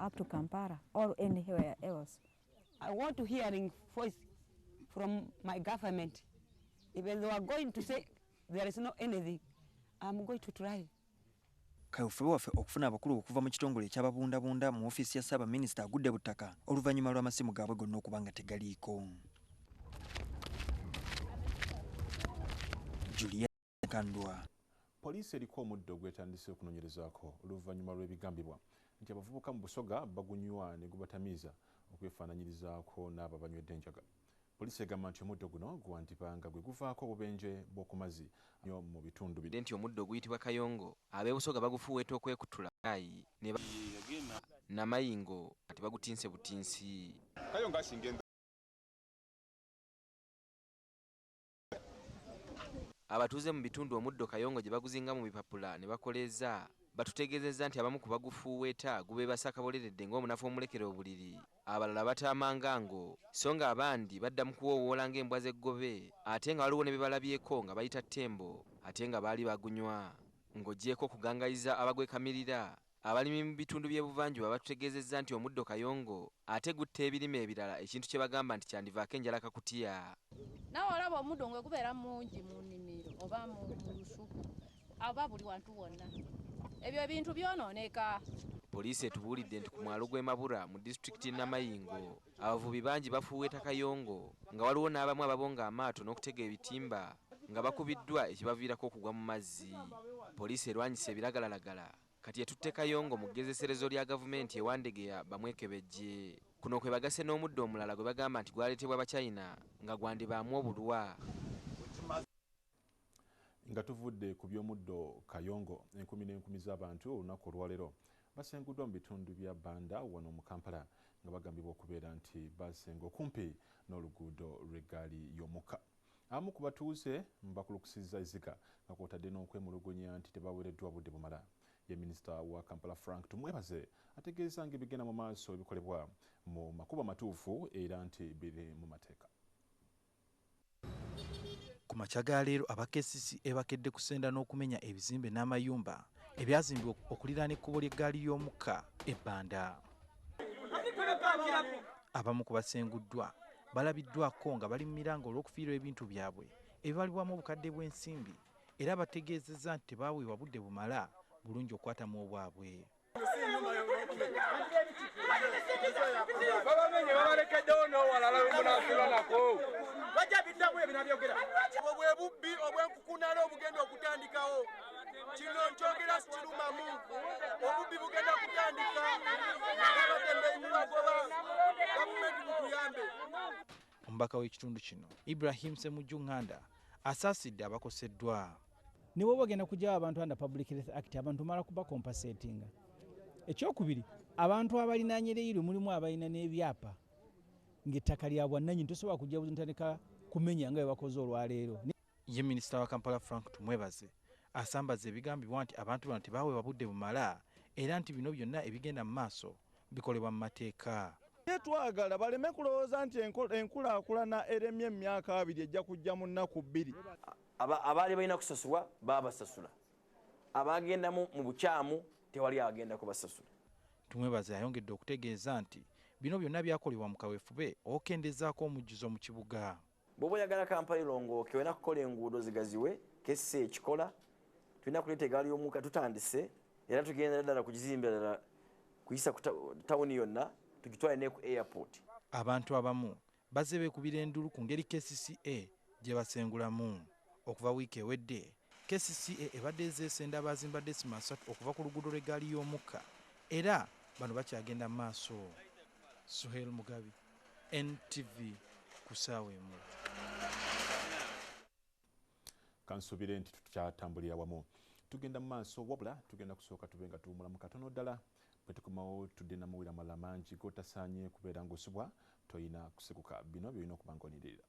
up to Kampala or anywhere else. I want to hearing voice from my government. Even though I'm going to say there is no anything, I'm going to try. Kayofewa waffe okufuna abakulu okuva mu kitongole eky'ababundabunda mu ofiisi ya Ssaabaminisita agudde Butaka oluvannyuma lw'amasimu gaabwe gonna okuba nga tegaliiko. Julia Kandwa. Poliisi eriko omuddo gwetandise okunoonyerezaako oluvannyuma lw'ebigambibwa nti abavubuka mu Busoga bagunywa ne gubatamiiza okwefaananyirizaako n'abo abanywedde enjaga. Poliisi egamba nti omuddo guno gwandiba nga gwe guvaako obubenje bw'oku nnyo mu bitundu bino. Nti omuddo guyitibwa Kayongo ab'e Busoga bagufuuweta okwekutula ayi ne namayingo ati bagutinse butinsi. Kayongo asingenda abatuuze mu bitundu omuddo Kayongo gye baguzinga mu bipapula ne bakoleeza batutegeezezza nti abamu ku bagufuuweta gubeebasa kaboleredde ng'omunafu omulekere obuliri, abalala batamanga ngo so nga abandi badda mu kuwoowoola ng'embwa z'eggobe ate nga waliwo ne be balabyeko nga bayita ttembo ate nga baali bagunywa. Ng'oggyeko kugangayiza abagwekamirira abalimi mu bitundu by'ebuvanjuba batutegeezezza nti omuddo Kayongo ate gutta ebirime ebirala ekintu kye bagamba nti kyandivaako enjala kakutya. Nawe olaba omuddo ngwe gubeera mungi mu nnimiro oba mu lusuku aba buli wantu wonna ebyo ebintu byonooneka. Poliisi etubuulidde nti ku mwalo gw'e Mabura mu disitulikiti Namayingo abavubi bangi bafuuweta Kayongo nga waliwo n'abamu ababonga amaato n'okutega ebitimba nga bakubiddwa ekibaviirako okugwa mu mazzi. Poliisi erwanyisa ebiragalalagala kati etutte Kayongo mu ggezeserezo lya gavumenti ewandegeya bamwekebejje. Kuno kwe bagase n'omuddo omulala gwe bagamba nti gwaleetebwa Abachina nga gwandibaamu obulwa. Nga tuvudde ku by'omuddo Kayongo, enkumi n'enkumi z'abantu olunaku olwaleero basenguddwa mu bitundu bya Banda wano mu Kampala nga bagambibwa okubeera nti basenga okumpi n'oluguudo lw'eggaali y'omukka. Abamu ku batuuze bakulukusizza eziga nga kw'otadde n'okwemulugunya nti tebaweereddwa budde bumala. Ye Minisita wa Kampala Frank Tumwebaze ategeeza ng'ebigenda mu maaso ebikolebwa mu makubo matuufu era nti biri mu mateeka. Ku makya ga leero aba KCCA bakedde kusenda n'okumenya ebizimbe n'amayumba ebyazimbibwa okuliraana ekkubo ly'eggaali y'omukka e Banda. Abamu ku basenguddwa balabiddwako nga bali mu mirango olw'okufiirwa ebintu byabwe ebibalibwamu obukadde bw'ensimbi era bategeezezza nti tebaaweebwa budde bumala bulungi okwatamu obwabwe. Obwe bubbi obwenkukunala obugenda okutandikawo kino nkyogera sikirumamu obubbi bugenda kutandika abatembeyimubagoba gavumenti mutuyambe. Omubaka w'ekitundu kino Ibrahim Semujju Nganda asaasidde abakoseddwa. Nibo bagenda kujja abantu under Public Health Act abantu mala kuba compensating. Ekyokubiri abantu abalinaanye leero mulimu abalina n'ebyapa ng'ettaka lya bwannannyini tosobola kujja butandika kumenya nga bakoze olwaleero. Ye Minisita wa Kampala Frank Tumwebaze asambaza ebigambibwa nti abantu bano tebaweebwa budde bumala era nti bino byonna ebigenda mu maaso bikolebwa mu mateeka. Twagala baleme kulowooza nti enkulaakulana eremye emyaka 2 ejja kujja mu nnaku 2. Abaali balina kusasulwa babasasula, abagenda mu bukyamu tewali agenda kubasasula. Tumwebaze ayongedde okutegeeza nti bino byonna byakolebwa mu kaweefube okendezaako omujjuzo mu kibuga. Bw'oba oyagala Kampala erongooke olina kukola enguudo zigaziwe, kesse ekikola, tulina kuleeta eggaali y'omukka tutandise era tugenda ddala kugizimba ddala kuyisa ku tawuni yonna tugitwale ne ku airport. Abantu abamu bazze beekubira endulu ku ngeri KCCA gye basengulamu. Okuva wiiki ewedde KCCA ebadde ezeesenda abazimba desima 3 okuva ku luguudo lw'eggaali y'omukka era bano bakyagenda mu maaso. Suhel Mugabi, NTV, kusaawa emu. Kansubire nti tukyatambulira wamu. Tugenda mu maaso wabula tugenda kusooka tube nga tuwumulamu katono ddala bwe tukomawo tudde n'amawulire amalala mangi g'otasaanye kubeera ng'osubwa toyina kusekuka. Bino byolina okuba ng'onirira.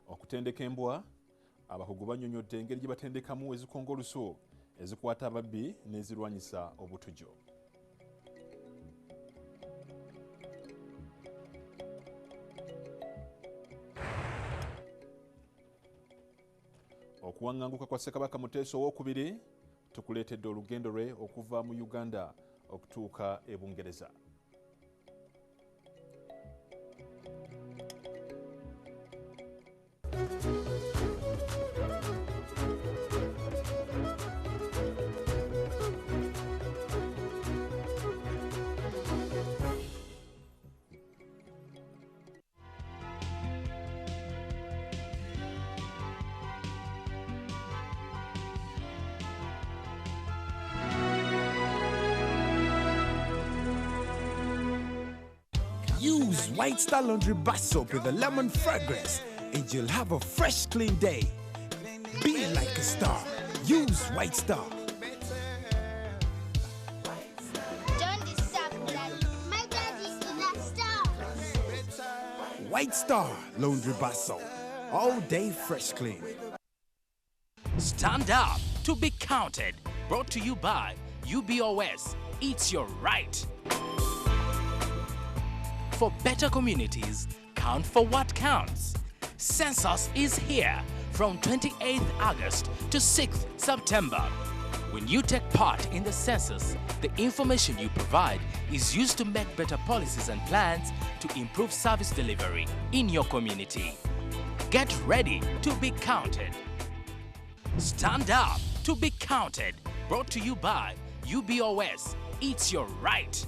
Okutendeka embwa abakugu bannyonnyodde engeri gye batendekamu ezikonga olusu ezikwata ababbi n'ezirwanyisa obutujjo. Okuwanganguka kwa Ssekabaka Muteesa II tukuleetedde olugendo lwe okuva mu Uganda okutuuka e Bungereza. Use White Star Laundry Bar Soap with a lemon fragrance and you'll have a fresh, clean day. Be like a star. Use White Star. Don't stop, Daddy. My daddy's a star. White Star Laundry Bar Soap. All day fresh clean. Stand up to be counted. Brought to you by UBOS. It's your right. For better communities, count for what counts. Census is here from 28th August to 6th September. When you take part in the census, the information you provide is used to make better policies and plans to improve service delivery in your community. Get ready to be counted. Stand up to be counted. Brought to you by UBOS. It's your right.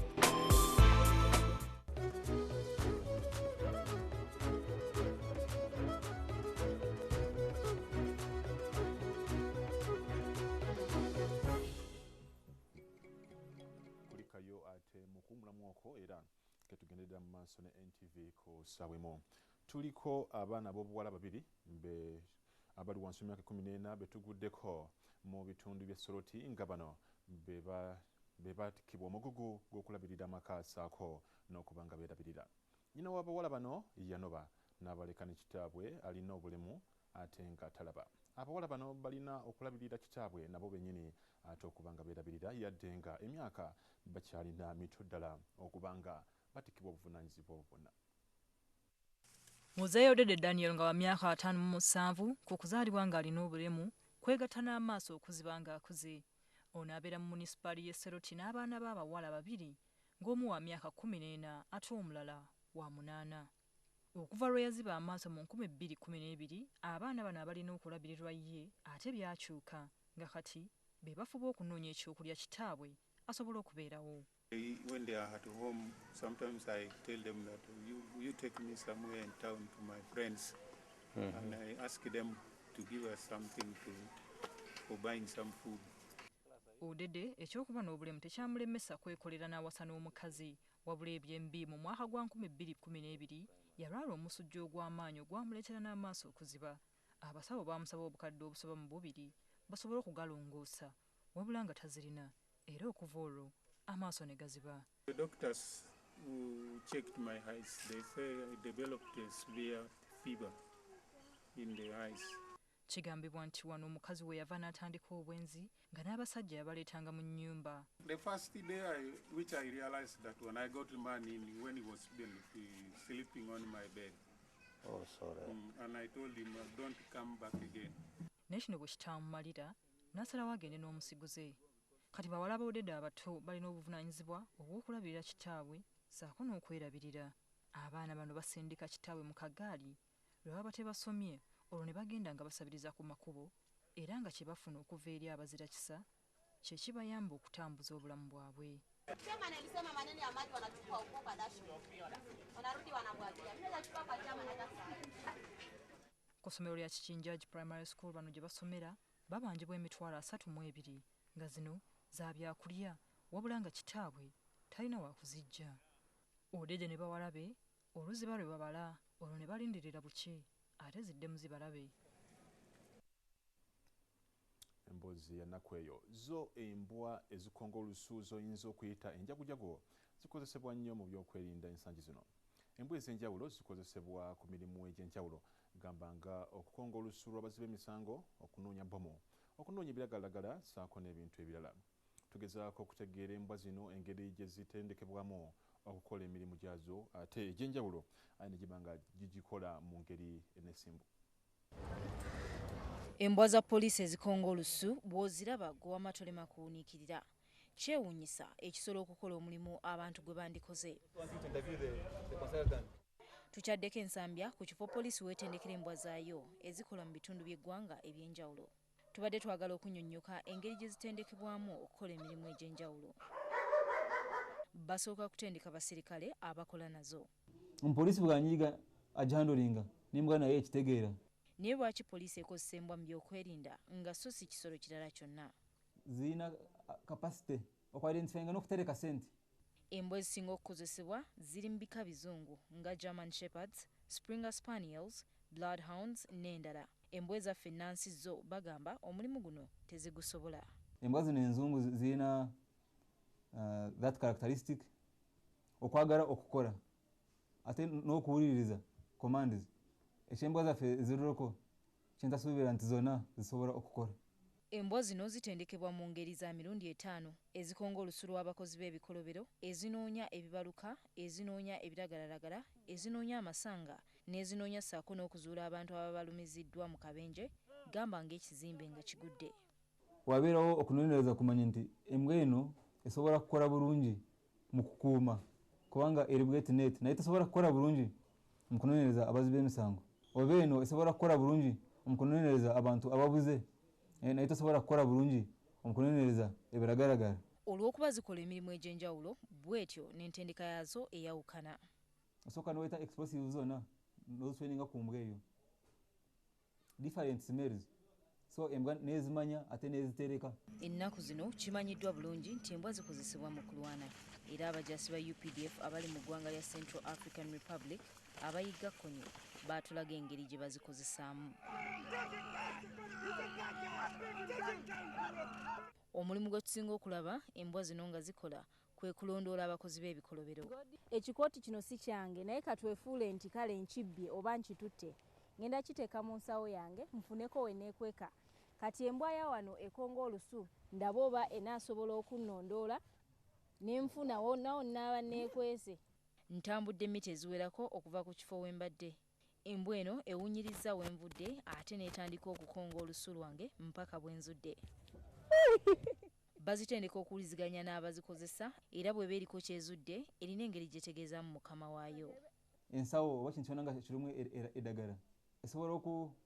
Era ketugendera mu maaso ne NTV ko sawemo tuliko abaana b'obuwala babiri abali wansi w'emyaka 14 betuguddeko mu bitundu by'e Soroti nga bano be batikibwa omugugu gw'okulabirira amaka asaako n'okuba nga beerabirira. Nnyina w'abawala bano yanoba n'abaleka ne kitaabwe alina obulemu ate nga talaba. Abawala bano balina okulabirira kitaabwe nabo bennyini ate okuba nga beerabirira yadde nga emyaka bakyalina mito ddala okuba nga batikibwa obuvunaanyizibwa bwonna. Muzeeyo Dede Daniel nga wa myaka 57 ku kuzaalibwa ng'alina obulemu kwegatta n'amaaso okuziba ng'akuze. Ono abeera mu munisipaali y'e Soroti n'abaana b'abawala babiri ng'omu wa myaka 14 ate omulala wa 8. Okuva lwe yaziba amaaso mu 2012 abaana bano abalina okulabirirwa ye ate byakyuka nga kati be bafuba okunoonya ekyokulya kitaabwe asobola okubeerawo. When they are at home, sometimes I tell them that you take me somewhere in town to my friends, and I ask them to give us something for buying some food. Odede ekyokuba n'obulemu tekyamulemesa kwekolera n'awasa n'omukazi wabula ebyembi mu mwaka gwa 2012 yalwala omusujja ogw'amaanyi ogwamuleetera n'amaaso okuziba. Abasawo baamusaba obukadde obusoba mu 2 basobole okugalongoosa wabula nga tazirina era okuva olwo amaaso ne gaziba. The doctors who checked my eyes, they say I developed a severe fever in the eyes. Kigambibwa nti wano omukazi we yava n'atandika obwenzi nga n'abasajja yabaleetanga mu nnyumba. The first day which I realized that when I got money when he was sleeping on my bed. Oh, sorry. And I told him, don't come back again. National bwe kitaamumalira n'asalawo agende n'omusiguze. Kati bawala b'Odede abato balina obuvunaanyizibwa obw'okulabirira kitaabwe saako n'okwerabirira. Abaana bano basindika kitaabwe mu kagaali lwe baba tebasomye olwo ne bagenda nga basabiriza ku makubo era nga kye bafuna okuva eri abazira kisa kye kibayamba okutambuza obulamu bwabwe. Ku ssomero lya Kikinjaji Primary School bano gye basomera babanjibwa emitwalo 32 nga zino za byakulya wabula nga kitaabwe talina wakuzijja. Odede ne bawala be oluziba lwe babala olwo ne balindirira buki ate ziddemu zibalabe. Emboozi ya nnaku eyo zo embwa ezikonga olusuuzo oyinza okuyita enjagujago zikozesebwa nnyo mu byokwerinda ensangi zino. Embwa ez'enjawulo zikozesebwa ku mirimu egy'enjawulo gamba nga okukonga olusu lw'abaziba emisango, okunoonya bbomu, okunoonya ebiragalalagala saako n'ebintu ebirala. Tugezaako okutegeera embwa zino engeri gye zitendekebwamu okukola emirimu gyazo ate egy'enjawulo ne giba nga gigikola mu ngeri eneesimbu. Embwa za poliisi ezikonga olusu bw'oziraba gwe w'amatole makuwuniikirira. Kyewuunyisa ekisolo okukola omulimu abantu gwe bandikoze. Tukyaddeko ensambya ku kifo poliisi weetendekera embwa zaayo ezikola mu bitundu by'eggwanga eby'enjawulo. Tubadde twagala okunnyonnyoka engeri gye zitendekebwamu okukola emirimu egy'enjawulo. Basooka kutendeka basirikale abakola nazo. Omupoliisi bw'anyiiga agihandolinga n'imbwa naye ekitegeera. Naye lwaki poliisi ekozesa embwa mu byokwerinda nga so si kisolo kirala kyonna? Zirina kapasite okwidentifyinga n'okutereka ssente. Embwa ezisinga okukozesebwa ziri mu bika bizungu nga German Shepherds, Springer Spaniels, Bloodhounds n'endala. Embwa ezaffe ennansi zo bagamba omulimu guno tezigusobola. Embwa zino enzungu zirina that characteristic okwagala okukola ate n'okuwuliriza commands. Ekyembwa zaffe ziruroko kyentasuubira nti zonna zisobola okukola. Embwa zino zitendekebwa mu ngeri za mirundi 5 ezikonga olusu lw'abakozi b'ebikolobero, ezinoonya ebibaluka, ezinoonya ebiragalalagala, ezinoonya amasanga n'ezinoonya ssaako n'okuzuula abantu ababa balumiziddwa mu kabenje gamba ng'ekizimbe nga kigudde. Wabeerawo okunoonyereza kumanya nti embwa eno esobola kukola bulungi mu kukuuma kubanga eri bwetinet naye tesobola kukola bulungi mu kunoonyereza abazi b'emisango. Oba eno esobola kukola bulungi mu kunoonyereza abantu ababuze naye tesobola kukola bulungi mu kunoonyereza ebiragalagala. Olw'okuba zikola emirimu egy'enjawulo bw'etyo n'entendeka yaazo eyawukana. Osooka n'oyita explosives zonna n'ozitweninga ku mbwa eyo. Different smells. So embwa n'ezimanya ate n'ezitereka. Ennaku zino kimanyiddwa bulungi nti embwa zikozesebwa mu kulwana era abajaasi ba UPDF abali mu ggwanga lya Central African Republic abayigga kkonye baatulaga engeri gye bazikozesaamu. Omulimu gwe tusinga okulaba embwa zino nga zikola kwe kulondoola abakozi b'ebikolobero. Ekikooti kino si kyange naye katwefuule nti kale nkibbye oba nkitutte ngenda kiteeka mu nsawo yange nfuneko we neekweka. Kati embwa ya wano ekonga olusu ndaba oba enaasobola okunnondoola ne nfuna wonna naaba neekwese. Ntambudde mita eziwerako okuva ku kifo we mbadde. Embwa eno ewunyirizza we nvudde ate n'etandika okukonga olusu lwange mpaka bwe nzudde. Bazitendeka okuwuliziganya n'abazikozesa era bwe beeriko kyezudde erina engeri gye tegeezaamu mukama waayo. Ensawo oba kintu kyonna nga kirimu eddagala esobola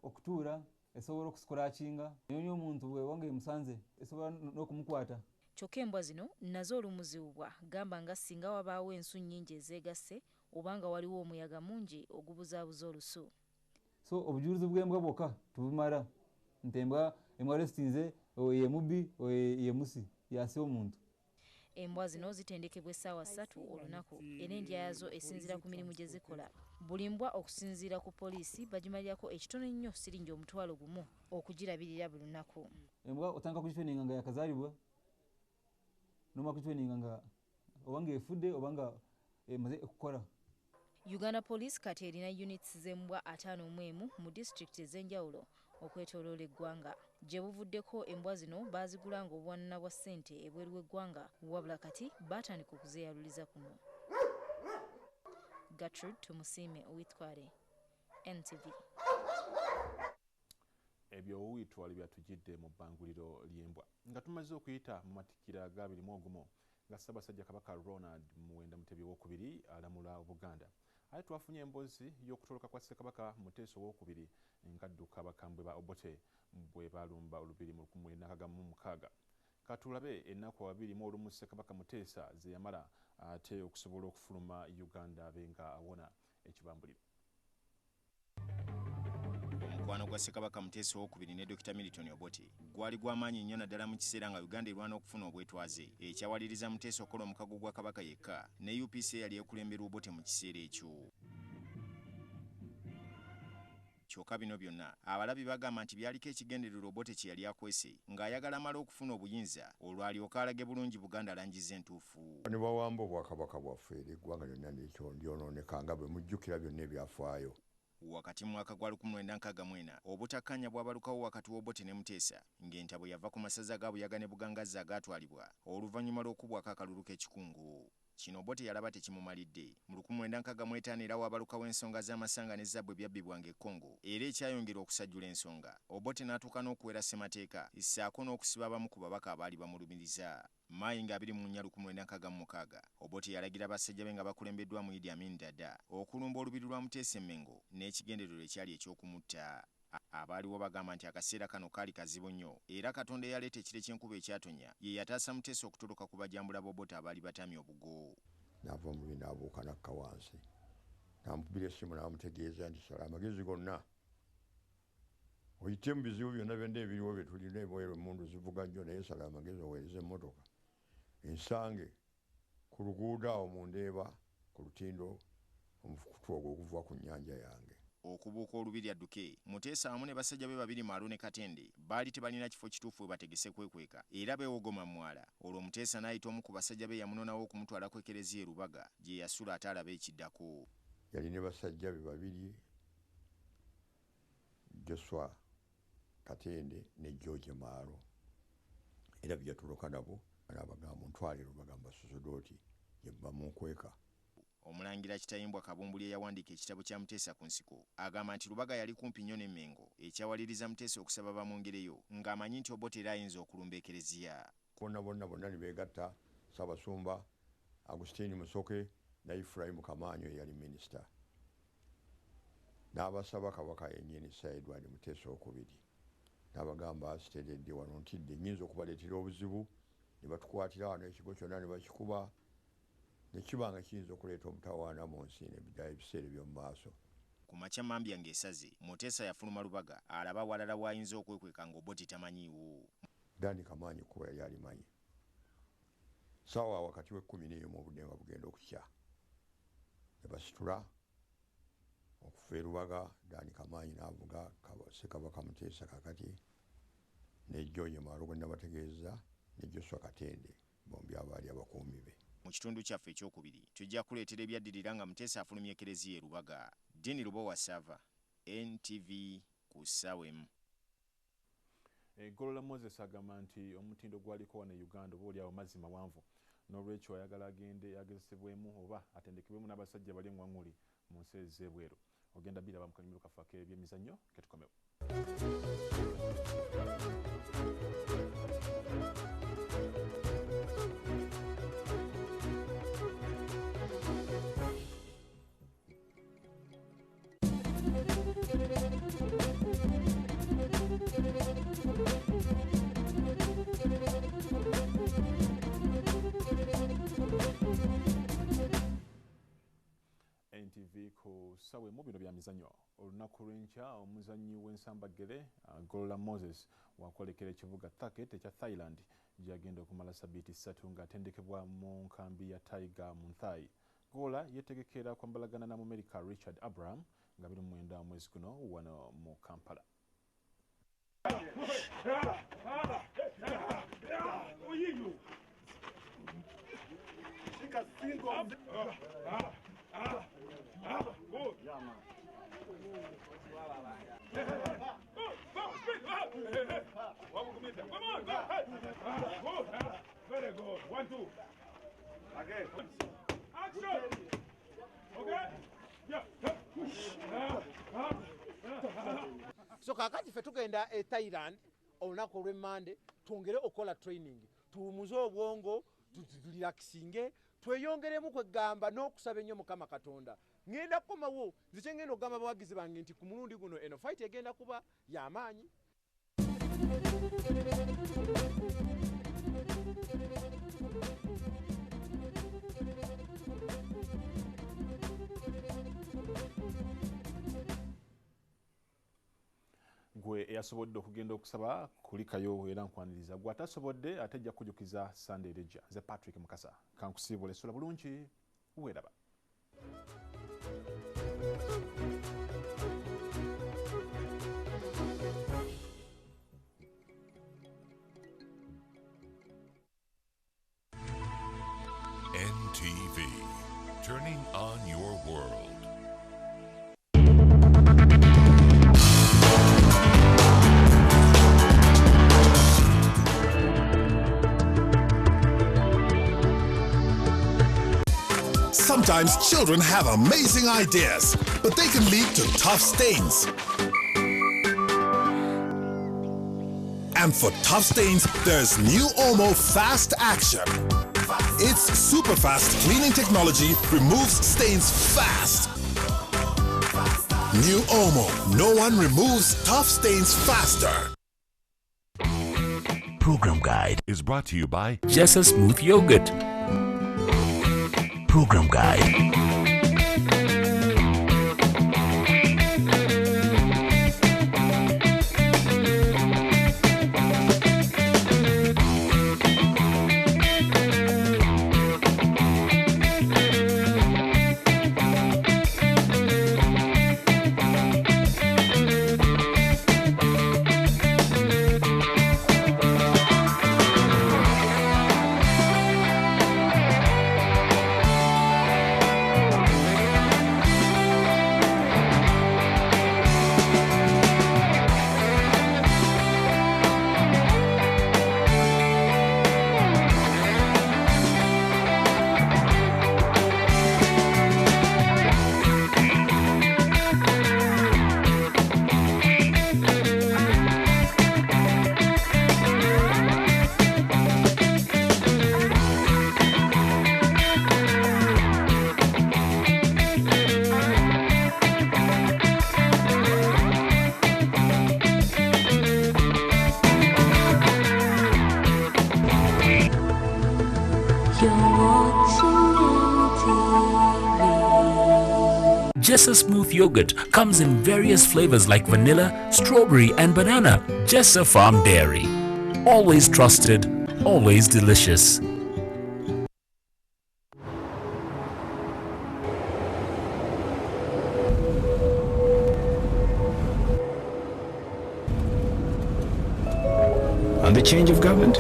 okutuula, esobola okusikolakinga, nyonya omuntu bw'eba ng'emusanze esobola n'okumukwata. Kyokka embwa zino nazo olumu ziwubwa gamba nga singa wabaawo ensu nnyingi ezeegasse oba nga waliwo omuyaga mungi ogubuzaabuza olusu. So obujulizi bw'embwa bwokka tubumala nti embwa lwesitinze ye mubbi ye musi yasiba omuntu. Embwa zino zitendekebwa essaawa 3 olunaku era endya yazo esinziira ku mirimu gye zikola. Buli mbwa okusinziira ku poliisi bagimalirako ekitono ennyo siringi omutwalo gumu okugirabirira buli lunaku. Embwa otandika kugitweninga nga yakazaalibwa n'omala kugitweninga nga oba ng'efudde oba nga emaze okukola. Uganda Police kati erina units z'embwa 51 mu disitulikiti ez'enjawulo okwetooloola eggwanga. Gye buvuddeko embwa zino baazigulanga obwanana bwa ssente ebweru w'eggwanga wabula kati baatandika okuzeeyaluliza kuno. Gertrude Tumusiime Owitwale, NTV. Ebyo Owitwale byatujjidde mu bbanguliro ly'embwa. Nga tumaze okuyita mu matikira ga 21 nga Ssaabasajja Kabaka Ronald Muwenda Mutebi II alamula Obuganda. Ate twafunye emboozi y'okutoloka kwa Ssekabaka Muteesa II nkadduka abakambwe ba Obote bwe balumba olubiri mu 1996. Katulabe ennaku 21 Ssekabaka Muteesa ze yamala ate okusobola okufuluma Uganda abenga awona ekibambuliro. Omukwano gwa Ssekabaka Muteesa II ne Dr. Milton Obote gwali gw'amaanyi nnyo naddala mu kiseera nga Uganda erwana okufuna obwetwaze ekyawaliriza Muteesa okukola omukago gwa Kabaka yekka ne UPC yali ekulembera Obote mu kiseera ekyo. Kyokka bino byonna abalabi bagamba nti byaliko ekigendererwa Obote kye yali akwese ng'ayagala amala okufuna obuyinza olwalyoka alage bulungi Buganda langiza entuufu. Ne bawamba obwakabaka bwaffe eri eggwanga lyonna lyonooneka nga bwe mujjukira byonna ebyafaayo. Wakati mu mwaka gwa 1964 obutakkanya bwabalukawo wakati w'Obote ne Muteesa ng'entabo yava ku masaza ga Buyaga ne Bugangaza agaatwalibwa oluvannyuma lw'okubwako akalulu k'ekikungu. kino Obote yalaba tekimumalidde. Mu 1995 era wabalukawo ensonga z'amasanga ne zabbu ebyabbibwanga e Congo era ekyayongera okusajjula ensonga. Obote n'atuuka n'okuwera ssemateeka ssaako n'okusiba abamu ku babaka abaali bamulumiriza. Maayi nga 20 Obote yalagira abasajja be nga bakulembeddwamu Idi Amin Dada okulumba olubiri lwa Muteesa Mengo n'ekigendererwa ekyali eky'okumutta. Abaaliwo bagamba nti akaseera kano kaali kazibu nnyo era Katonda eyaleeta ekire ky'enkuba ekyatonya ye yataasa Muteesa okutoloka ku bajambula b'Obote abaali batamye obugo. N'ava mu bina abuuka n'akka wansi n'amukubira essimu n'amutegeeza nti sala amagezi gonna oyite mu bizibu byonna byonna ebiriwo bye tulina ebweru emmundu zivuga nnyo naye sala amagezi oweereza emmotoka ensange ku luguudo awo mu Ndeeba ku lutindo omufukutu ogwo okuva ku nnyanja yange. Okubuuka olubiri adduke Muteesa wamu ne basajja be babiri Maalo ne Katende baali tebalina kifo kituufu we bategese kwekweka era beewogoma mwala. Olwo Muteesa n'ayita omu ku basajja be yamunonawo okumutwalako ekereziya e Lubaga gye yasula ate alaba ekiddako. Yali ne basajja be babiri Joshua Katende ne George Maalo era byatuloka nabo n'abagamba ntwale Lubaga mbasusodooti ye bamunkweka. Omulangira Kitayimbwa Kabumbuli eyawandiika ekitabo kya Muteesa ku nsiko agamba nti Lubaga yali kumpi nnyo n'Emmengo ekyawaliriza Muteesa okusaba bamwongereyo ng'amanyi nti Obote era ayinza okulumba ekereziya. Bonna ne beegatta Ssaabasumba Agustine Musoke ne Ephraim Kamaanyo eyali minisita n'abasaba Kabaka yennyini Sir Edward Muteesa okubiri n'abagamba asiteredde wano ntidde nnyinza okubaleetera obuzibu ne batukwatira wano ekigo kyonna ne bakikuba nekibanga kiyinza okuleeta omutawaana mu nsi ebiseera by'omu maaso. Ku makya Mambya ng'esaze Muteesa yafuluma Lubaga alaba walala w'ayinza okwekweka ng'Obote tamanyiiwo. Dani Kamaanyi kuba yali alimanyi ssaawa wakati w'11 obudde nga bugenda okukya ne basitula okuva e Lubaga. Dani Kamaanyi n'avuga Ssekabaka Muteesa kakati ne George Maalo gwe nabategeeza ne Joshua Katende bombi abaali abakuumi be. Mu kitundu kyaffe ekyokubiri tujja kuleetera ebyaddirira nga Muteesa afulumya ekereziya e Lubaga. Dini Lubowa Sava, NTV ku ssaawa emu. Golola Moses agamba nti omutindo gwaliko wano e Uganda oba oliawo mazzi mawanvu n'olwekyo ayagala agende agezesebwemu oba atendekebwemu n'abasajja bali eŋŋwaŋŋuli mu nsi ez'ebweru. Ogenda biraba mu kanyumiru kaffe ak'ebyemizannyo ketukomewo. NTV ku ssaawa emu bino bya mizannyo. Olunaku lw'enkya omuzannyi w'ensambagere Golola Moses wakwolekera ekibuga Thaket ekya Thailand gy'agenda okumala ssabbiiti 3 ng'atendekebwa mu nkambi ya Tiger mu Nthai. Golola yeetegekera kwambalagana na America Richard Abraham nga 29 mwezi guno wano mu Kampala. Very good. 1, 2. Again. Action. Okay. Yeah. So kakati ffe tugenda e Thailand olunaku olw'Emmande twongere okola training tuwumuze obwongo tulirakisinge tweyongeremu kwegamba n'okusaba ennyo Mukama Katonda. Ngenda kukomawo nze kye ngenda okugamba abawagizi bange nti ku mulundi guno eno fight egenda kuba y'amaanyi. Gwe eyasobodde okugenda okusaba kulikayo era nkwaniriza gwe atasobodde ate ajja kujukiza Sunday Ledger. Nze Patrick Mukasa kankusiibula essula bulungi weeraba. NTV, turning on your world. Sometimes children have amazing ideas, but they can lead to tough stains. And for tough stains, there's new Omo Fast Action. Its super fast cleaning technology removes stains fast. New Omo, no one removes tough stains faster. Program Guide is brought to you by Jessa Smooth Yogurt. Program Guide. Jessa Smooth Yogurt comes in various flavors like vanilla, strawberry and banana. Jessa Farm Dairy. Always trusted, always delicious. And the change of government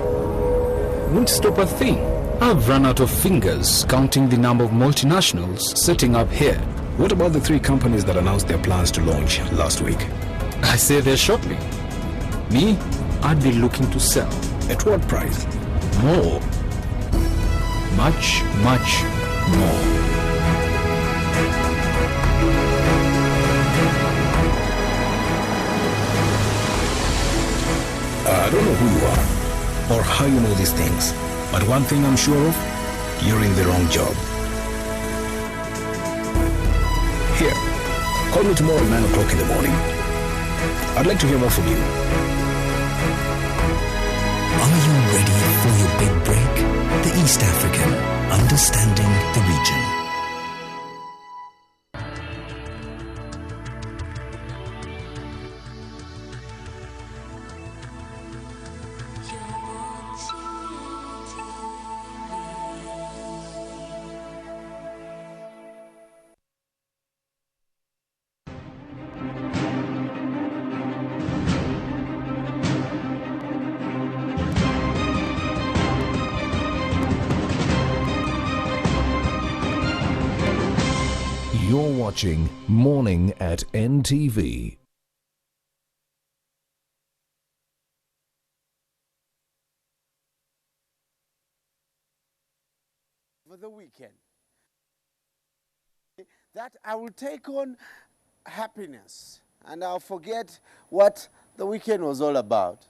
won't stop a thing. I've run out of fingers counting the number of multinationals setting up here. What about the 3 companies that announced their plans to launch last week? I say they're shortly. Me, I'd be looking to sell. At what price? More. Much, much more. I don't know who you are or how you know these things, but one thing I'm sure of, you're in the wrong job. Here, call me tomorrow at 9 o'clock in the morning. I'd like to hear more from you. Are you ready for your big break? The East African, understanding the region. You're watching Morning at NTV. For the weekend, that I will take on happiness and I'll forget what the weekend was all about,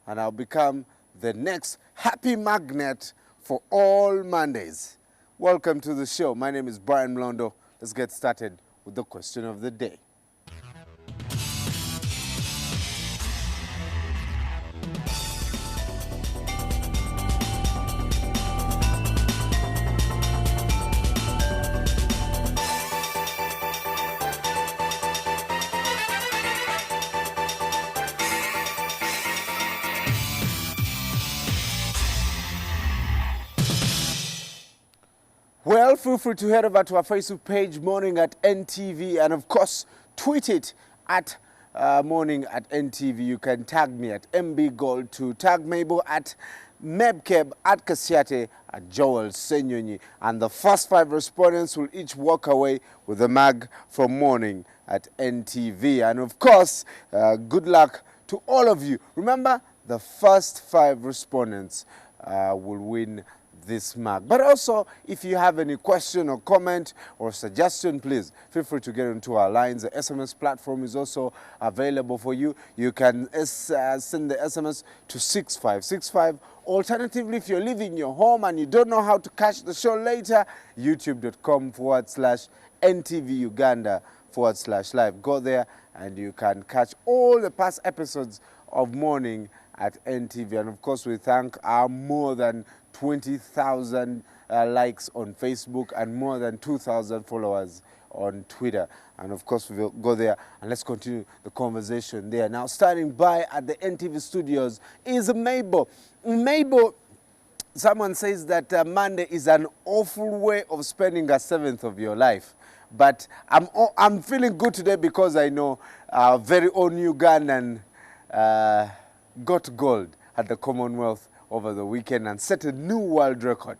and I'll become the next happy magnet for all Mondays. Welcome to the show. My name is Brian Mlondo. Let's get started with the question of the day. Well, feel free to head over to our Facebook page, Morning at NTV, and of course, tweet it at Morning at NTV. You can tag me at MBGold2, tag Mabel at Mebkeb, at Kasiate, at Joel Senyonyi, and the first 5 respondents will each walk away with a mug from Morning at NTV. And of course, good luck to all of you. Remember, the first 5 respondents will win this mark. But also, if you have any question or comment or suggestion, please feel free to get into our lines. The SMS platform is also available for you. You can send the SMS to 6565. Alternatively, if you're leaving your home and you don't know how to catch the show later, youtube.com/NTV Uganda/live. Go there and you can catch all the past episodes of Morning at NTV. And of course, we thank our more than 20,000 likes on Facebook and more than 2,000 followers on Twitter. And of course, we'll go there and let's continue the conversation there. Now, starting by at the NTV studios is Mabel. Mabel, someone says that Monday is an awful way of spending a seventh of your life. But I'm feeling good today because I know our very own Ugandan got gold at the Commonwealth over the weekend and set a new world record.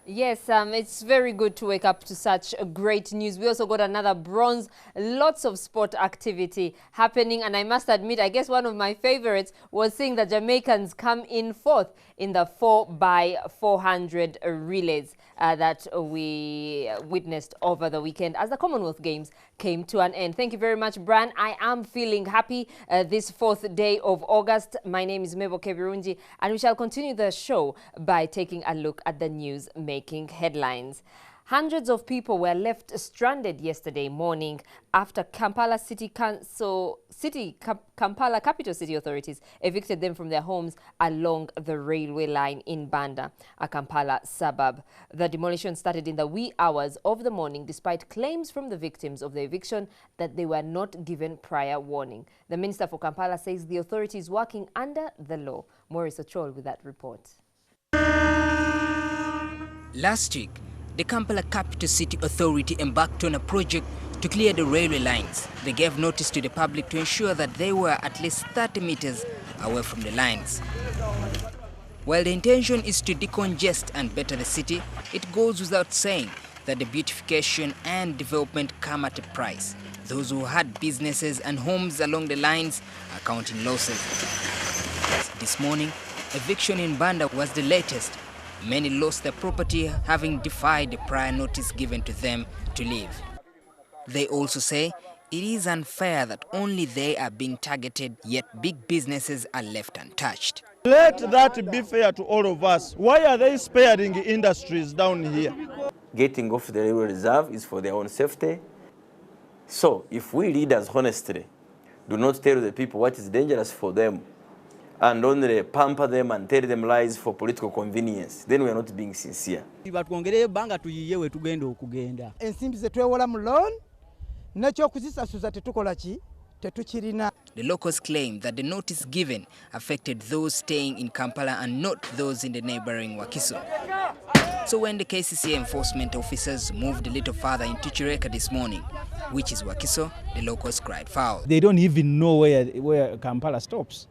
Yes, it's very good to wake up to such great news. We also got another bronze, lots of sport activity happening. And I must admit, I guess one of my favorites was seeing the Jamaicans come in fourth in the 4x400 relays that we witnessed over the weekend as the Commonwealth Games came to an end. Thank you very much, Bran. I am feeling happy this 4th day of August. My name is Mabel Kebirungi, and we shall continue the show by taking a look at the news making headlines. Hundreds of people were left stranded yesterday morning after Kampala Kampala Capital City authorities evicted them from their homes along the railway line in Banda, a Kampala suburb. The demolition started in the wee hours of the morning despite claims from the victims of the eviction that they were not given prior warning. The Minister for Kampala says the authority is working under the law. Maurice Ochol with that report. Last week, the Kampala Capital City Authority embarked on a project to clear the railway lines. They gave notice to the public to ensure that they were at least 30 meters away from the lines. While the intention is to decongest and better the city, it goes without saying that the beautification and development come at a price. Those who had businesses and homes along the lines are counting losses. This morning, eviction in Banda was the latest. Many lost their property, having defied the prior notice given to them to leave. They also say it is unfair that only they are being targeted, yet big businesses are left untouched. Let that be fair to all of us. Why are they sparing industries down here? Getting off the railway reserve is for their own safety. So if we leaders honestly do not tell the people what is dangerous for them, and only pamper them and tell them lies for political convenience, then we are not being sincere. The locals claim that the notice given affected those staying in Kampala and not those in the neighboring Wakiso. So when the KCCA enforcement officers moved a little further into Chireka this morning, which is Wakiso, the locals cried foul. They don't even know where Kampala stops.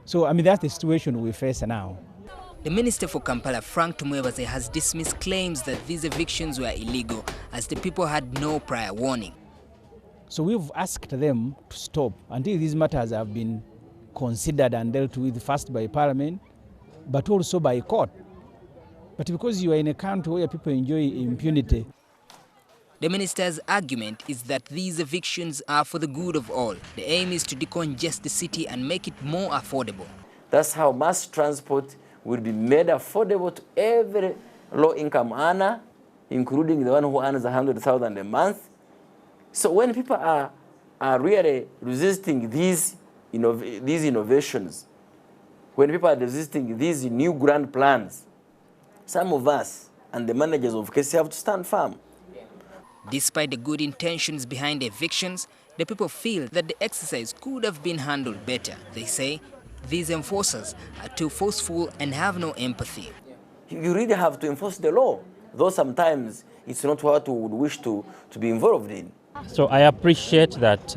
So, I mean, that's the situation we face now. The Minister for Kampala, Frank Tumwebaze, has dismissed claims that these evictions were illegal as the people had no prior warning. So we've asked them to stop until these matters have been considered and dealt with first by Parliament, but also by court. But because you are in a country where people enjoy impunity. The minister's argument is that these evictions are for the good of all. The aim is to decongest the city and make it more affordable. That's how mass transport will be made affordable to every low-income earner, including the one who earns 100,000 a month. So when people are really resisting these innovations, when people are resisting these new grand plans, some of us and the managers of KC have to stand firm. Despite the good intentions behind the evictions, the people feel that the exercise could have been handled better. They say these enforcers are too forceful and have no empathy. You really have to enforce the law, though sometimes it's not what we would wish to be involved in. So I appreciate that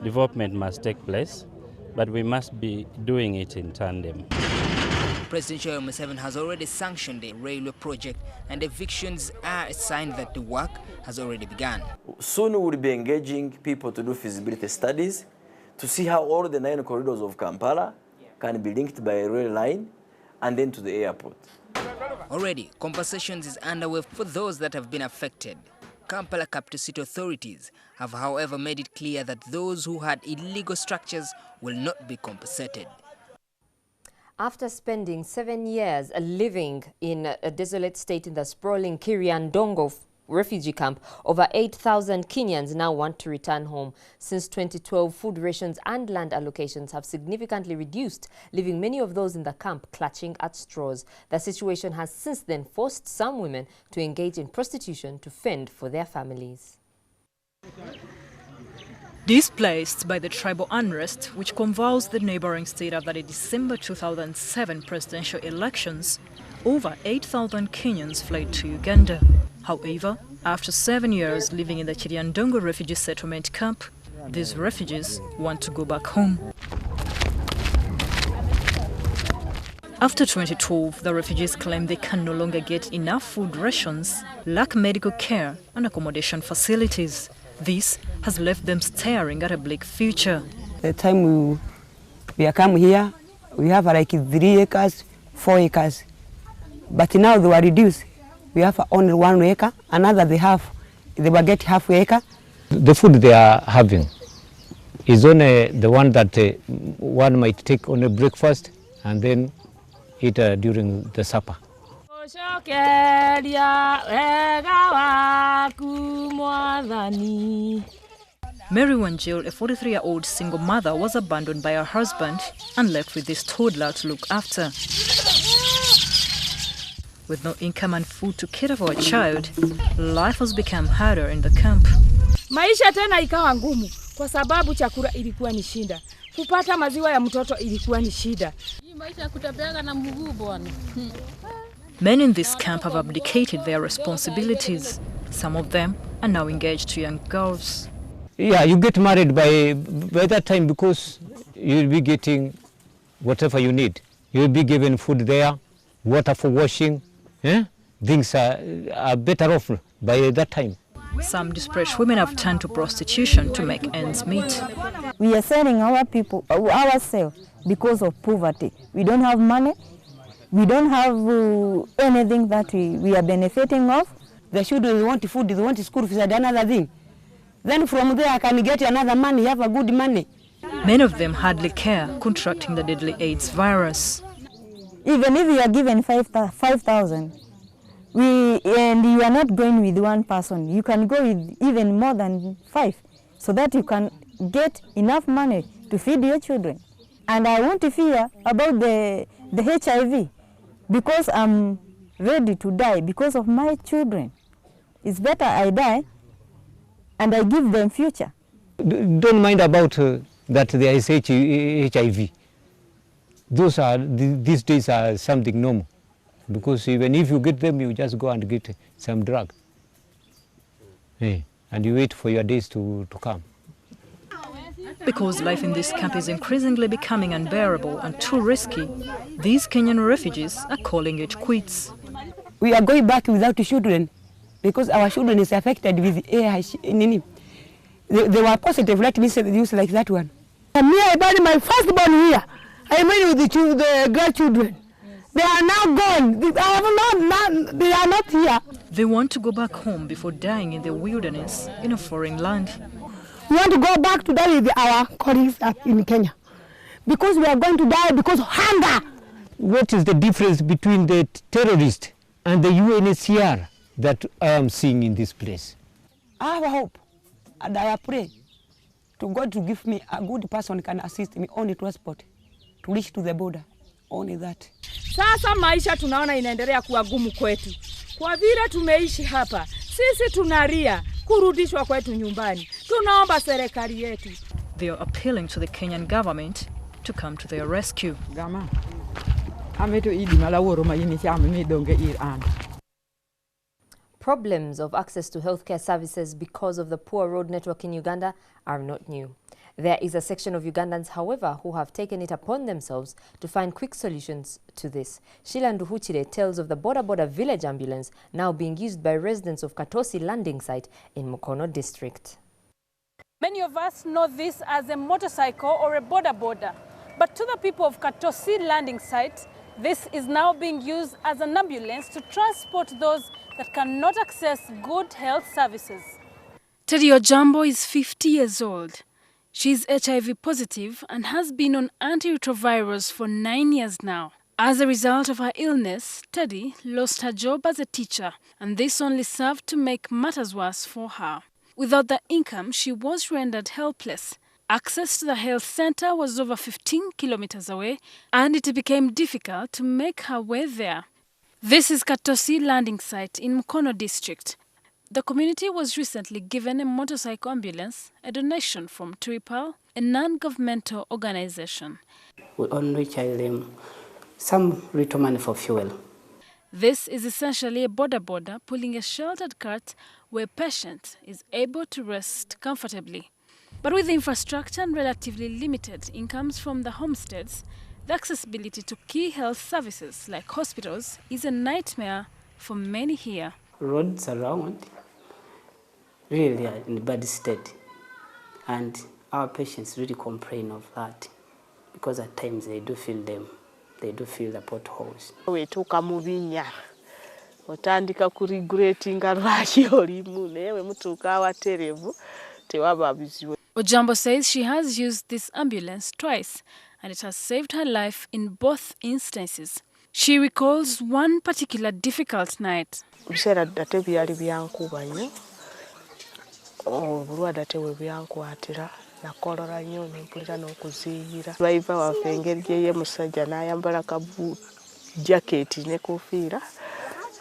development must take place, but we must be doing it in tandem. President Yoweri Museveni has already sanctioned the railway project, and evictions are a sign that the work has already begun. Soon we will be engaging people to do feasibility studies to see how all the 9 corridors of Kampala can be linked by a rail line and then to the airport. Already, compensations is underway for those that have been affected. Kampala Capital City authorities have, however, made it clear that those who had illegal structures will not be compensated. After spending 7 years living in a desolate state in the sprawling Kiriandongo refugee camp, over 8,000 Kenyans now want to return home. Since 2012, food rations and land allocations have significantly reduced, leaving many of those in the camp clutching at straws. The situation has since then forced some women to engage in prostitution to fend for their families. Displaced by the tribal unrest which convulsed the neighboring state after the December 2007 presidential elections, over 8,000 Kenyans fled to Uganda. However, after 7 years living in the Kiriandongo refugee settlement camp, these refugees want to go back home. After 2012, the refugees claim they can no longer get enough food rations, lack medical care and accommodation facilities. This has left them staring at a bleak future. The time we are come here, we have like 3 acres, 4 acres. But now they were reduced. We have only 1 acre, another they will get half acre. The food they are having is only the one that one might take on a breakfast and then eat during the supper. Mary Wanjil, a 43-year-old single mother, was abandoned by her husband and left with this toddler to look after. With no income and food to cater for a child, life has become harder in the camp. Maisha tena ikawa ngumu kwa sababu chakula ilikuwa ni shida. Kupata maziwa ya mtoto ilikuwa ni shida. Men in this camp have abdicated their responsibilities. Some of them are now engaged to young girls. Yeah, you get married by that time because you'll be getting whatever you need. You'll be given food there, water for washing. Things are better off by that time. Some displaced women have turned to prostitution to make ends meet. We are selling ourselves because of poverty. We don't have money. We don't have anything that we are benefiting of. The children want food, they want school fees and another thing. Then from there I can get another money, have a good money. Many of them hardly care, contracting the deadly AIDS virus. Even if you are given 5,000, and you are not going with one person, you can go with even more than 5, so that you can get enough money to feed your children. And I want to fear about the HIV, because I'm ready to die because of my children. It's better I die and I give them future. Don't mind about that there is HIV. These days are something normal, because even if you get them, you just go and get some drug, and you wait for your days to come. Because life in this camp is increasingly becoming unbearable and too risky, these Kenyan refugees are calling it quits. We are going back without children, because our children is affected with AI. They were positive, let me say use like that one. And me, I buried my firstborn here. I went with the grandchildren. They are now gone. They are not here. They want to go back home before dying in the wilderness in a foreign land. We want to go back to die with our colleagues in Kenya, because we are going to die because of hunger. What is the difference between the terrorists and the UNHCR that I am seeing in this place? I have hope, and I pray to God to give me a good person can assist me on the transport to reach to the border. Only that. Sasa maisha tunaona inaendelea kuwa gumu kwetu. Kwa vile tumeishi hapa, sisi tunalia kurudishwa kwetu nyumbani. Tunaomba serikali yetu. They are appealing to the Kenyan government to come to their rescue. Problems of access to healthcare services because of the poor road network in Uganda are not new. There is a section of Ugandans, however, who have taken it upon themselves to find quick solutions to this. Sheila Nduhuchire tells of the Boda village ambulance now being used by residents of Katosi landing site in Mukono district. Many of us know this as a motorcycle or a boda. But to the people of Katosi landing site, This is now being used as an ambulance to transport those that cannot access good health services. Teddy Ojambo is 50 years old. She is HIV positive and has been on antiretrovirals for 9 years now. As a result of her illness, Teddy lost her job as a teacher, and this only served to make matters worse for her. Without the income, she was rendered helpless. Access to the health center was over 15 kilometers away, and it became difficult to make her way there. This is Katosi landing site in Mukono district. The community was recently given a motorcycle ambulance, a donation from Tripal, a non-governmental organization. We only charge them some little money for fuel. This is essentially a border pulling a sheltered cart where a patient is able to rest comfortably. But with the infrastructure and relatively limited incomes from the homesteads, the accessibility to key health services like hospitals is a nightmare for many here. Roads around really are in bad state, and our patients really complain of that because at times they do feel them. They do feel the potholes. Wetuuka mu binnya otandika ku regulatinga lwaki olimu naye mutuuka awaterevu tewaba bizibu. Ojambo says she has used this ambulance twice and it has saved her life in both instances. She recalls one particular difficult night. Biseera ddate byali byankuba nnyo obulwadde ate bwe byankwatira nakolora nnyo nempulira n'okuziiyira. Driver waffe engeri gye ye musajja n'ayambala kabu jaketi ne kofiira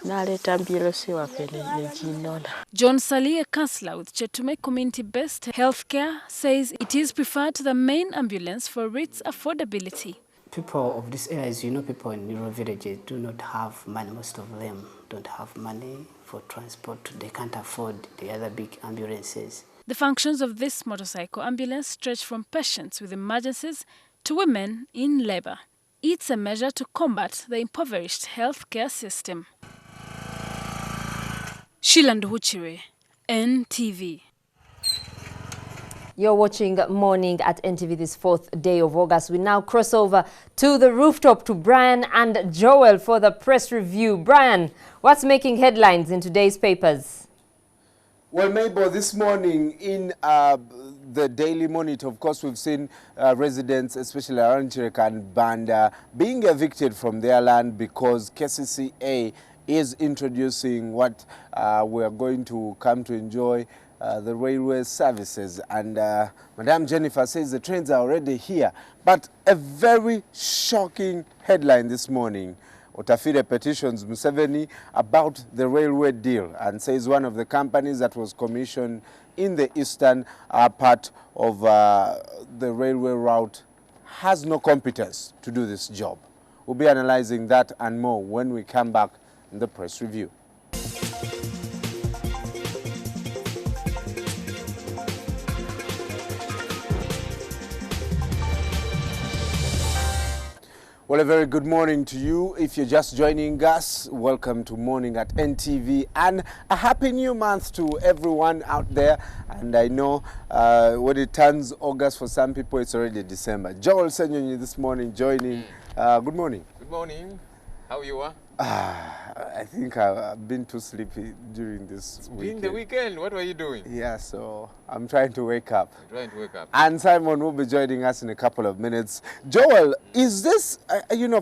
n'aleeta ambulance waffe neginona. John Sali, a councillor with Chetume community-based healthcare, says it is preferred to the main ambulance for its affordability. People of these areas, people in rural villages do not have money. Most of them don't have money for transport. They can't afford the other big ambulances. The functions of this motorcycle ambulance stretch from patients with emergencies to women in labour. It's a measure to combat the impoverished healthcare system. Sheila Nduhuchire, NTV. You're watching Morning at NTV this 4th day of August. We now cross over to the rooftop to Brian and Joel for the press review. Brian, what's making headlines in today's papers? Well, Mabel, this morning in the Daily Monitor, of course, we've seen residents, especially around Chireka and Banda, being evicted from their land because KCCA is introducing what we are going to come to enjoy, the railway services. And Madam Jennifer says the trains are already here. But a very shocking headline this morning. Otafire petitions Museveni about the railway deal and says one of the companies that was commissioned in the eastern part of the railway route has no competence to do this job. We'll be analyzing that and more when we come back in the press review. Well, a very good morning to you. If you're just joining us, welcome to Morning at NTV and a happy new month to everyone out there. And I know when it turns August for some people, it's already December. Joel Senyonyi this morning joining. Good morning. Good morning. How you are? I think I've been too sleepy during this weekend. During the weekend, what were you doing? Yeah, so I'm trying to wake up. Trying to wake up. And Simon will be joining us in a couple of minutes. Joel, is this,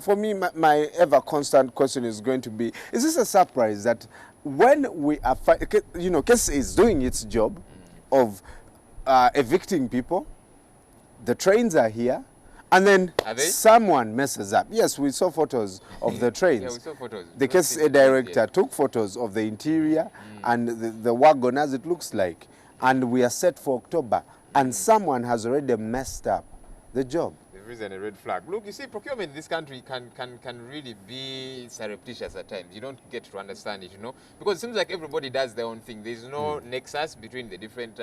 for me, my ever constant question is going to be, is this a surprise that when we are, KES is doing its job of evicting people, the trains are here, and then someone messes up. Yes, we saw photos of the trains. Yeah, we saw photos. The KES director took photos of the interior and the wagon as it looks like. And we are set for October. And someone has already messed up the job. There isn't a red flag. Look, you see, procurement in this country can really be surreptitious at times. You don't get to understand it, because it seems like everybody does their own thing. There's no nexus between the different,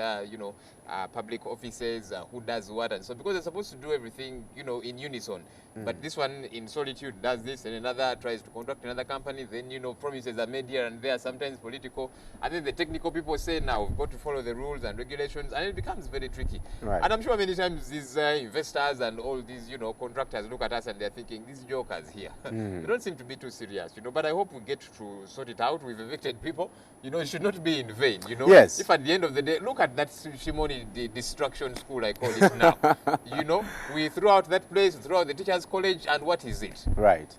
public offices, who does what and so, because they're supposed to do everything, in unison. But this one in solitude does this, and another tries to contract another company. Then, promises are made here and there, sometimes political. And then the technical people say, now we've got to follow the rules and regulations, and it becomes very tricky. Right. And I'm sure many times these investors and all these, contractors look at us and they're thinking, these jokers here. Mm. They don't seem to be too serious, but I hope we get to sort it out. We've evicted people. It should not be in vain, Yes. If at the end of the day, look at that Shimoni, the destruction school, I call it now. We threw out that place, threw out the teachers' college, and what is it? Right.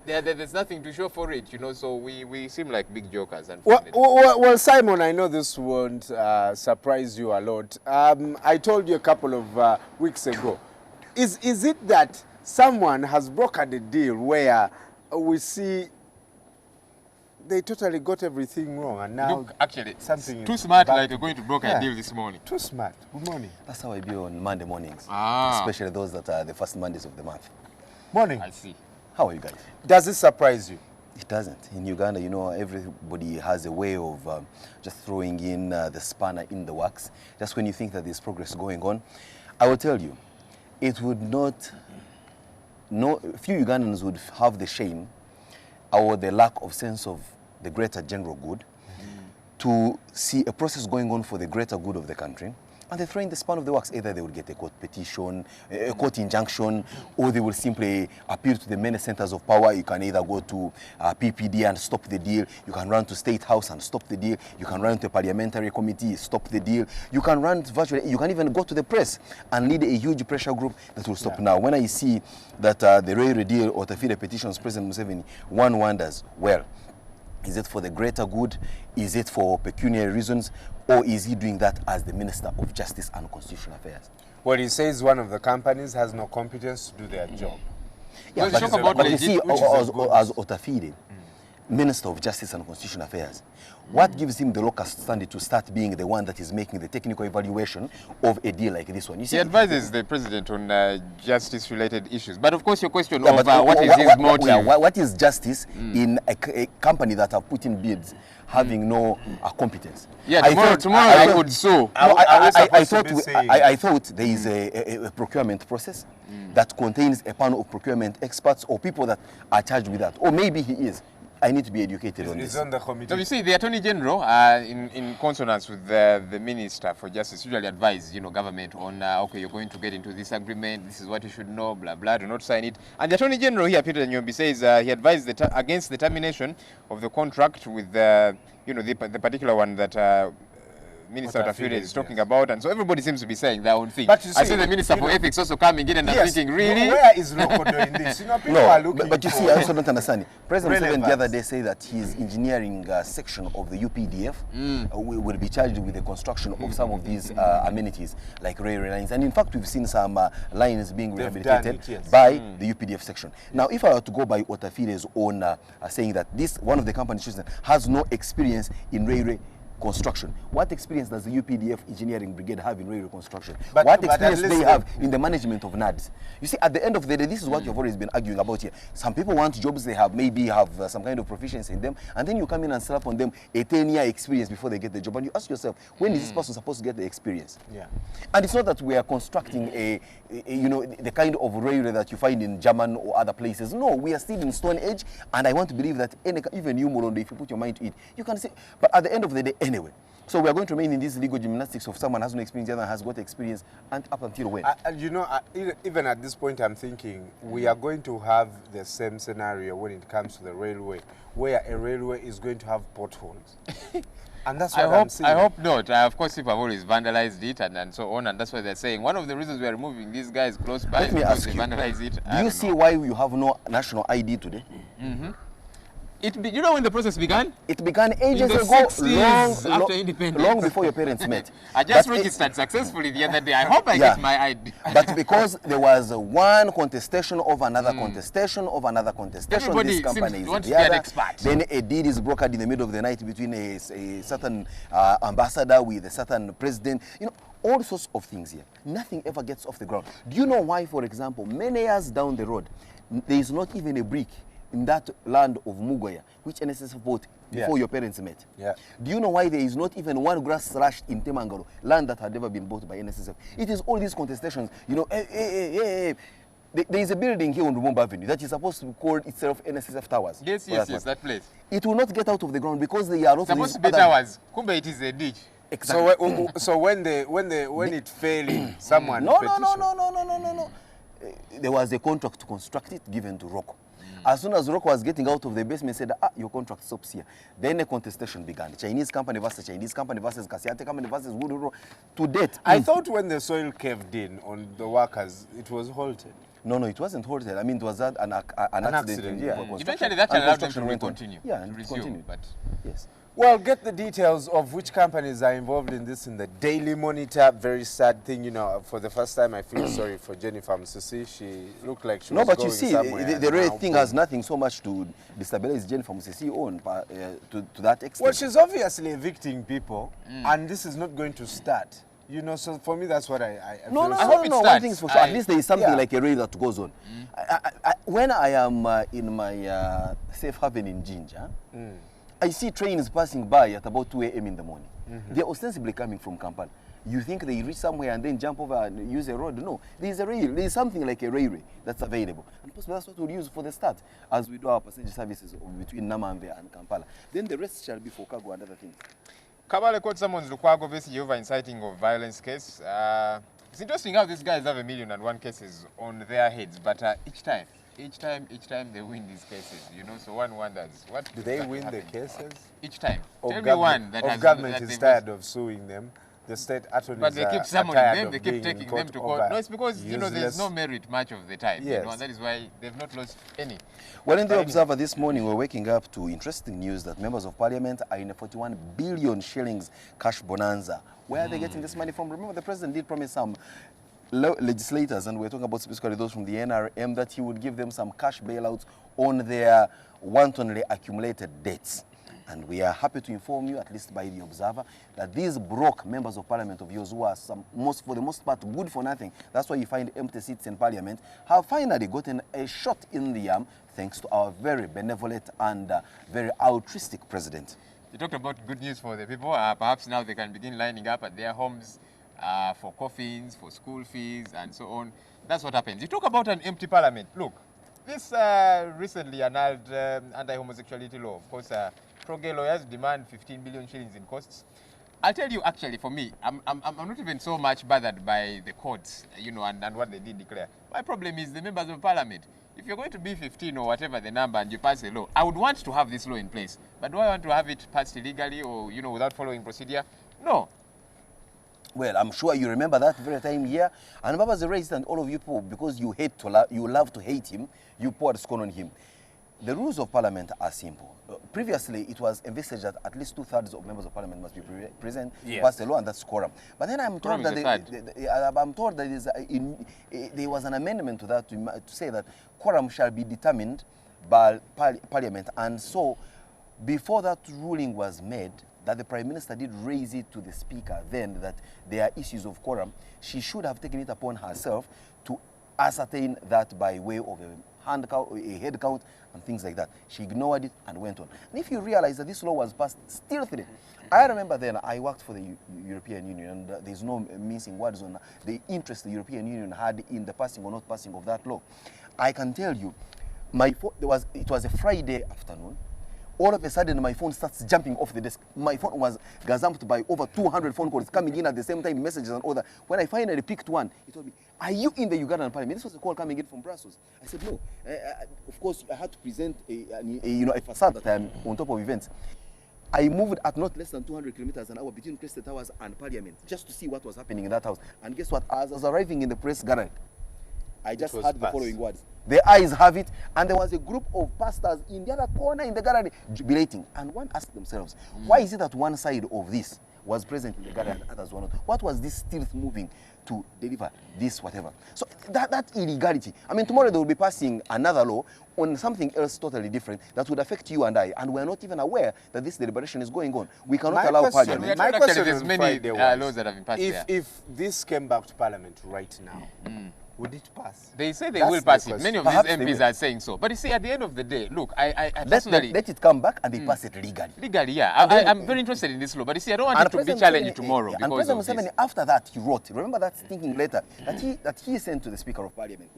There's nothing to show for it, so we seem like big jokers. Well, Simon, I know this won't surprise you a lot. I told you a couple of weeks ago. Is it that someone has brokered a deal where we see they totally got everything wrong, and now actually something too smart, like you're going to broker a deal this morning? Too smart. Good morning. That's how I be on Monday mornings, Ah. especially those that are the first Mondays of the month. Morning. I see. How are you guys? Does it surprise you? It doesn't. In Uganda, everybody has a way of just throwing in the spanner in the works, just when you think that there's progress going on. I will tell you, it would not, few Ugandans would have the shame or the lack of sense of the greater general good to see a process going on for the greater good of the country, and they throw in the span of the works. Either they will get a court petition, a court injunction, or they will simply appeal to the many centers of power. You can either go to PPD and stop the deal. You can run to State House and stop the deal. You can run to a parliamentary committee, stop the deal. You can run virtually. You can even go to the press and lead a huge pressure group that will stop. Now, when I see that the railway deal or Tafida petitions, President Museveni, one wonders, well, is it for the greater good? Is it for pecuniary reasons? Or is he doing that as the Minister of Justice and Constitutional Affairs? Well, he says one of the companies has no competence to do their job. Yeah, but you see, as Otafide, Minister of Justice and Constitutional Affairs, what gives him the locus standi to start being the one that is making the technical evaluation of a deal like this one? You see, he advises the president on justice-related issues. But of course, your question of what is his motive? What is justice in a company that have put in bids having no competence? Yeah, tomorrow I would sue. I thought there is a procurement process that contains a panel of procurement experts or people that are charged with that. Or maybe he is. I need to be educated on this. On the committee. So you see, the Attorney General, in consonance with the Minister for Justice, usually advise government on okay, you're going to get into this agreement. This is what you should know. Blah blah. Do not sign it. And the Attorney General here, Peter Nyombi, says he advised against the termination of the contract with the particular one that. Minister Otafide is talking about, and so everybody seems to be saying their own thing. But I see the Minister for Ethics also coming in and thinking, really? Where is Loco doing this? People are looking but you see, I also don't understand. President Museveni the other day said that his engineering section of the UPDF will be charged with the construction of some of these amenities, like railway lines. And in fact, we've seen some lines being rehabilitated by the UPDF section. Now, if I were to go by Otafide's own saying that one of the companies has no experience in railway construction. What experience does the UPDF engineering brigade have in railway construction? What experience do they have in the management of NADs? You see, at the end of the day, this is what you've always been arguing about here. Some people want jobs, they maybe have some kind of proficiency in them, and then you come in and slap on them a 10-year experience before they get the job. And you ask yourself, when is this person supposed to get the experience? Yeah. And it's not that we are constructing the kind of railway that you find in German or other places. No, we are still in Stone Age, and I want to believe that even you, Morondo, if you put your mind to it, you can say, but at the end of the day, anyway. So we are going to remain in this legal gymnastics of someone has no experience, the other has got experience, and up until when? Even at this point, I'm thinking we are going to have the same scenario when it comes to the railway, where a railway is going to have potholes. And that's what I'm saying. I hope not. Of course, people have always vandalized it and so on, and that's why they're saying one of the reasons we are removing these guys close by is because they vandalize it. Do you see why you have no national ID today? You know when the process began? It began ages ago, after independence. Long before your parents met. I just registered successfully the other day. I hope I get my ID. But because there was one contestation of another contestation of another contestation, everybody this company seems to is be an expert. Then a deal is brokered in the middle of the night between a certain ambassador with a certain president. All sorts of things here. Nothing ever gets off the ground. Do you know why, for example, many years down the road, there is not even a brick in that land of Mugoya, which NSSF bought before your parents met? Yeah. Do you know why there is not even one grass slash in Temangalo, land that had never been bought by NSSF? It is all these contestations. There is a building here on Lumumba Avenue that is supposed to call itself NSSF Towers. Yes, that place. It will not get out of the ground because they are not supposed to be towers. Kumbe, it is a ditch. Exactly. So when it failed, someone No. there was a contract to construct it given to Rocco. As soon as Rocco was getting out of the basement, said, your contract stops here. Then a contestation began. Chinese company versus Chinese company versus Kasiate company versus Woodrow. To date. I thought when the soil caved in on the workers, it was halted. No, it wasn't halted. I mean, it was an accident. Yeah. Eventually, that allowed them to continue. Yeah, and to resume. continue. But yes. Well, get the details of which companies are involved in this in the Daily Monitor. Very sad thing, you know. For the first time, I feel sorry for Jennifer Musisi. She looked like she was but going you see, somewhere. the real thing has nothing so much to destabilize Jennifer Musisi on to that extent. Well, she's obviously evicting people, and this is not going to start. You know, so for me, that's what I feel. No, one thing is for sure. At least there is something like a rail that goes on. When I am in my safe haven in Jinja, I see trains passing by at about 2 a.m. in the morning. They're ostensibly coming from Kampala. You think they reach somewhere and then jump over and use a road? No, there's a rail. There's something like a railway that's available. And possibly that's what we'll use for the start, as we do our passenger services between Namamve and Kampala. Then the rest shall be for cargo and other things. Kabale caught someone's Lukwago basically over inciting of violence case. It's interesting how these guys have 1,000,001 cases on their heads, but each time they win these cases, you know. So one wonders, what do they win the cases? Each time. Tell me one that has government that is tired of suing them. The state attorneys but they keep summoning them, they keep taking them to court. No, it's because you know there's no merit much of the time. Yes. You know, and that is why they've not lost any. Well, in the Observer this morning, we're waking up to interesting news that members of parliament are in a 41 billion shillings cash bonanza. Where are they getting this money from? Remember, the president did promise some legislators, and we're talking about specifically those from the NRM, that he would give them some cash bailouts on their wantonly accumulated debts. And we are happy to inform you, at least by the Observer, that these broke members of parliament of yours, who are for the most part good for nothing, that's why you find empty seats in parliament, have finally gotten a shot in the arm thanks to our very benevolent and very altruistic president. You talked about good news for the people. Perhaps now they can begin lining up at their homes for coffins, for school fees, and so on. That's what happens. You talk about an empty parliament. Look, this recently annulled anti-homosexuality law, of course, Kroge lawyers demand 15 billion shillings in costs. I'll tell you, actually, for me, I'm not even so much bothered by the courts, you know, and what they did declare. My problem is the members of parliament. If you're going to be 15 or whatever the number and you pass a law, I would want to have this law in place. But do I want to have it passed illegally or, you know, without following procedure? No. Well, I'm sure you remember that very time here. And Baba's raised, and all of you people, because you love to hate him, you poured scorn on him. The rules of parliament are simple. Previously, it was envisaged that at least 2/3 of members of parliament must be present, pass the law, and that's quorum. But then I'm told that there was an amendment to that to say that quorum shall be determined by parliament. And so, before that ruling was made, that the Prime Minister did raise it to the Speaker then that there are issues of quorum, she should have taken it upon herself to ascertain that by way of a head count and things like that. She ignored it and went on. And if you realize that this law was passed stealthily, I remember then I worked for the European Union, and there's no mincing words on the interest the European Union had in the passing or not passing of that law. I can tell you, it was a Friday afternoon. All of a sudden, my phone starts jumping off the desk. My phone was gazumped by over 200 phone calls coming in at the same time, messages and all that. When I finally picked one, it told me, "Are you in the Ugandan parliament?" This was a call coming in from Brussels. I said, "No." Of course, I had to present a facade that I am on top of events. I moved at not less than 200 kilometers an hour between Crested Towers and Parliament just to see what was happening in that house. And guess what? As I was arriving in the press gallery, I just heard the following words. The eyes have it, and there was a group of pastors in the other corner in the gallery jubilating. And one asked themselves, why is it that one side of this was present in the gallery and others were not? What was this stealth moving to deliver this whatever? So that illegality. I mean, tomorrow they will be passing another law on something else totally different that would affect you and I, and we're not even aware that this deliberation is going on. We cannot allow Parliament. My question is many laws that have been passed there. If this came back to Parliament right now, would it pass? They say they will pass it. Many of these MPs are saying so. But you see, at the end of the day, look, I personally... Let it come back and they pass it legally. Legally, yeah. I'm very interested in this law. But you see, I don't want it to be challenged tomorrow because President of this. Museveni, after that, he wrote, remember that stinking letter that he sent to the Speaker of Parliament.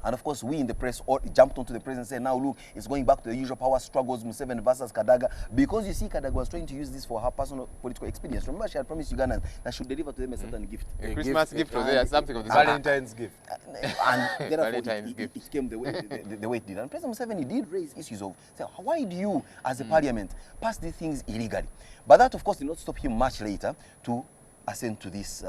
And of course, we in the press all jumped onto the press and said, now look, it's going back to the usual power struggles, Museveni versus Kadaga, because you see Kadaga was trying to use this for her personal political experience. Remember, she had promised Ugandans that she would deliver to them a certain gift. A Christmas gift or there, something of the Valentine's gift. And therefore, it came the way it did. And President Museveni did raise issues of, say, why do you, as a parliament, pass these things illegally? But that, of course, did not stop him much later to assent to this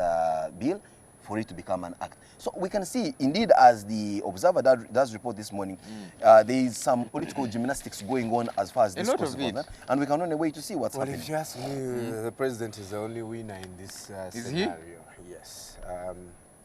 bill for it to become an act. So we can see, indeed, as the Observer does report this morning, there is some political gymnastics going on as far as this is concerned, and we can run away to see what's happening. If you ask me, the president is the only winner in this scenario. Yes.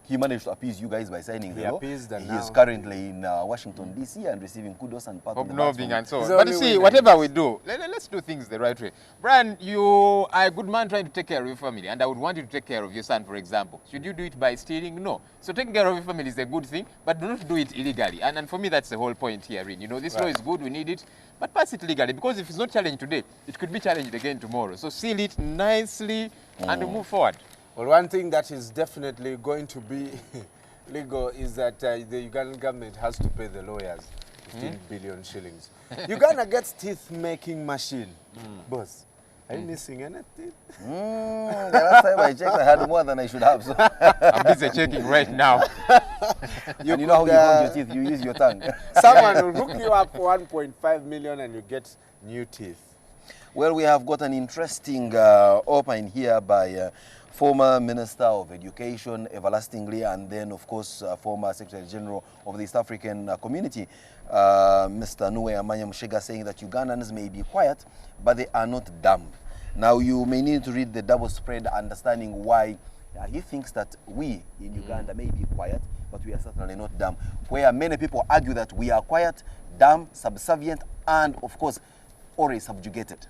He managed to appease you guys by signing the law. He is currently in Washington, D.C. and receiving kudos and part of the nobbing and so on. But you see, whatever we do, let's do things the right way. Brian, you are a good man trying to take care of your family, and I would want you to take care of your son, for example. Should you do it by stealing? No. So taking care of your family is a good thing, but do not do it illegally. And for me, that's the whole point here. You know, this law is good, we need it, but pass it legally, because if it's not challenged today, it could be challenged again tomorrow. So seal it nicely and move forward. Well, one thing that is definitely going to be legal is that the Ugandan government has to pay the lawyers 15 billion shillings. Uganda gets teeth-making machine. Boss, are you missing anything? The last time I checked, I had more than I should have. So. I'm busy checking right now. And you know how you hold your teeth, you use your tongue. Someone will hook you up for 1.5 million and you get new teeth. Well, we have got an interesting open here by former Minister of Education, everlastingly, and then, of course, former Secretary General of the East African Community, Mr. Nuwe Amanya Mushega, saying that Ugandans may be quiet, but they are not dumb. Now, you may need to read the double spread, understanding why he thinks that we in Uganda may be quiet, but we are certainly not dumb. Where many people argue that we are quiet, dumb, subservient, and, of course, always subjugated.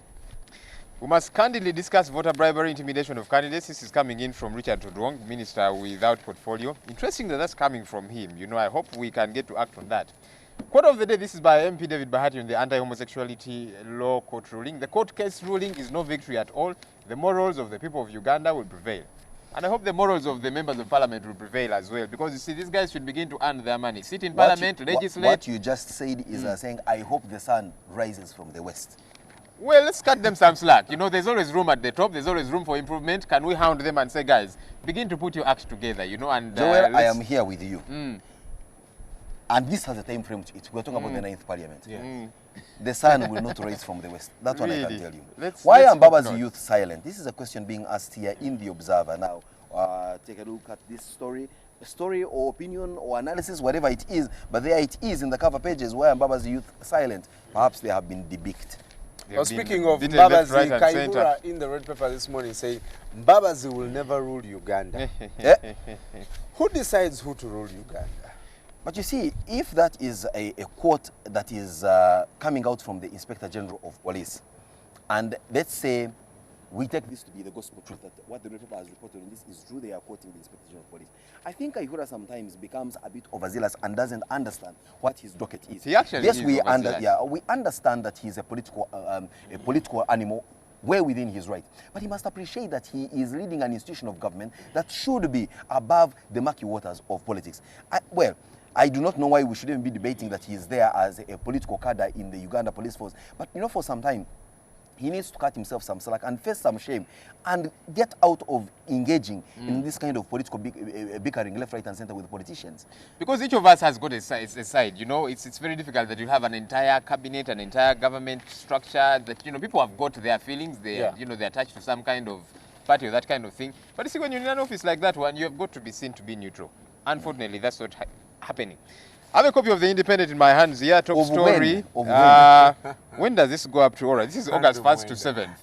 We must candidly discuss voter bribery, intimidation of candidates. This is coming in from Richard Tudwong, Minister without portfolio. Interesting that that's coming from him. You know, I hope we can get to act on that. Quote of the day, this is by MP David Bahati on the anti-homosexuality law court ruling. The court case ruling is no victory at all. The morals of the people of Uganda will prevail. And I hope the morals of the members of parliament will prevail as well, because you see, these guys should begin to earn their money. Sit in parliament, legislate. What you just said is saying, I hope the sun rises from the west. Well, let's cut them some slack. You know, there's always room at the top. There's always room for improvement. Can we hound them and say, guys, begin to put your act together, you know? And Joel, I am here with you. And this has a time frame to it. We're talking about the 9th parliament. The sun will not rise from the west. That's what I can tell you. Why are Mbabazi youth silent? This is a question being asked here in the Observer. Now, take a look at this story or opinion or analysis, whatever it is. But there it is in the cover pages. Why are Mbabazi youth silent? Perhaps they have been debicked. Well, speaking of Mbabazi, right, Kaibura in the Red Paper this morning saying Mbabazi will never rule Uganda. Who decides who to rule Uganda? But you see, if that is a quote that is coming out from the Inspector General of Police, and let's say we take this to be the gospel truth, that what the Red Paper has reported on this is true, they are quoting the Inspector General of Police. I think Kaihura sometimes becomes a bit overzealous and doesn't understand what his docket is. He actually yes, is we understand that he's a political animal, well within his right. But he must appreciate that he is leading an institution of government that should be above the murky waters of politics. I do not know why we shouldn't be debating that he is there as a political cadre in the Uganda police force. But, you know, for some time, he needs to cut himself some slack and face some shame and get out of engaging in this kind of political bickering left, right, and center with politicians. Because each of us has got a side. You know, it's very difficult that you have an entire cabinet, an entire government structure that, you know, people have got their feelings. They, you know, they're attached to some kind of party or that kind of thing. But you see, when you're in an office like that one, you have got to be seen to be neutral. Unfortunately, that's not happening. I have a copy of The Independent in my hands here, top story. When does this go up to? All right, this is August 1st to 7th.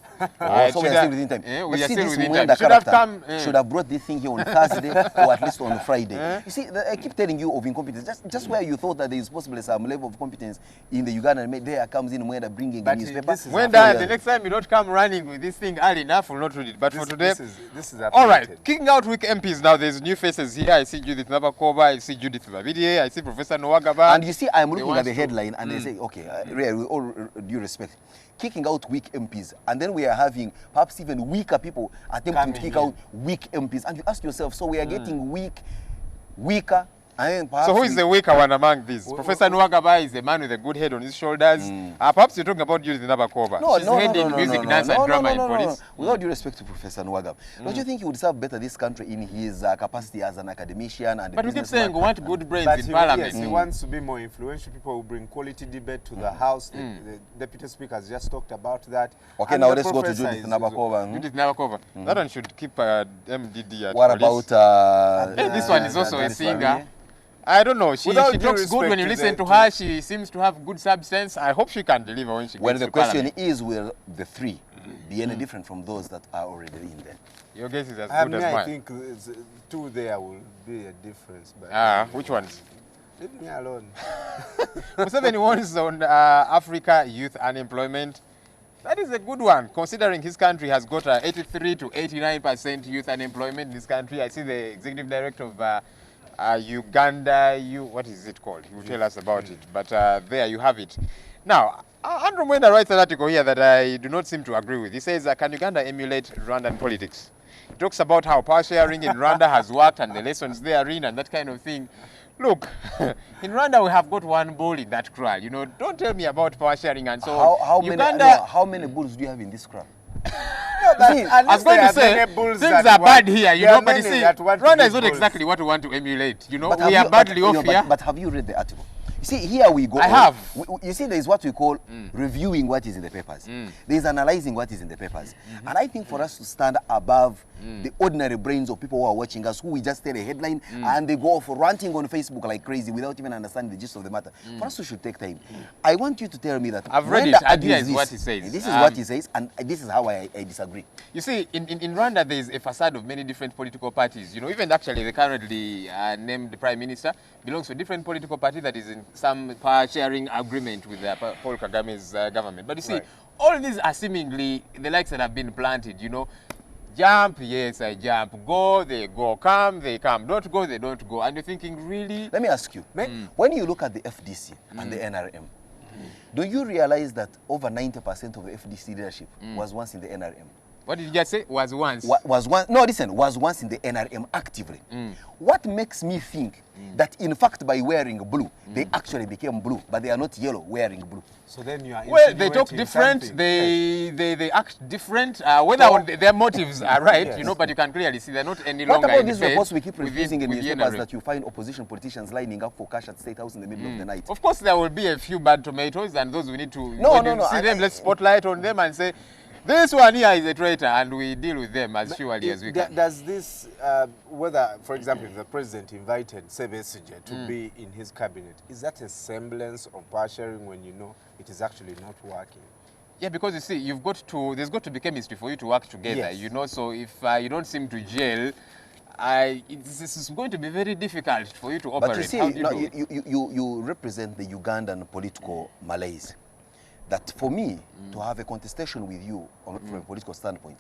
So we are still within time. We are still within time. Should have brought this thing here on Thursday or at least on Friday. You see, I keep telling you of incompetence. Just where you thought that there is possibly some level of competence in the Ugandan, there comes in Mwenda bringing a newspaper. Mwenda, the next time you don't come running with this thing early enough, will not read it. But for today, this is all right. Kicking out weak MPs now. There's new faces here. I see Judith Nabakoba. I see Judith Babidie. I see Professor Nwagaba. And you see, I'm looking at the headline and they say, okay, with all due respect, kicking out weak MPs, and then we are having perhaps even weaker people attempting to kick out weak MPs, and you ask yourself, so we are getting weaker, So who is the weaker one among these? Professor Nwagaba is a man with a good head on his shoulders. Perhaps you're talking about Judith Nabakova. She's head in music, dance and drama in police. Without due respect to Professor Nwagaba, don't you think he would serve better this country in his capacity as an academician and But we keep saying we want good brains in parliament. Yes, he wants to be more influential. People who bring quality debate to the House. The Deputy Speaker has just talked about that. Okay, now let's go to Judith Nabakova. Judith Nabakova. That one should keep MDD at What police. about... this one is also a singer. I don't know. She talks good when you listen to her. She seems to have good substance. I hope she can deliver when she gets to the question Parliament. is, will the three be any different from those that are already in there? Your guess is as good as mine. I think two there will be a difference. But which ones? Leave me alone. Museveni wants on Africa youth unemployment. That is a good one, considering his country has got 83 to 89% youth unemployment in this country. I see the executive director of Uganda, what is it called? He will tell us about it. But there you have it. Now, Andrew Mwenda writes an article here that I do not seem to agree with. He says, can Uganda emulate Rwandan politics? He talks about how power sharing in Rwanda has worked and the lessons therein and that kind of thing. Look, in Rwanda we have got one bull in that kraal. You know, don't tell me about power sharing and so on. How many bulls do you have in this kraal? I was going to say, things are bad here, you know, but you see, Rwanda is not exactly what we want to emulate. You know, we are badly off here. But have you read the article? You see, here we go. I have. You see, there is what we call reviewing what is in the papers. There is analyzing what is in the papers. And I think for us to stand above the ordinary brains of people who are watching us, who we just tell a headline and they go off ranting on Facebook like crazy without even understanding the gist of the matter. For us, we should take time. I want you to tell me that I've read it, and here is what he says. This is what he says, and this is how I disagree. You see, in Rwanda, there is a facade of many different political parties. You know, even actually the currently named Prime Minister belongs to a different political party that is in some power sharing agreement with Paul Kagame's government. But you see, all these are seemingly the likes that have been planted, you know. Jump, yes, I jump. Go, they go. Come, they come. Don't go, they don't go. And you're thinking, really? Let me ask you, when you look at the FDC and the NRM, do you realize that over 90% of the FDC leadership was once in the NRM? What did you just say? Was once? Was once in the NRM actively. What makes me think that, in fact, by wearing blue, they actually became blue, but they are not yellow wearing blue? So then you are they talk different, they act different, whether their motives are right, you know, but you can clearly see they're not any longer in What about these reports we keep refusing in newspapers that you find opposition politicians lining up for cash at State House in the middle of the night? Of course, there will be a few bad tomatoes, and those we need to see them, let's spotlight on them and say, this one here is a traitor, and we deal with them as surely as we can. Does this, whether, for example, if the president invited Sebesige to be in his cabinet, is that a semblance of power sharing when you know it is actually not working? Yeah, because you see, there's got to be chemistry for you to work together, you know, so if you don't seem to gel, this is going to be very difficult for you to operate. But you see, you represent the Ugandan political malaise. That for me, to have a contestation with you from a political standpoint,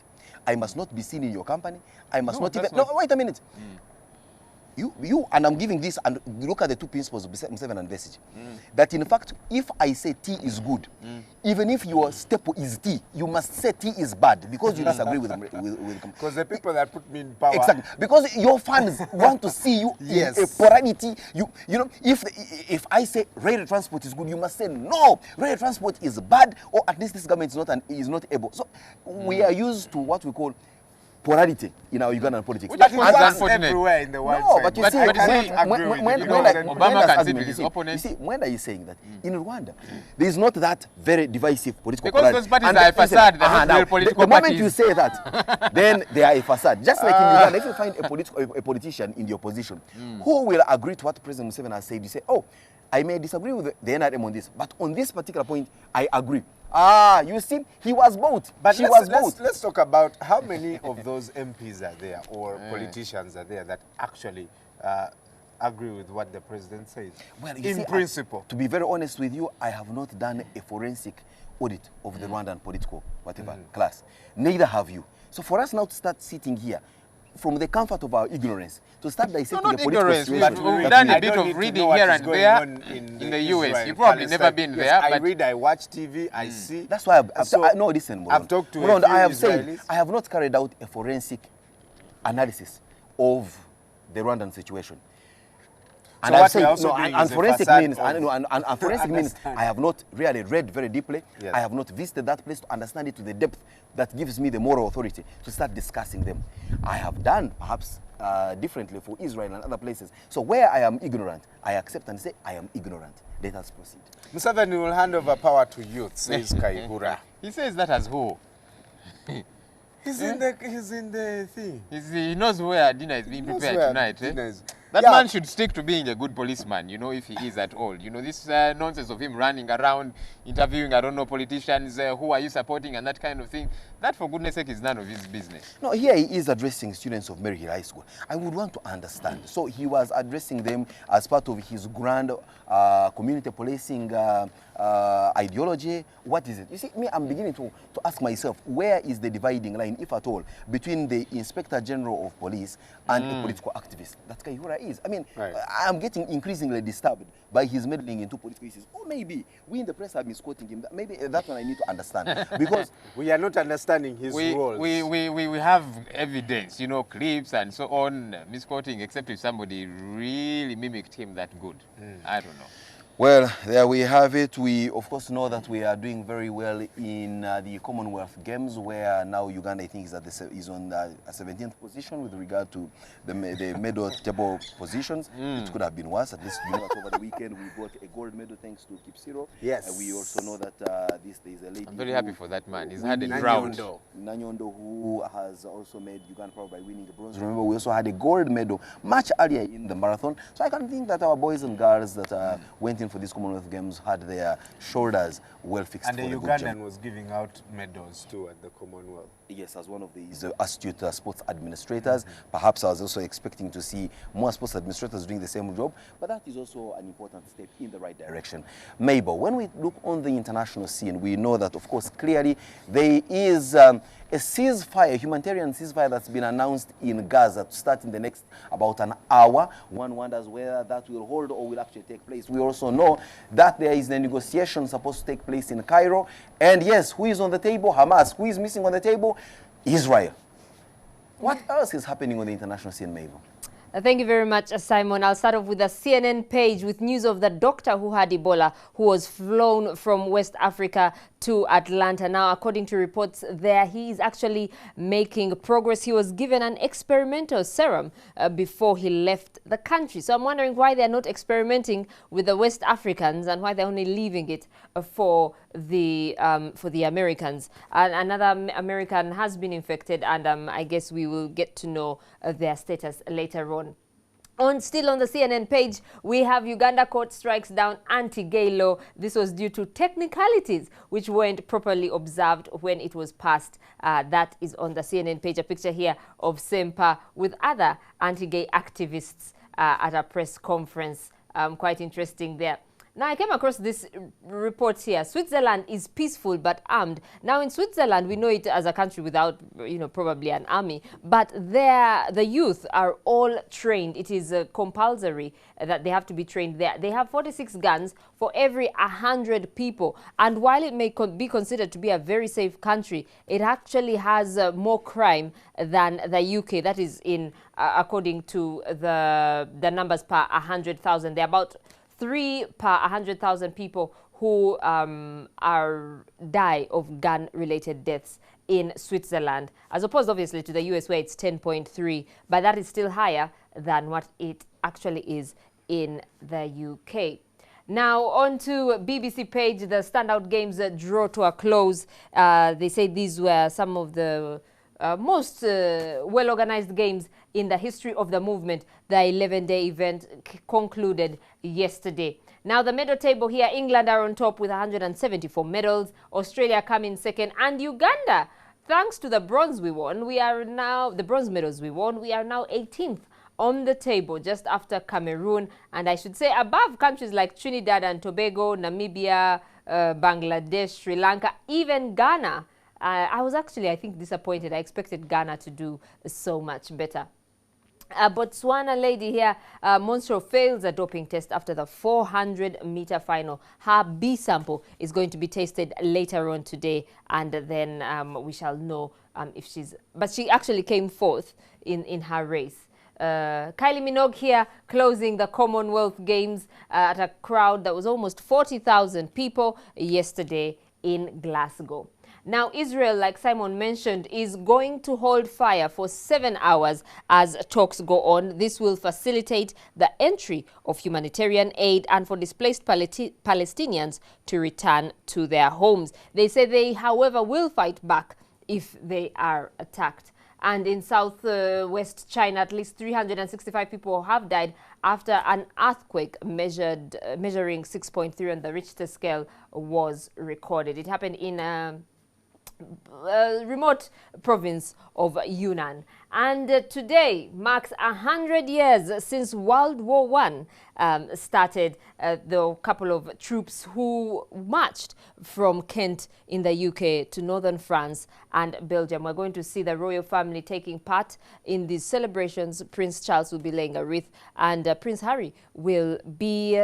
I must not be seen in your company. I must not even... No, wait a minute. You and I'm giving this, and look at the two principles of Museveni and Besigye. That in fact, if I say tea is good, even if your staple is tea, you must say tea is bad because you disagree with them. Because the people that put me in power. Exactly. Because your fans want to see you in a polarity. You know, if I say rail transport is good, you must say no, rail transport is bad, or at least this government is not able. So we are used to what we call polarity in our Ugandan politics. That is everywhere in the world. No, but you see, Mwenda is saying that in Rwanda, there is not that very divisive political polarity. Because those parties are a facade, they're not real political parties. The moment you say that, then they are a facade. Just like in Uganda, if you find a politician in the opposition who will agree to what President Museveni has said, you say, oh, I may disagree with the NRM on this, but on this particular point, I agree. You see, he was both. But let's talk about how many of those MPs are there or politicians are there that actually agree with what the president says. Well, in principle. To be very honest with you, I have not done a forensic audit of the Rwandan political class. Neither have you. So for us now to start sitting here, from the comfort of our ignorance, to start dissecting the political situation. We've done a bit of reading here and there in the US. You've probably never been there. I read, I watch TV, I see. That's why I've talked to Israelis. I have not carried out a forensic analysis of the Rwandan situation. And So I've what said, we're also no, doing and is a forensic facade means, of and forensic means understand. I have not really read very deeply. Yes. I have not visited that place to understand it to the depth that gives me the moral authority to start discussing them. I have done perhaps differently for Israel and other places. So where I am ignorant, I accept and say I am ignorant. Let us proceed. Museveni will hand over power to youth, says Kaihura. He says that as who? He's in the thing. He knows where dinner is being He knows prepared where tonight. dinner is. That Yeah. man should stick to being a good policeman, you know, if he is at all. You know, this nonsense of him running around, interviewing, I don't know, politicians, who are you supporting and that kind of thing, that for goodness sake is none of his business. No, here he is addressing students of Maryhill High School. I would want to understand. So he was addressing them as part of his grand community policing ideology. What is it? You see, me, I'm beginning to ask myself, where is the dividing line, if at all, between the Inspector General of Police and a political activist? That Kaihura is. I mean, I'm getting increasingly disturbed by his meddling into political issues. Or maybe we in the press have been quoting him. Maybe that's what I need to understand. Because we are not understanding his roles. We have evidence, you know, clips and so on, misquoting, except if somebody really mimicked him that good. I don't know. Well, there we have it. We, of course, know that we are doing very well in the Commonwealth Games, where now Uganda, I think, is on a 17th position with regard to the medal table positions. It could have been worse. At least, you know, that over the weekend we got a gold medal thanks to Kipsiro. Yes. We also know that there is a lady. I'm very happy for that man. He's had a drought. drought. Nanyondo, who has also made Uganda proud by winning a bronze. Remember, we also had a gold medal much earlier in the marathon. So I can think that our boys and girls that went in for these Commonwealth Games had their shoulders well fixed. And for the the good job. Ugandan was giving out medals too at the Commonwealth. Yes, as one of these astute sports administrators. Perhaps I was also expecting to see more sports administrators doing the same job, but that is also an important step in the right direction. Mabel, when we look on the international scene, we know that, of course, clearly there is a ceasefire, a humanitarian ceasefire that's been announced in Gaza to start in the next about an hour. One wonders whether that will hold or will actually take place. We also know that there is a negotiation supposed to take place in Cairo. And yes, who is on the table? Hamas. Who is missing on the table? Israel. What else is happening on the international scene, Mabel? Thank you very much, Simon. I'll start off with a CNN page with news of the doctor who had Ebola, who was flown from West Africa to Atlanta. Now, according to reports there, he is actually making progress. He was given an experimental serum before he left the country. So I'm wondering why they're not experimenting with the West Africans and why they're only leaving it for the Americans. Another American has been infected, and I guess we will get to know their status later on. Still on the CNN page, we have Uganda court strikes down anti-gay law. This was due to technicalities which weren't properly observed when it was passed. That is on the CNN page. A picture here of Sempa with other anti-gay activists at a press conference. Quite interesting there. Now, I came across this report here. Switzerland is peaceful but armed. Now, in Switzerland, we know it as a country without, probably an army. But the youth are all trained. It is compulsory that they have to be trained there. They have 46 guns for every 100 people. And while it may be considered to be a very safe country, it actually has more crime than the UK. That is according to the numbers per 100,000. They're about 3 per 100,000 people who die of gun-related deaths in Switzerland, as opposed obviously to the US where it's 10.3, but that is still higher than what it actually is in the UK. Now on to BBC page, the standout games draw to a close. They say these were some of the most well-organized games in the history of the movement. The 11-day event concluded yesterday. Now the medal table here, England are on top with 174 medals. Australia come in second, and Uganda, thanks to the bronze we won, the bronze medals we won, we are now 18th on the table, just after Cameroon, and I should say above countries like Trinidad and Tobago, Namibia, Bangladesh, Sri Lanka, even Ghana. I was actually, I think, disappointed. I expected Ghana to do so much better. Botswana lady here, Monstro fails a doping test after the 400-meter final. Her B sample is going to be tested later on today, and then we shall know if she's... But she actually came fourth in her race. Kylie Minogue here closing the Commonwealth Games at a crowd that was almost 40,000 people yesterday in Glasgow. Now, Israel, like Simon mentioned, is going to hold fire for 7 hours as talks go on. This will facilitate the entry of humanitarian aid and for displaced Palestinians to return to their homes. They say they, however, will fight back if they are attacked. And in southwest China, at least 365 people have died after an earthquake measuring 6.3 on the Richter scale was recorded. It happened in remote province of Yunnan. And today marks 100 years since World War I started. The couple of troops who marched from Kent in the UK to northern France and Belgium. We're going to see the royal family taking part in these celebrations. Prince Charles will be laying a wreath, and Prince Harry will be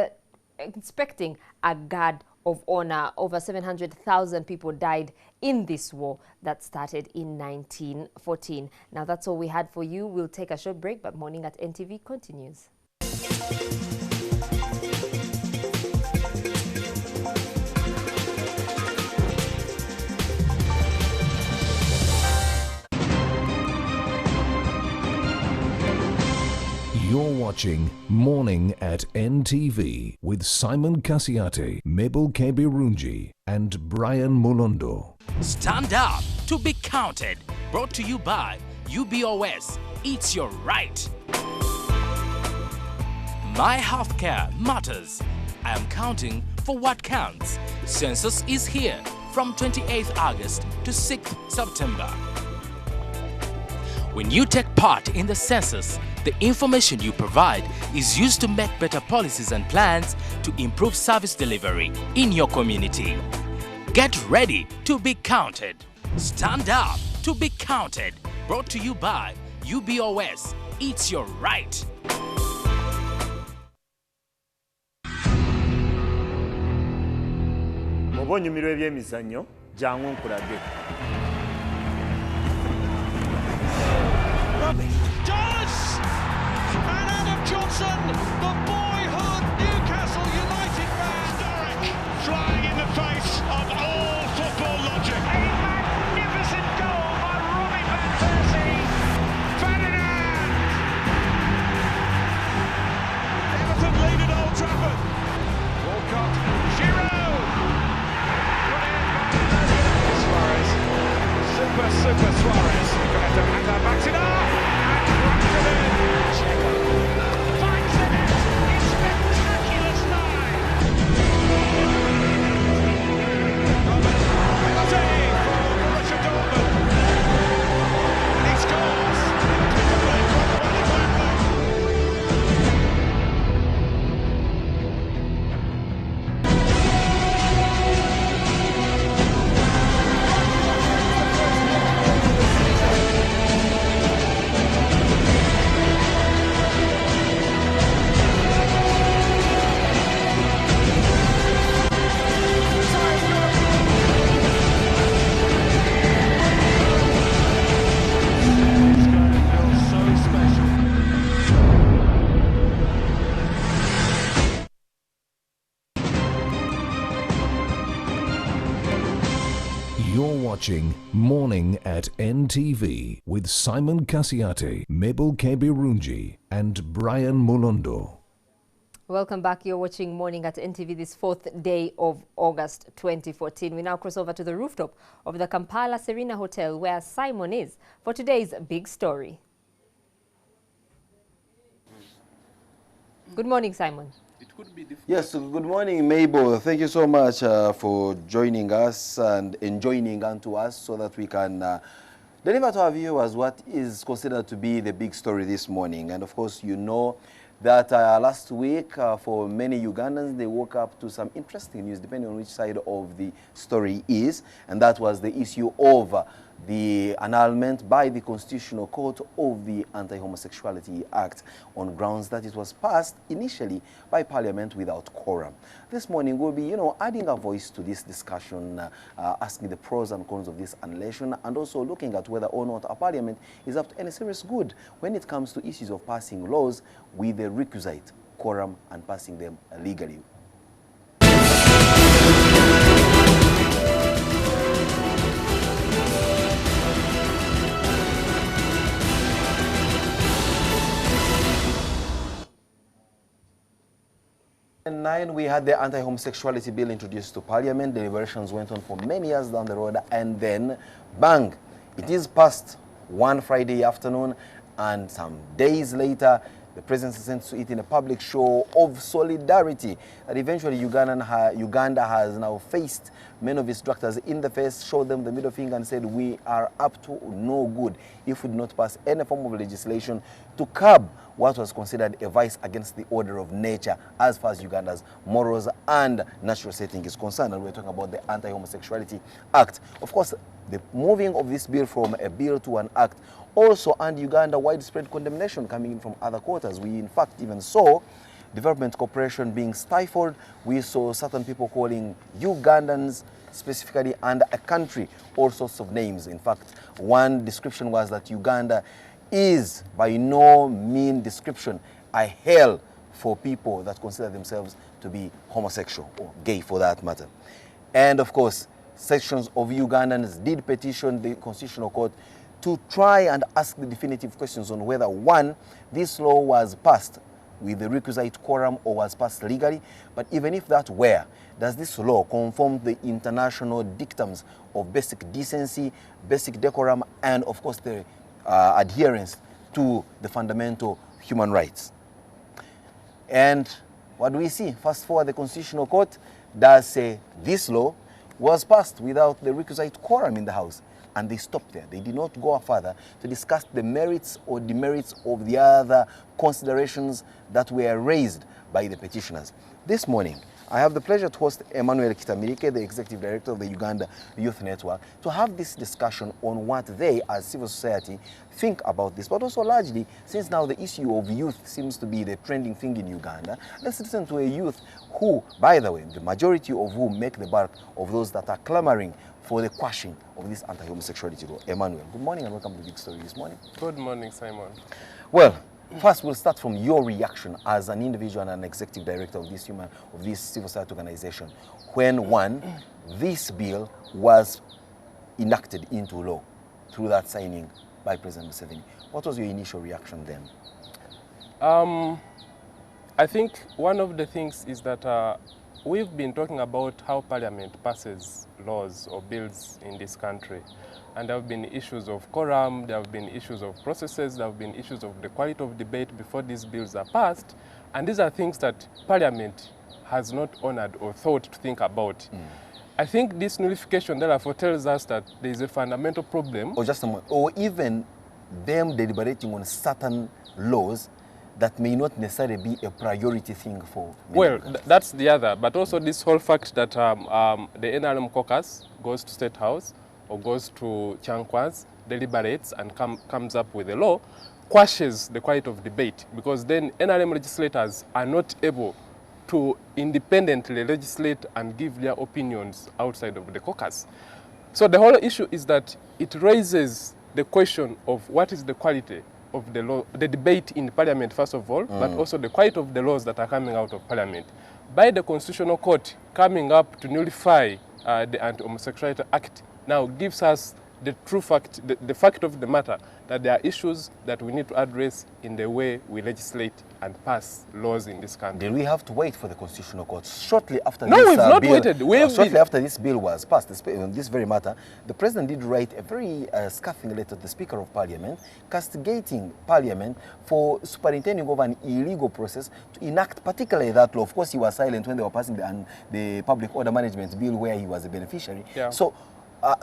inspecting a guard of honor. Over 700,000 people died in this war that started in 1914. Now, that's all we had for you. We'll take a short break, but Morning at NTV continues. You're watching Morning at NTV with Simon Kasiate, Mabel Kebirunji, and Brian Molondo. Stand up to be counted. Brought to you by UBOS. It's your right. My healthcare matters. I am counting for what counts. Census is here from 28th August to 6th September. When you take part in the census, the information you provide is used to make better policies and plans to improve service delivery in your community. Get ready to be counted. Stand up to be counted. Brought to you by UBOS. It's your right. Obonyumirwa ebyemizannyo jangu nkulage. Does! And Adam Johnson, the boyhood Newcastle United man, historic, flying in the face of all football logic. A magnificent goal by Robin van Persie. Ferdinand! Everton lead at Old Trafford. Walcott, Giroud. Suarez. Super Suarez. Gonna backs it up. Watching Morning at NTV with Simon Kasiate, Mabel Kebirunji, and Brian Molondo. Welcome back. You're watching Morning at NTV this 4th day of August 2014. We now cross over to the rooftop of the Kampala Serena Hotel where Simon is for today's big story. Good morning, Simon. Yes, good morning, Mabel. Thank you so much for joining us and enjoining unto us so that we can deliver to our viewers what is considered to be the big story this morning. And of course, you know that last week, for many Ugandans, they woke up to some interesting news, depending on which side of the story is, and that was the issue of the annulment by the Constitutional Court of the Anti-Homosexuality Act on grounds that it was passed initially by Parliament without quorum. This morning we'll be, adding a voice to this discussion, asking the pros and cons of this annulment, and also looking at whether or not our Parliament is up to any serious good when it comes to issues of passing laws with the requisite quorum and passing them legally. In 2009, we had the anti-homosexuality bill introduced to Parliament. Deliberations went on for many years down the road, and then, bang, it is passed one Friday afternoon, and some days later, the presidency sent to it in a public show of solidarity that eventually Uganda has now faced many of its detractors in the face, showed them the middle finger and said, we are up to no good if we do not pass any form of legislation to curb what was considered a vice against the order of nature as far as Uganda's morals and natural setting is concerned. And we're talking about the Anti-Homosexuality Act. Of course, the moving of this bill from a bill to an act also earned Uganda widespread condemnation coming in from other quarters. We in fact even saw development cooperation being stifled. We saw certain people calling Ugandans, specifically and a country, all sorts of names. In fact, one description was that Uganda is by no mean description a hell for people that consider themselves to be homosexual or gay for that matter. And of course, sections of Ugandans did petition the Constitutional Court to try and ask the definitive questions on whether, one, this law was passed with the requisite quorum or was passed legally. But even if that were, does this law conform the international dictums of basic decency, basic decorum, and of course the adherence to the fundamental human rights? And what do we see? Fast forward, the Constitutional Court does say this law was passed without the requisite quorum in the House. And they stopped there. They did not go further to discuss the merits or demerits of the other considerations that were raised by the petitioners. This morning, I have the pleasure to host Emmanuel Kitamirike, the Executive Director of the Uganda Youth Network, to have this discussion on what they, as civil society, think about this. But also largely, since now the issue of youth seems to be the trending thing in Uganda, let's listen to a youth who, by the way, the majority of whom make the bulk of those that are clamoring for the quashing of this anti-homosexuality law. Emmanuel, good morning and welcome to the Big Story this morning. Good morning, Simon. Well, first we'll start from your reaction as an individual and an executive director of this civil society organization when this bill was enacted into law through that signing by President Museveni. What was your initial reaction then? I think one of the things is that we've been talking about how Parliament passes laws or bills in this country. And there have been issues of quorum, there have been issues of processes, there have been issues of the quality of debate before these bills are passed. And these are things that Parliament has not honored or thought to think about. I think this nullification therefore tells us that there is a fundamental problem. Or even them deliberating on certain laws that may not necessarily be a priority thing for many. Well, that's the other, but also this whole fact that the NRM caucus goes to State House or goes to Chankwas, deliberates and comes up with a law, quashes the quality of debate, because then NRM legislators are not able to independently legislate and give their opinions outside of the caucus. So the whole issue is that it raises the question of what is the quality of the law, the debate in Parliament first of all, but also the quality of the laws that are coming out of Parliament. By the Constitutional Court coming up to nullify the Anti-Homosexuality Act now gives us the true fact, the fact of the matter, that there are issues that we need to address in the way we legislate and pass laws in this country. Did we have to wait for the Constitutional Court? Shortly after after this bill was passed, on this very matter, the President did write a very scathing letter to the Speaker of Parliament, castigating Parliament for superintending over an illegal process to enact particularly that law. Of course, he was silent when they were passing the Public Order Management Bill where he was a beneficiary. Yeah. So,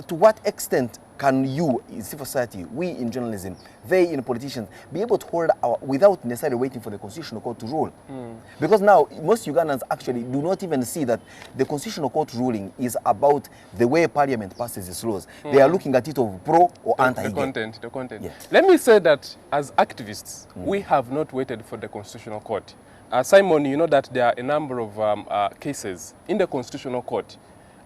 to what extent can you, in civil society, we in journalism, they in politicians, be able to hold our, without necessarily waiting for the Constitutional Court to rule? Because now, most Ugandans actually do not even see that the Constitutional Court ruling is about the way Parliament passes its laws. They are looking at it of pro or anti. The content. Yeah. Let me say that as activists, we have not waited for the Constitutional Court. Simon, you know that there are a number of cases in the Constitutional Court.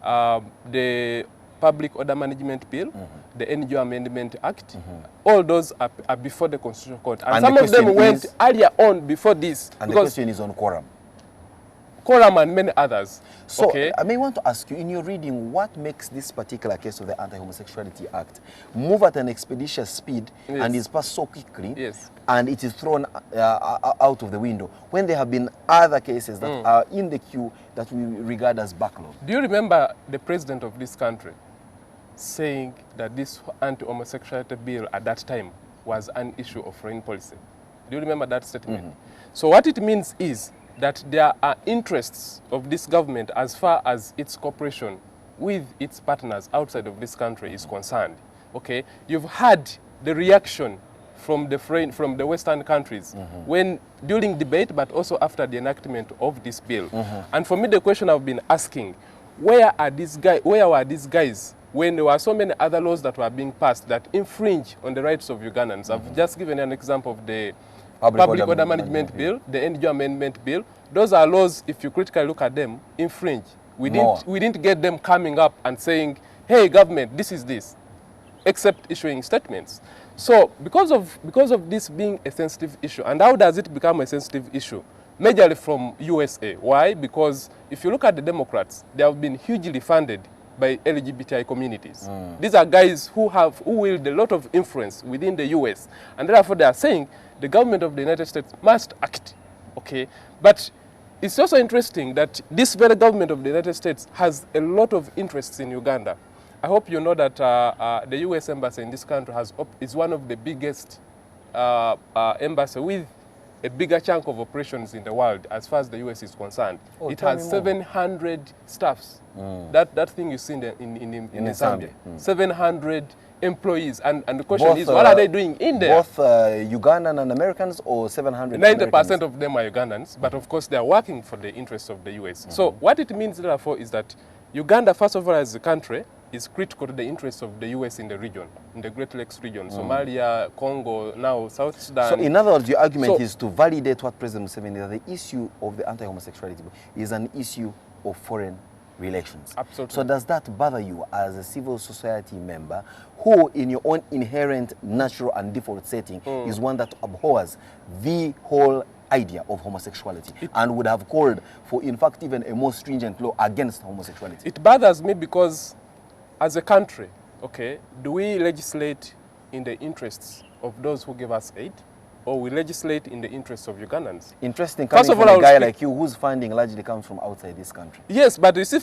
The Public Order Management Bill, the NGO Amendment Act, all those are before the Constitutional Court. And some of them went earlier on before this. And the question is on quorum. Quorum and many others. So, okay. I may want to ask you, in your reading, what makes this particular case of the Anti-Homosexuality Act move at an expeditious speed and is passed so quickly, and it is thrown out of the window, when there have been other cases that are in the queue that we regard as backlog? Do you remember the president of this country saying that this anti-homosexuality bill at that time was an issue of foreign policy? Do you remember that statement? So what it means is that there are interests of this government as far as its cooperation with its partners outside of this country is concerned. Okay, you've had the reaction from the Western countries when during debate, but also after the enactment of this bill. And for me, the question I've been asking: where were these guys when there were so many other laws that were being passed that infringe on the rights of Ugandans? I've just given an example of the Public Order Management Bill, the NGO Amendment Bill. Those are laws, if you critically look at them, infringe. We didn't get them coming up and saying, hey, government, this is this, except issuing statements. So because of this being a sensitive issue, and how does it become a sensitive issue? Majorly from USA. Why? Because if you look at the Democrats, they have been hugely funded by LGBTI communities. These are guys who wield a lot of influence within the US, and therefore they are saying the government of the United States must act. Okay, but it's also interesting that this very government of the United States has a lot of interests in Uganda. I hope you know that the US embassy in this country is one of the biggest embassy with a bigger chunk of operations in the world as far as the US is concerned. It has 700 staffs. That thing you see in Zambia. 700 employees. And the question is, what are they doing in there? Both Ugandan and Americans, or 700 90% of them are Ugandans, but of course they are working for the interests of the US. So what it means therefore is that Uganda, first of all, as a country, is critical to the interests of the US in the region, in the Great Lakes region, Somalia, Congo, now South Sudan. So in other words, your argument is to validate what President Museveni, that the issue of the anti-homosexuality is an issue of foreign relations. Absolutely. So does that bother you as a civil society member who, in your own inherent, natural and default setting, is one that abhors the whole idea of homosexuality and would have called for, in fact, even a more stringent law against homosexuality? It bothers me because as a country, okay, do we legislate in the interests of those who give us aid, or we legislate in the interests of Ugandans? Interesting, coming from a guy like you whose funding largely comes from outside this country. Yes, but you see,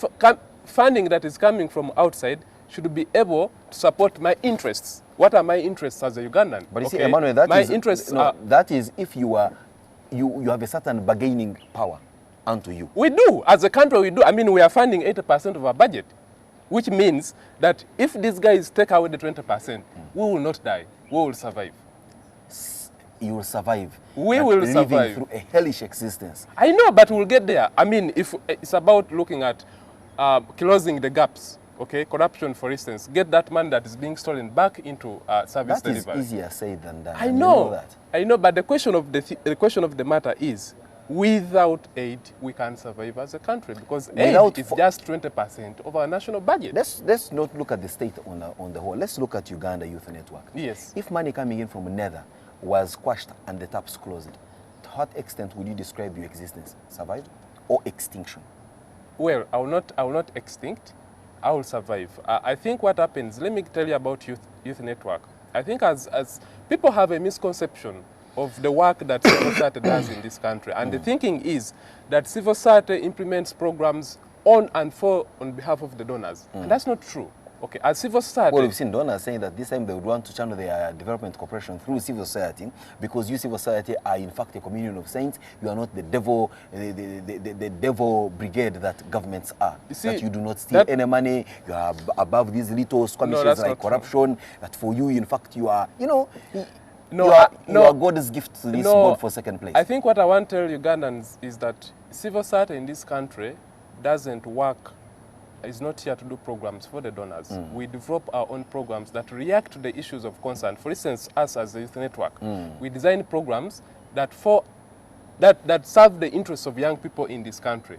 funding that is coming from outside should be able to support my interests. What are my interests as a Ugandan? But you see, Emmanuel, that my is, interests that is if you have a certain bargaining power unto you. We do. As a country, we do. I mean, we are funding 80% of our budget, which means that if these guys take away the 20%, we will not die. We will survive. You will survive. We will survive. Living through a hellish existence. I know, but we'll get there. I mean, if it's about looking at closing the gaps, okay? Corruption, for instance, get that money that is being stolen back into service delivery. That is easier said than done. I know. You know that. I know, but the question of the matter is, without aid, we can't survive as a country, because aid is just 20% of our national budget. Let's not look at the state on the whole. Let's look at Uganda Youth Network. Yes. If money coming in from Nether was quashed and the taps closed, to what extent would you describe your existence? Survived or extinction? Well, I will not extinct. I will survive. I think what happens, let me tell you about Youth Network. I think as people have a misconception of the work that civil society does in this country. And the thinking is that civil society implements programs on and on behalf of the donors. And that's not true. Okay, as civil society. Well, we've seen donors saying that this time they would want to channel their development cooperation through civil society, because you civil society are in fact a communion of saints. You are not the devil, the devil brigade that governments are. You see, that you do not steal any money. You are above these little skirmishes like corruption. True. That for you, in fact, you are, you know, you are God's gift to this God for second place. I think what I want to tell Ugandans is that civil society in this country doesn't work. Is not here to do programs for the donors. We develop our own programs that react to the issues of concern. For instance, us as a youth network, we design programs that serve the interests of young people in this country.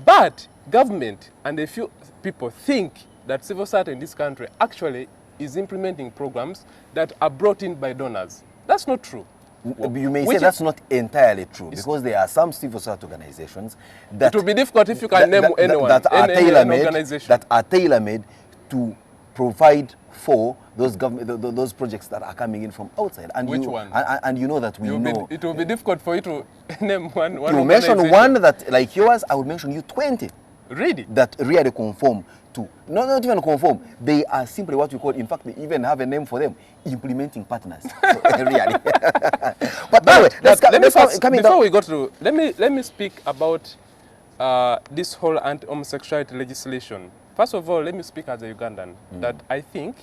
But government and a few people think that civil society in this country actually is implementing programs that are brought in by donors. That's not true. You may say that's not entirely true, because there are some civil society organizations that... It will be difficult if you can name anyone. That are tailor-made to provide for those projects that are coming in from outside. And which one? And you know that we know... It will be difficult for you to name one You mention one that, like yours, I would mention you 20. Really? That really conform to, not even conform, they are simply what we call, in fact, they even have a name for them, implementing partners. So, really. But anyway, let me speak about this whole anti-homosexuality legislation. First of all, let me speak as a Ugandan, that I think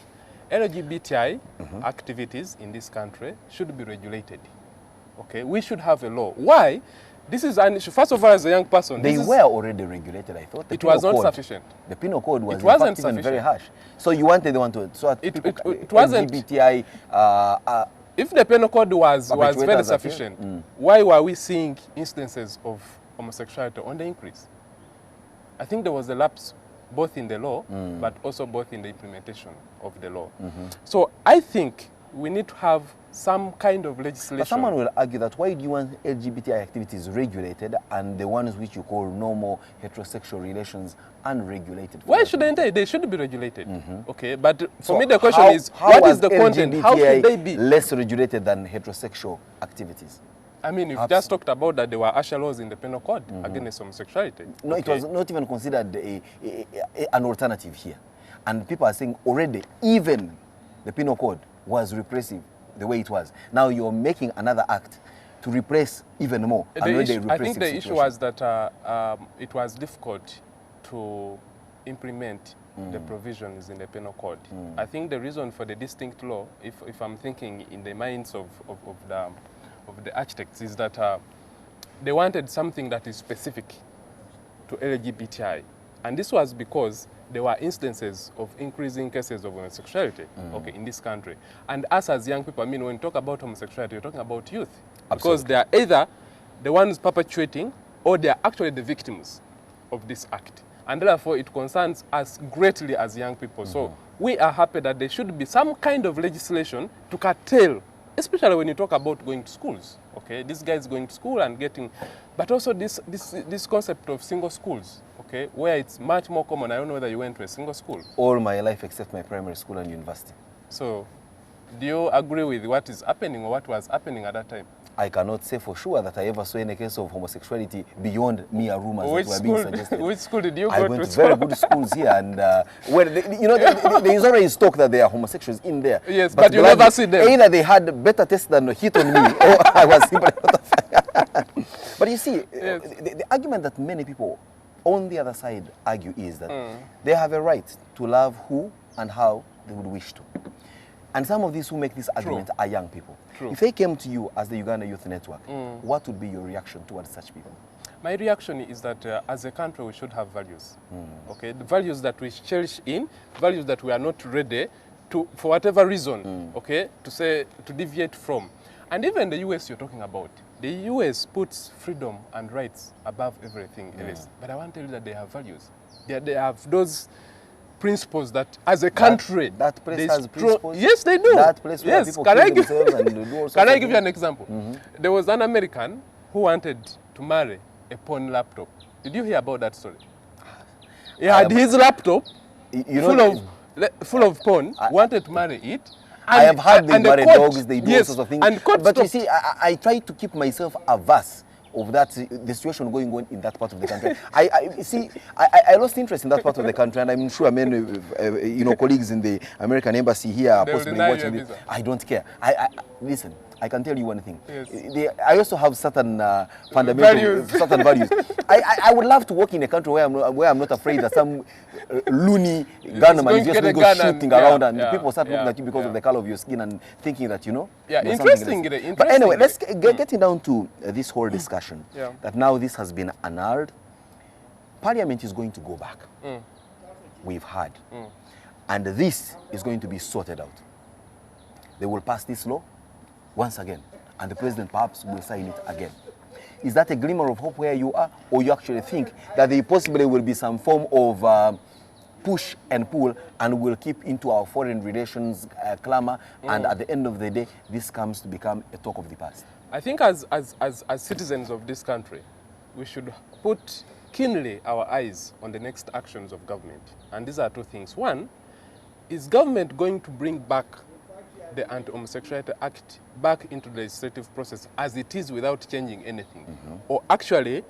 LGBTI activities in this country should be regulated. Okay, we should have a law. Why? This is an issue. First of all, as a young person, they were already regulated, I thought. It was not sufficient. The penal code was even very harsh. So you wanted the one to... So it wasn't... LGBTI... if the penal code was very sufficient, why were we seeing instances of homosexuality on the increase? I think there was a lapse both in the law, but also both in the implementation of the law. So I think we need to have some kind of legislation. But someone will argue that why do you want LGBTI activities regulated and the ones which you call normal heterosexual relations unregulated? Why shouldn't they? They should be regulated. Okay, but for me the question is, what is the content? How should they be less regulated than heterosexual activities? I mean, you've just talked about that there were harsher laws in the penal code against homosexuality. No, it was not even considered an alternative here. And people are saying already, even the penal code was repressive the way it was. Now you're making another act to repress even more. I think the issue was that it was difficult to implement the provisions in the penal code. I think the reason for the distinct law, if I'm thinking in the minds of the architects, is that they wanted something that is specific to LGBTI. And this was because there were instances of increasing cases of homosexuality in this country. And us as young people, I mean, when you talk about homosexuality, you're talking about youth. Because they are either the ones perpetuating or they are actually the victims of this act. And therefore, it concerns us greatly as young people. So we are happy that there should be some kind of legislation to curtail, especially when you talk about going to schools. Okay, this guy is going to school and getting, but also this concept of single schools. Okay, where it's much more common. I don't know whether you went to a single school. All my life except my primary school and university. So, do you agree with what is happening or what was happening at that time? I cannot say for sure that I ever saw any case of homosexuality beyond mere rumors that were being suggested. Which school did you go to? I went to very good schools here, and there is always talk that there are homosexuals in there. Yes, but you never see them. Either they had better taste than hit on me, or I was simply not a fan. But you see, the argument that many people on the other side argue is that they have a right to love who and how they would wish to. And some of these who make this argument are young people. If they came to you as the Uganda Youth Network, what would be your reaction towards such people? My reaction is that as a country we should have values. Okay, the values that we cherish in, values that we are not ready to, for whatever reason, okay, to deviate from. And even the US you're talking about, the US puts freedom and rights above everything else. But I want to tell you that they have values. They have those principles that as a country... That place has principles? Yes, they do. That place where people kill themselves and do all sorts Can I give you an example? There was an American who wanted to marry a porn laptop. Did you hear about that story? He had his laptop full of porn, wanted to marry it. I have heard they marry dogs, they do all sorts of things. But you see, I try to keep myself averse of that, the situation going on in that part of the country. I lost interest in that part of the country, and I'm sure many, colleagues in the American embassy here are possibly watching this. I don't care. Listen, I can tell you one thing. Yes. I also have certain fundamental values. I would love to work in a country where I'm not afraid that some loony gunman is just going to go shooting around and people start looking at you because of the color of your skin and thinking that, Yeah, interesting. But anyway, let's getting down to this whole discussion that now this has been annulled. Parliament is going to go back. We've heard. And this is going to be sorted out. They will pass this law once again, and the president perhaps will sign it again. Is that a glimmer of hope where you are, or you actually think that there possibly will be some form of push and pull and will keep into our foreign relations clamor, and at the end of the day, this comes to become a talk of the past? I think as citizens of this country, we should put keenly our eyes on the next actions of government. And these are two things. One, is government going to bring back the Anti-Homosexuality Act back into the legislative process as it is without changing anything? Or actually,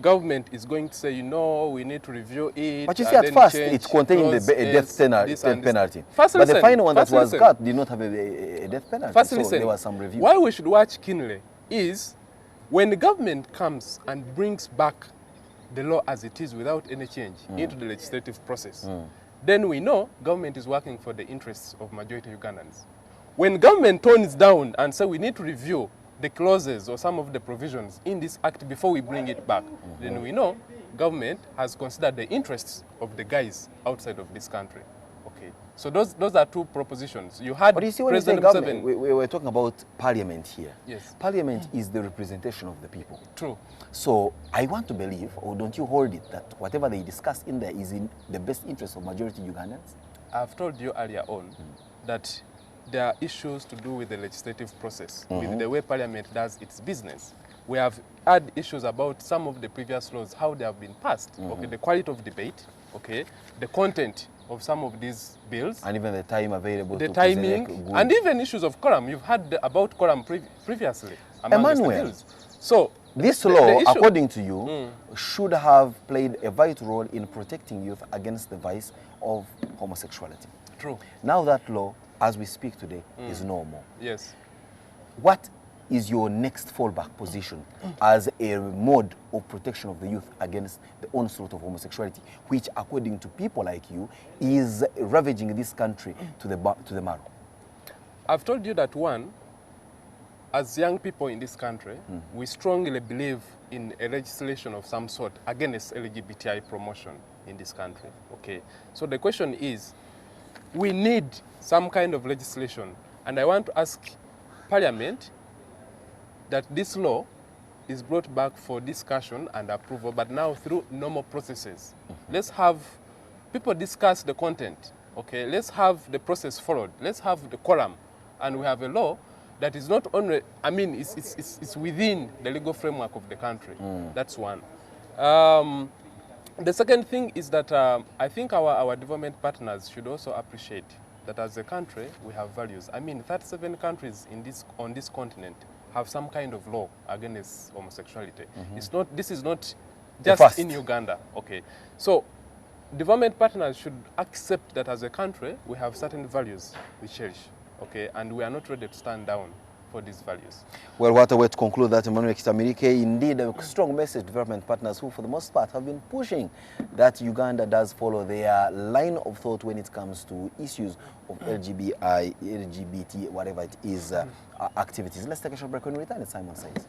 government is going to say, we need to review it. But you see, at first, it contained the death penalty. But the final one that was cut did not have a death penalty. First, so there was some review. Why we should watch keenly is when the government comes and brings back the law as it is without any change into the legislative process, then we know government is working for the interests of majority Ugandans. When government tones down and say we need to review the clauses or some of the provisions in this act before we bring it back, then we know government has considered the interests of the guys outside of this country. Okay, so those are two propositions. You had President Museveni. We were talking about Parliament here. Yes. Parliament is the representation of the people. True. So I want to believe, or don't you hold it, that whatever they discuss in there is in the best interest of majority Ugandans? I've told you earlier on that there are issues to do with the legislative process, with the way Parliament does its business. We have had issues about some of the previous laws, how they have been passed, okay, the quality of debate, okay, the content of some of these bills. And even the time available the timing, and even issues of quorum. You've had about quorum previously among the bills. So this law, according to you, should have played a vital role in protecting youth against the vice of homosexuality. True. Now that law, as we speak today, is no more. Yes. What is your next fallback position as a mode of protection of the youth against the onslaught of homosexuality, which, according to people like you, is ravaging this country to the marrow? I've told you that, one, as young people in this country, we strongly believe in a legislation of some sort against LGBTI promotion in this country. Okay. So the question is, we need some kind of legislation, and I want to ask Parliament that this law is brought back for discussion and approval, but now through normal processes. Let's have people discuss the content, okay? Let's have the process followed. Let's have the quorum, and we have a law that is not only, it's within the legal framework of the country. That's one. The second thing is that I think our development partners should also appreciate that as a country, we have values. 37 countries on this continent have some kind of law against homosexuality. This is not just in Uganda. Okay. So development partners should accept that as a country, we have certain values we cherish. Okay, and we are not ready to stand down for these values. Well, what a way to conclude that, Emmanuel Kitamirike. Indeed, a strong message to development partners who, for the most part, have been pushing that Uganda does follow their line of thought when it comes to issues of LGBT, whatever it is, activities. Let's take a short break. When we return, it's Simon Says.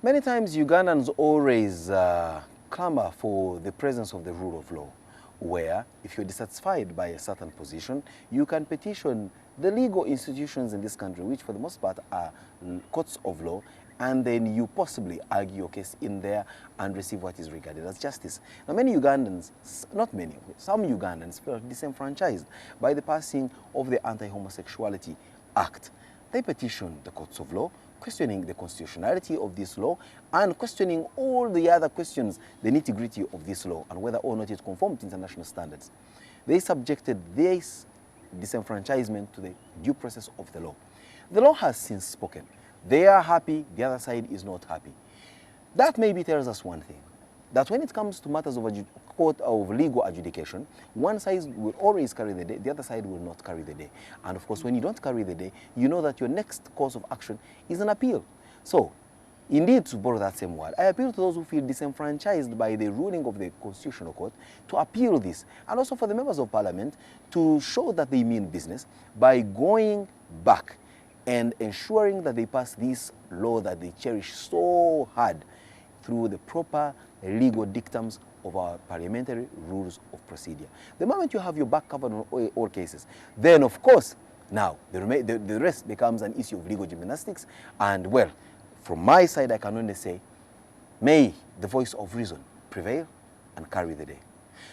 Many times Ugandans always clamor for the presence of the rule of law, where if you're dissatisfied by a certain position, you can petition the legal institutions in this country, which for the most part are courts of law, and then you possibly argue your case in there and receive what is regarded as justice. Now many Ugandans, not many, some Ugandans felt disenfranchised by the passing of the Anti-Homosexuality Act. They petitioned the courts of law questioning the constitutionality of this law and questioning all the other questions, the nitty-gritty of this law and whether or not it conforms to international standards. They subjected this disenfranchisement to the due process of the law. The law has since spoken. They are happy, the other side is not happy. That maybe tells us one thing, that when it comes to matters of legal adjudication, one side will always carry the day, the other side will not carry the day. And of course, when you don't carry the day, you know that your next course of action is an appeal. So, indeed, to borrow that same word, I appeal to those who feel disenfranchised by the ruling of the Constitutional Court to appeal this, and also for the members of Parliament to show that they mean business by going back and ensuring that they pass this law that they cherish so hard through the proper legal dictums of our parliamentary rules of procedure. The moment you have your back covered on all cases, then of course, now the rest becomes an issue of legal gymnastics. And well, from my side, I can only say, may the voice of reason prevail and carry the day.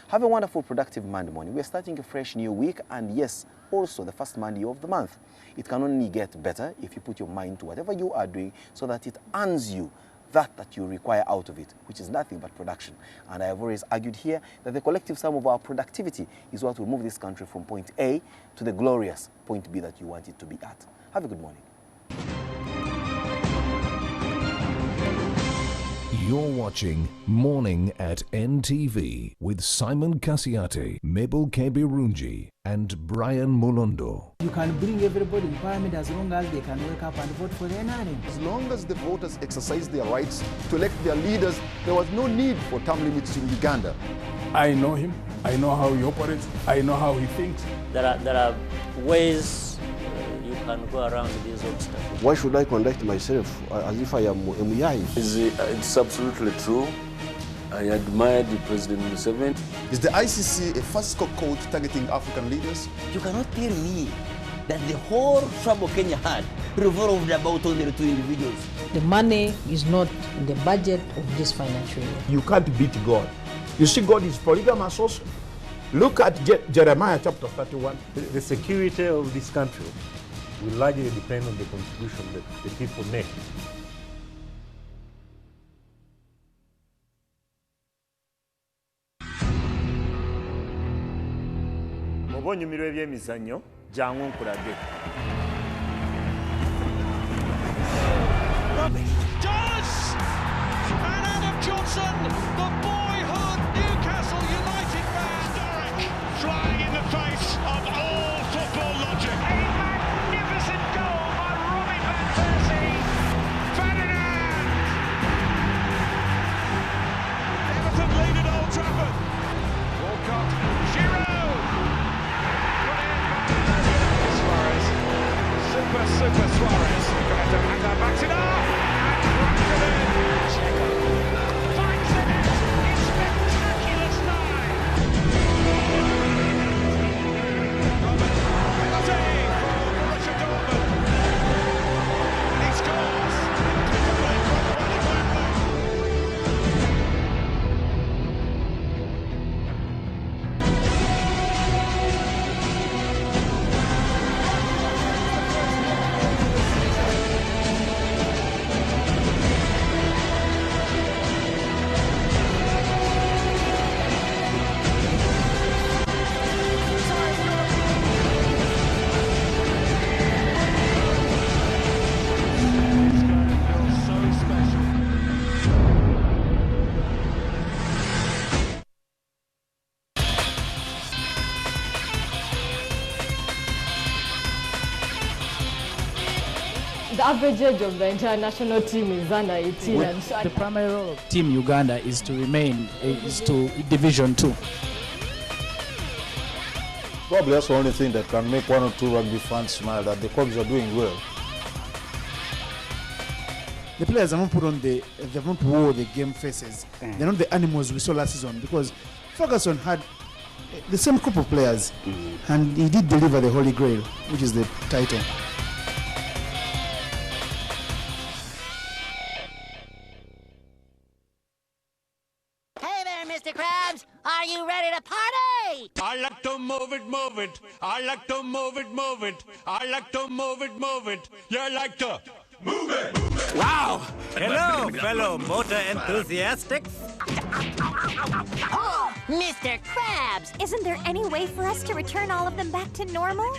Have a wonderful, productive Monday morning. We're starting a fresh new week, and yes, also the first Monday of the month. It can only get better if you put your mind to whatever you are doing so that it earns you that you require out of it, which is nothing but production. And I have always argued here that the collective sum of our productivity is what will move this country from point A to the glorious point B that you want it to be at. Have a good morning. You're watching Morning at NTV with Simon Kasiate, Mabel Kebirunji and Brian Mulondo. You can bring everybody in parliament as long as they can wake up and vote for the NRM. As long as the voters exercise their rights to elect their leaders, there was no need for term limits in Uganda. I know him. I know how he operates. I know how he thinks. There are ways you can go around these obstacles. Why should I conduct myself as if I am Muyai? It's absolutely true. I admired President Museveni. Is the ICC a fiscal court targeting African leaders? You cannot tell me that the whole trouble Kenya had revolved about only two individuals. The money is not in the budget of this financial year. You can't beat God. You see, God is polygamous also. Look at Jeremiah chapter 31. The security of this country will largely depend on the contribution that the people make. Obonyumirwa ebyemizannyo jangu nkulage. Does! And Adam Johnson, the boyhood Newcastle United man, Derek, flying in the face of all football logic. A magnificent goal by Robin van Persie. Ferdinand! Everton lead at Old Trafford. Walcott, Giroud. Suarez. Super Suarez. And backs it up. The average age of the entire national team is under 18. The primary role of Team Uganda is to remain to Division 2. Probably that's the only thing that can make one or two rugby fans smile, that the clubs are doing well. The players haven't put on they haven't wore the game faces. They're not the animals we saw last season, because Ferguson had the same group of players and he did deliver the Holy Grail, which is the title. Mr. Krabs, are you ready to party? I like to move it, move it. I like to move it, move it. I like to move it, move it. You like to Wow! Hello, fellow motor enthusiastics. Mr. Krabs, isn't there any way for us to return all of them back to normal?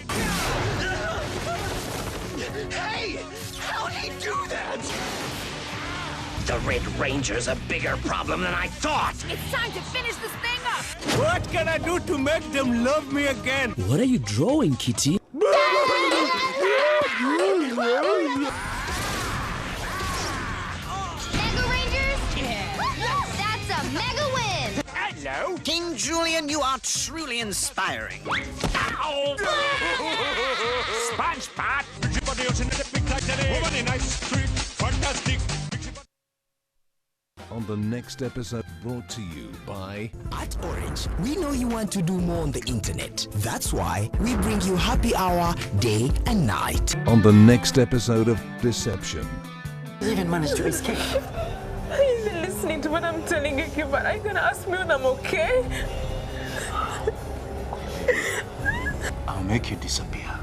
Hey! How'd he do that? The Red Ranger's a bigger problem than I thought. It's time to finish this thing up! What can I do to make them love me again? What are you drawing, Kitty? Mega Rangers? That's a mega win! Hello? King Julian, you are truly inspiring. Ow! SpongeBob! Fantastic! On the next episode, brought to you by At Orange, we know you want to do more on the internet. That's why we bring you happy hour day and night. On the next episode of Deception. You even managed to escape. He's listening to what I'm telling you, but are you gonna ask me when I'm okay? I'll make you disappear.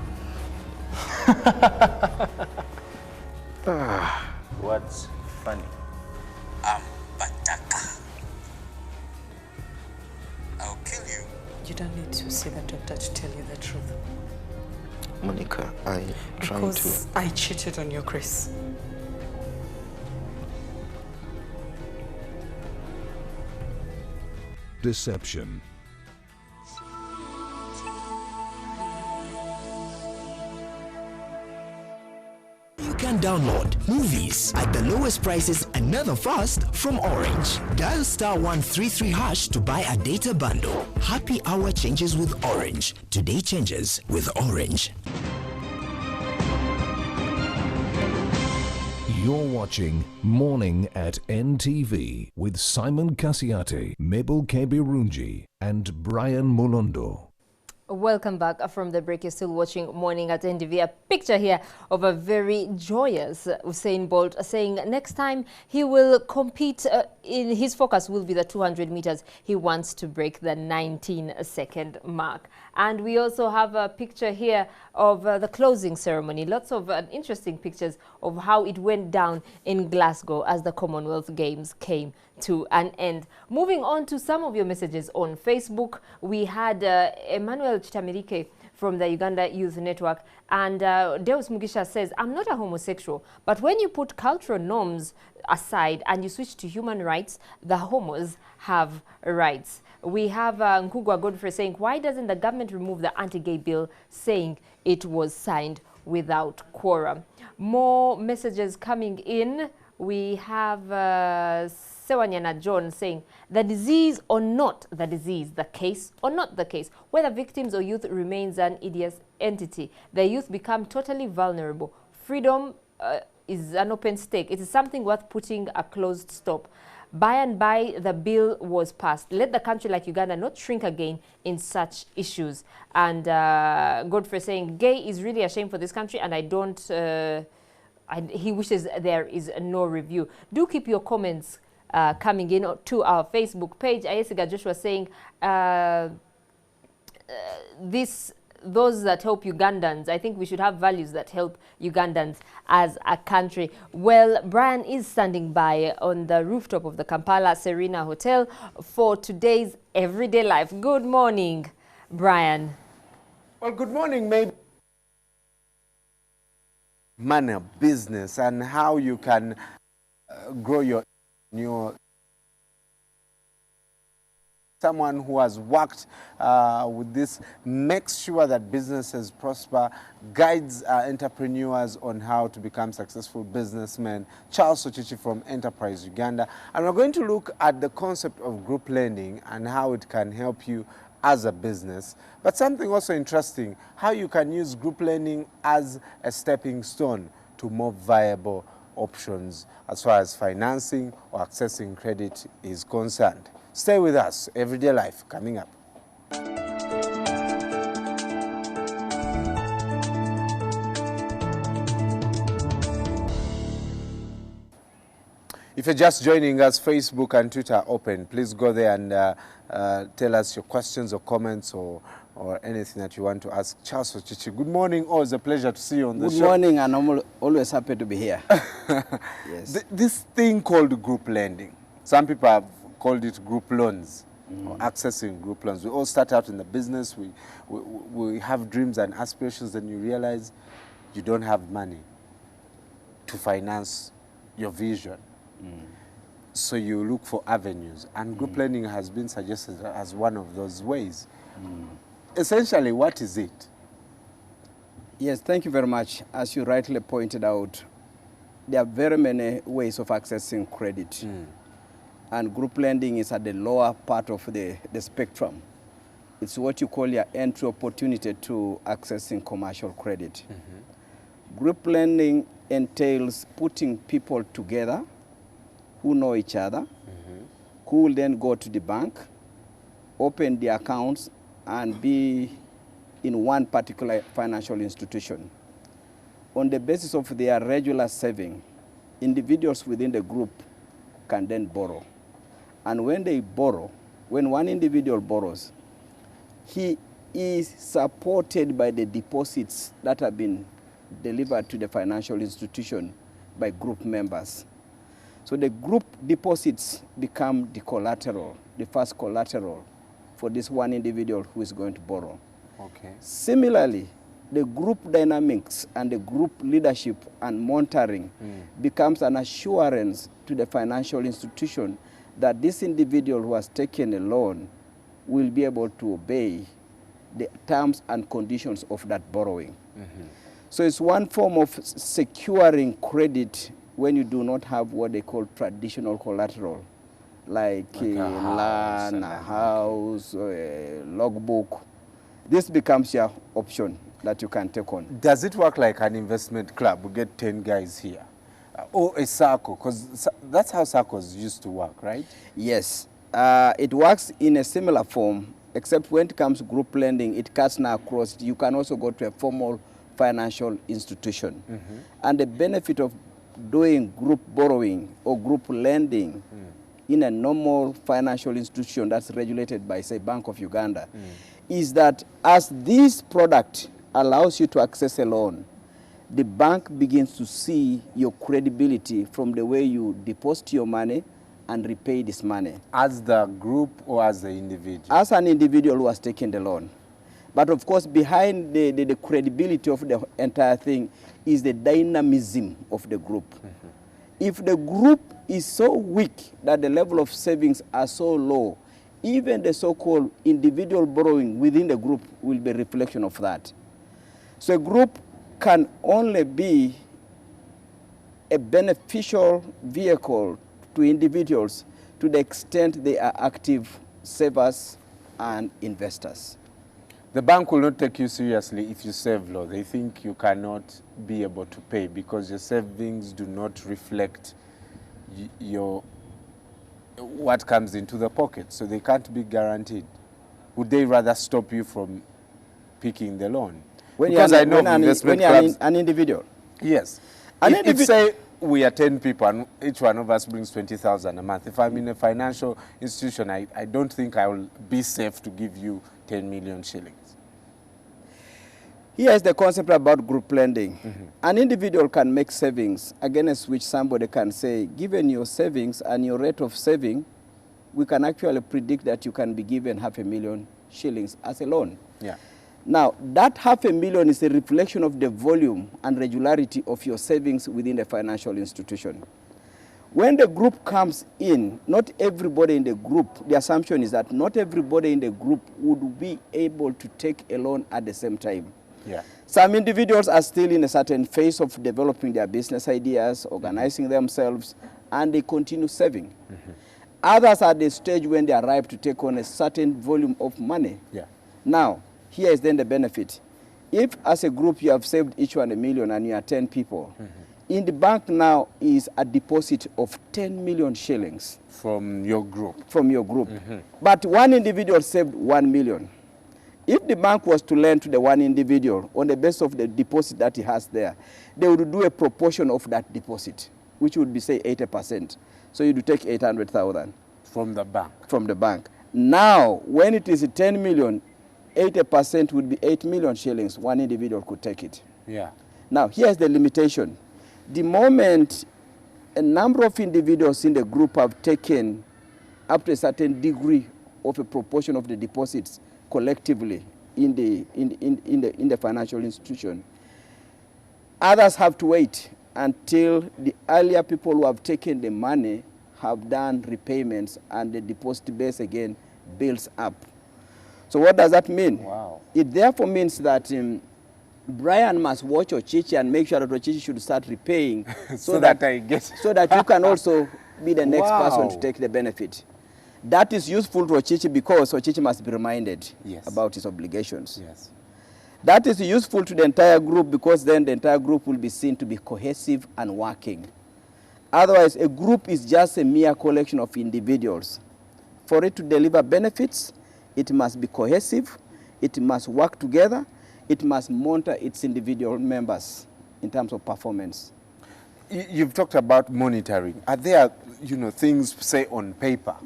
What's funny? Bataka. I'll kill you. You don't need to see the doctor to tell you the truth. Monica, I trying Because I cheated on you, Chris. Deception. You can download movies at the lowest prices and never fast from Orange. Dial *133# to buy a data bundle. Happy hour changes with Orange. Today changes with Orange. You're watching Morning at NTV with Simon Kasiate, Mabel Kebirunji, and Brian Mulondo. Welcome back from the break. You're still watching Morning at NTV. A picture here of a very joyous Usain Bolt saying next time he will compete, in his focus will be the 200 meters. He wants to break the 19-second mark. And we also have a picture here of the closing ceremony. Lots of interesting pictures of how it went down in Glasgow as the Commonwealth Games came to an end. Moving on to some of your messages on Facebook, we had Emmanuel Chitamirike from the Uganda Youth Network, and Deus Mugisha says, I'm not a homosexual, but when you put cultural norms aside and you switch to human rights, the homos have rights. We have Nkugwa Godfrey saying, why doesn't the government remove the anti-gay bill, saying it was signed without quorum? More messages coming in. We have Sewanyana John saying, the disease or not the disease, the case or not the case, whether victims or youth remains an hideous entity. The youth become totally vulnerable. Freedom is an open stake. It is something worth putting a closed stop. By and by, the bill was passed. Let the country like Uganda not shrink again in such issues. And Godfrey saying, gay is really a shame for this country, and I don't... he wishes there is no review. Do keep your comments coming in to our Facebook page. Ayesiga Joshua saying, those that help Ugandans, I think we should have values that help Ugandans as a country. Well, Brian is standing by on the rooftop of the Kampala Serena Hotel for today's Everyday Life. Good morning, Brian. Well, good morning, maybe. Manner, business, and how you can grow your someone who has worked with this makes sure that businesses prosper, guides entrepreneurs on how to become successful businessmen. Charles Ochichi from Enterprise Uganda. And we're going to look at the concept of group lending and how it can help you as a business. But something also interesting, how you can use group lending as a stepping stone to more viable options as far as financing or accessing credit is concerned. Stay with us. Everyday Life coming up. If you're just joining us, Facebook and Twitter are open. Please go there and tell us your questions or comments or or anything that you want to ask Charles Ochichi. Good morning. Always a pleasure to see you on the show. Good morning, and I'm always happy to be here. Yes. This thing called group lending, some people have called it group loans, or accessing group loans. We all start out in the business, we have dreams and aspirations, and you realize you don't have money to finance your vision. So you look for avenues, and group lending has been suggested as one of those ways. Essentially, what is it? Yes, thank you very much. As you rightly pointed out, there are very many ways of accessing credit. And group lending is at the lower part of the spectrum. It's what you call your entry opportunity to accessing commercial credit. Group lending entails putting people together who know each other, who will then go to the bank, open the accounts, and be in one particular financial institution. On the basis of their regular saving, individuals within the group can then borrow. And when they borrow, when one individual borrows, he is supported by the deposits that have been delivered to the financial institution by group members. So the group deposits become the collateral, the first collateral for this one individual who is going to borrow. Okay. Similarly, the group dynamics and the group leadership and monitoring becomes an assurance to the financial institution that this individual who has taken a loan will be able to obey the terms and conditions of that borrowing. So it's one form of securing credit when you do not have what they call traditional collateral, like land, a house, a logbook. This becomes your option that you can take on. Does it work like an investment club? We get 10 guys here. Or a circle, because that's how circles used to work, right? Yes. It works in a similar form, except when it comes to group lending, it cuts now across. You can also go to a formal financial institution. And the benefit of doing group borrowing or group lending in a normal financial institution that's regulated by, say, Bank of Uganda, is that as this product allows you to access a loan, the bank begins to see your credibility from the way you deposit your money and repay this money. As the group or as the individual? As an individual who has taken the loan. But of course, behind the credibility of the entire thing is the dynamism of the group. If the group is so weak that the level of savings are so low, even the so-called individual borrowing within the group will be a reflection of that. So a group can only be a beneficial vehicle to individuals to the extent they are active savers and investors. The bank will not take you seriously if you save low. They think you cannot be able to pay because your savings do not reflect your what comes into the pocket, so they can't be guaranteed. Would they rather stop you from picking the loan? Because I know investment clubs. An individual. Yes. If say we are 10 people and each one of us brings 20,000 a month, if I'm in a financial institution, I don't think I will be safe to give you 10 million shillings. Here's the concept about group lending. An individual can make savings against which somebody can say, given your savings and your rate of saving, we can actually predict that you can be given 500,000 shillings as a loan. Yeah. Now, that 500,000 is a reflection of the volume and regularity of your savings within the financial institution. When the group comes in, not everybody in the group, the assumption is that not everybody in the group would be able to take a loan at the same time. Yeah. Some individuals are still in a certain phase of developing their business ideas, organizing themselves, and they continue saving. Others are at the stage when they are ripe to take on a certain volume of money. Yeah. Now, here is then the benefit. If as a group you have saved each one 1 million and you are 10 people, in the bank now is a deposit of 10 million shillings. From your group? From your group. But one individual saved 1 million. If the bank was to lend to the one individual on the basis of the deposit that he has there, they would do a proportion of that deposit, which would be, say, 80%. So you would take 800,000. From the bank? From the bank. Now, when it is 10 million, 80% would be 8 million shillings. One individual could take it. Yeah. Now, here's the limitation. The moment a number of individuals in the group have taken up to a certain degree of a proportion of the deposits collectively in the financial institution, others have to wait until the earlier people who have taken the money have done repayments and the deposit base again builds up. So what does that mean? Wow. It therefore means that Brian must watch Ochichi and make sure that Ochichi should start repaying so that I get so that you can also be the next Wow. person to take the benefit. That is useful to Ochichi because Ochichi must be reminded about his obligations. Yes. That is useful to the entire group because then the entire group will be seen to be cohesive and working. Otherwise, a group is just a mere collection of individuals. For it to deliver benefits, it must be cohesive, it must work together, it must monitor its individual members in terms of performance. You've talked about monitoring. Are there, things, say, on paper?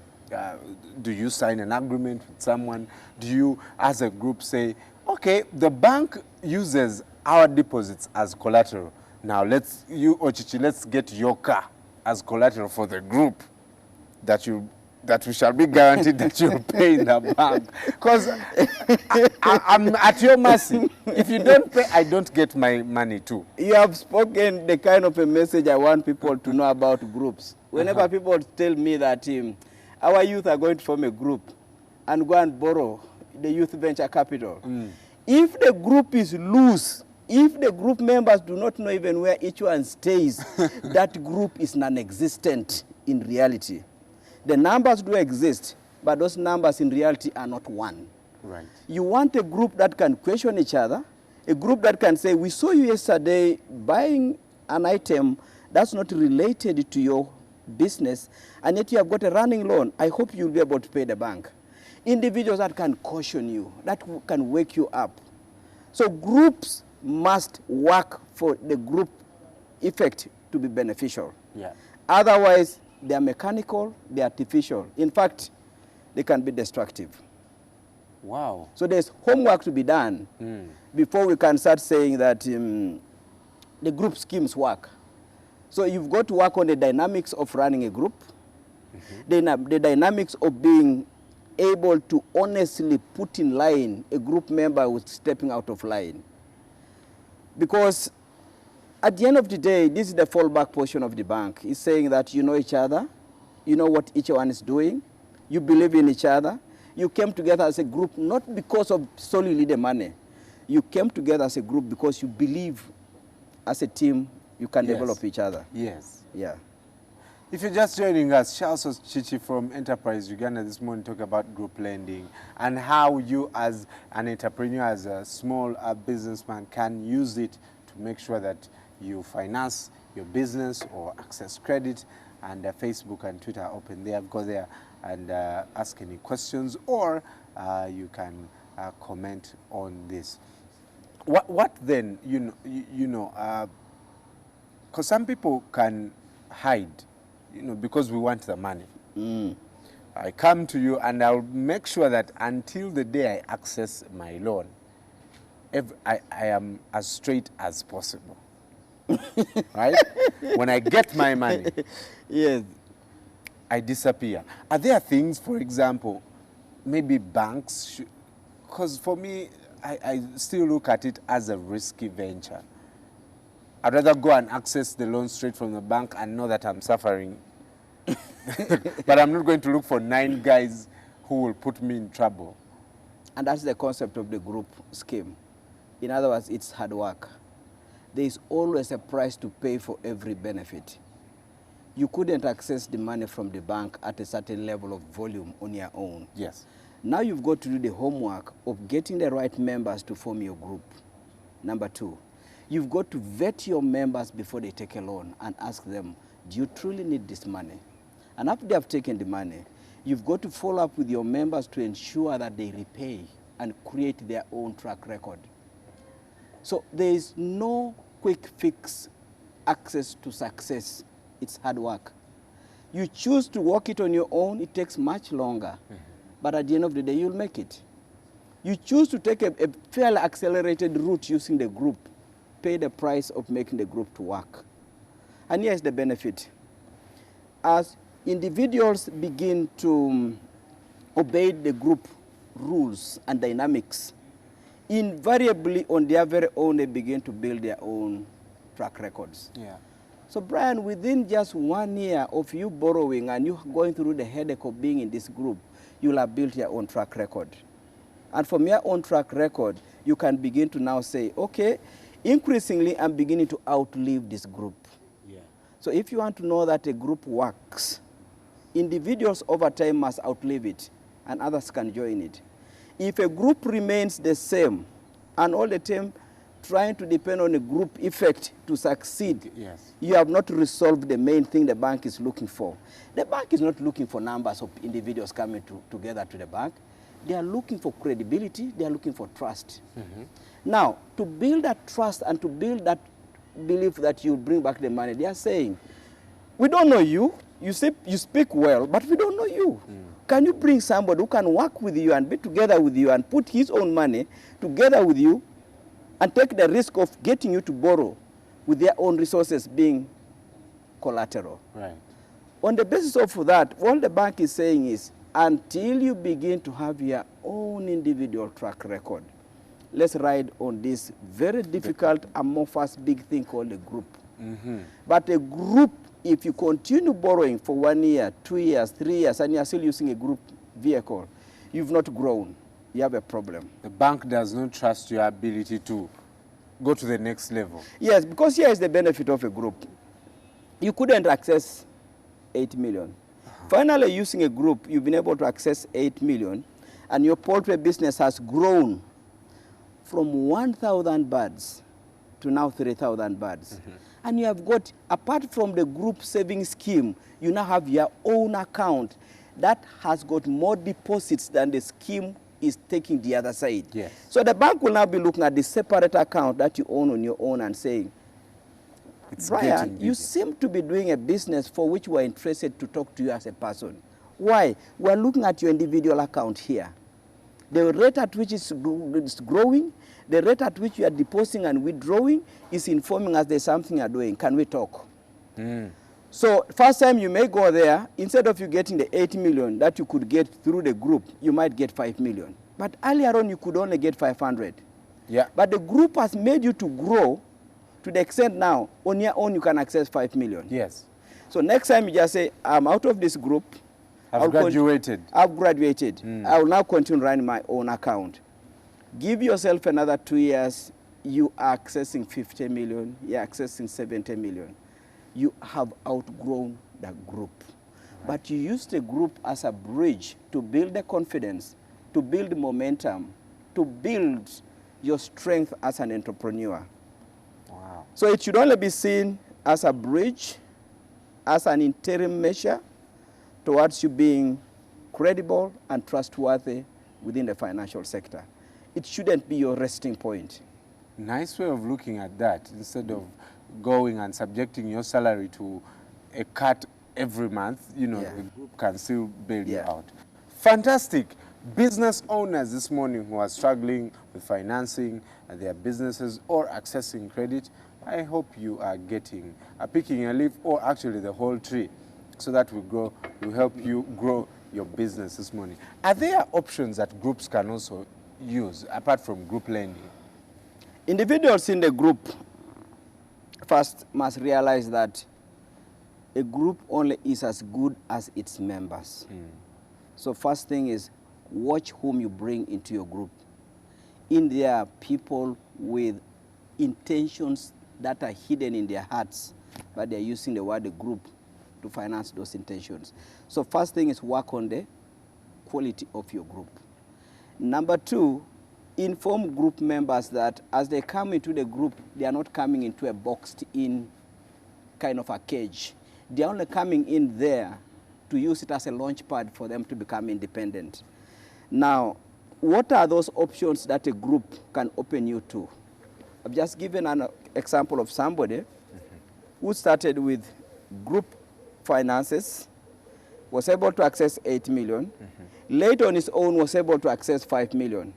Do you sign an agreement with someone? Do you, as a group, say, okay, the bank uses our deposits as collateral. Now, Ochichi, let's get your car as collateral for the group that we shall be guaranteed that you'll pay in the bank. Because I'm at your mercy. If you don't pay, I don't get my money too. You have spoken the kind of a message I want people to know about groups. Whenever people tell me that our youth are going to form a group and go and borrow the youth venture capital, if the group is loose, if the group members do not know even where each one stays, that group is non-existent in reality. The numbers do exist, but those numbers in reality are not one. Right. You want a group that can question each other, a group that can say, we saw you yesterday buying an item that's not related to your business, and yet you have got a running loan. I hope you'll be able to pay the bank. Individuals that can caution you, that can wake you up. So groups must work for the group effect to be beneficial. Yeah. Otherwise, they are mechanical, they are artificial. In fact, they can be destructive. Wow. So there's homework to be done before we can start saying that the group schemes work. So you've got to work on the dynamics of running a group, the dynamics of being able to honestly put in line a group member who's stepping out of line. Because at the end of the day, this is the fallback portion of the bank. It's saying that you know each other, you know what each one is doing, you believe in each other. You came together as a group not because of solely the money. You came together as a group because you believe as a team you can develop each other. Yes. Yeah. If you're just joining us, Charles Chichi from Enterprise Uganda this morning talk about group lending and how you as an entrepreneur, as a small businessman can use it to make sure that you finance your business or access credit. And Facebook and Twitter are open there. Go there and ask any questions, or you can comment on this. What then, because some people can hide, because we want the money. I come to you and I'll make sure that until the day I access my loan, I am as straight as possible. Right? When I get my money, yes, I disappear. Are there things, for example, maybe banks, because for me, I still look at it as a risky venture. I'd rather go and access the loan straight from the bank and know that I'm suffering. But I'm not going to look for 9 guys who will put me in trouble. And that's the concept of the group scheme. In other words, it's hard work. There is always a price to pay for every benefit. You couldn't access the money from the bank at a certain level of volume on your own. Yes. Now you've got to do the homework of getting the right members to form your group. Number 2, you've got to vet your members before they take a loan and ask them, do you truly need this money? And after they have taken the money, you've got to follow up with your members to ensure that they repay and create their own track record. So there is no quick fix access to success. It's hard work. You choose to work it on your own, it takes much longer. But at the end of the day, you'll make it. You choose to take a fairly accelerated route using the group, pay the price of making the group to work. And here's the benefit. As individuals begin to obey the group rules and dynamics, invariably on their very own, they begin to build their own track records. Yeah. So Brian, within just 1 year of you borrowing and you going through the headache of being in this group, you'll have built your own track record. And from your own track record, you can begin to now say, okay, increasingly I'm beginning to outlive this group. Yeah. So if you want to know that a group works, individuals over time must outlive it and others can join it. If a group remains the same and all the time trying to depend on a group effect to succeed, yes, you have not resolved the main thing the bank is looking for. The bank is not looking for numbers of individuals coming together to the bank. They are looking for credibility. They are looking for trust. Now, to build that trust and to build that belief that you bring back the money, they are saying, we don't know you. You speak well, but we don't know you. Can you bring somebody who can work with you and be together with you and put his own money together with you and take the risk of getting you to borrow with their own resources being collateral? Right. On the basis of that, all the bank is saying is, until you begin to have your own individual track record, let's ride on this very difficult, amorphous, big thing called a group. But a group, if you continue borrowing for 1 year, 2 years, 3 years, and you're still using a group vehicle, you've not grown. You have a problem. The bank does not trust your ability to go to the next level. Yes, because here is the benefit of a group. You couldn't access 8 million. Finally, using a group, you've been able to access 8 million, and your poultry business has grown from 1,000 birds to now 3,000 birds. And you have got, apart from the group saving scheme, you now have your own account that has got more deposits than the scheme is taking the other side. Yes. So the bank will now be looking at the separate account that you own on your own and saying, Brian, you seem to be doing a business for which we're interested to talk to you as a person. Why? We're looking at your individual account here. The rate at which it's growing, the rate at which you are depositing and withdrawing is informing us there's something you're doing. Can we talk? So first time you may go there, instead of you getting the 8 million that you could get through the group, you might get 5 million. But earlier on, you could only get 500. Yeah. But the group has made you to grow to the extent now, on your own, you can access 5 million. Yes. So next time you just say, I'm out of this group. I've graduated. I've graduated. I will now continue running my own account. Give yourself another 2 years. You are accessing 50 million. You're accessing 70 million. You have outgrown the group. Right. But you use the group as a bridge to build the confidence, to build momentum, to build your strength as an entrepreneur. Wow. So it should only be seen as a bridge, as an interim measure towards you being credible and trustworthy within the financial sector. It shouldn't be your resting point. Nice way of looking at that. Instead of going and subjecting your salary to a cut every month, you know, the group can still bail you out. Fantastic. Business owners this morning who are struggling with financing their businesses or accessing credit, I hope you are picking a leaf or actually the whole tree so that we help you grow your business this morning. Are there options that groups can also use apart from group lending? Individuals in the group first must realize that a group only is as good as its members. So first thing is watch whom you bring into your group. In there are people with intentions that are hidden in their hearts, but they're using the word group to finance those intentions. So first thing is work on the quality of your group. Number two, inform group members that as they come into the group, they are not coming into a boxed-in kind of a cage. They are only coming in there to use it as a launch pad for them to become independent. Now, what are those options that a group can open you to? I've just given an example of somebody who started with group finances, was able to access 8 million, later on his own was able to access 5 million.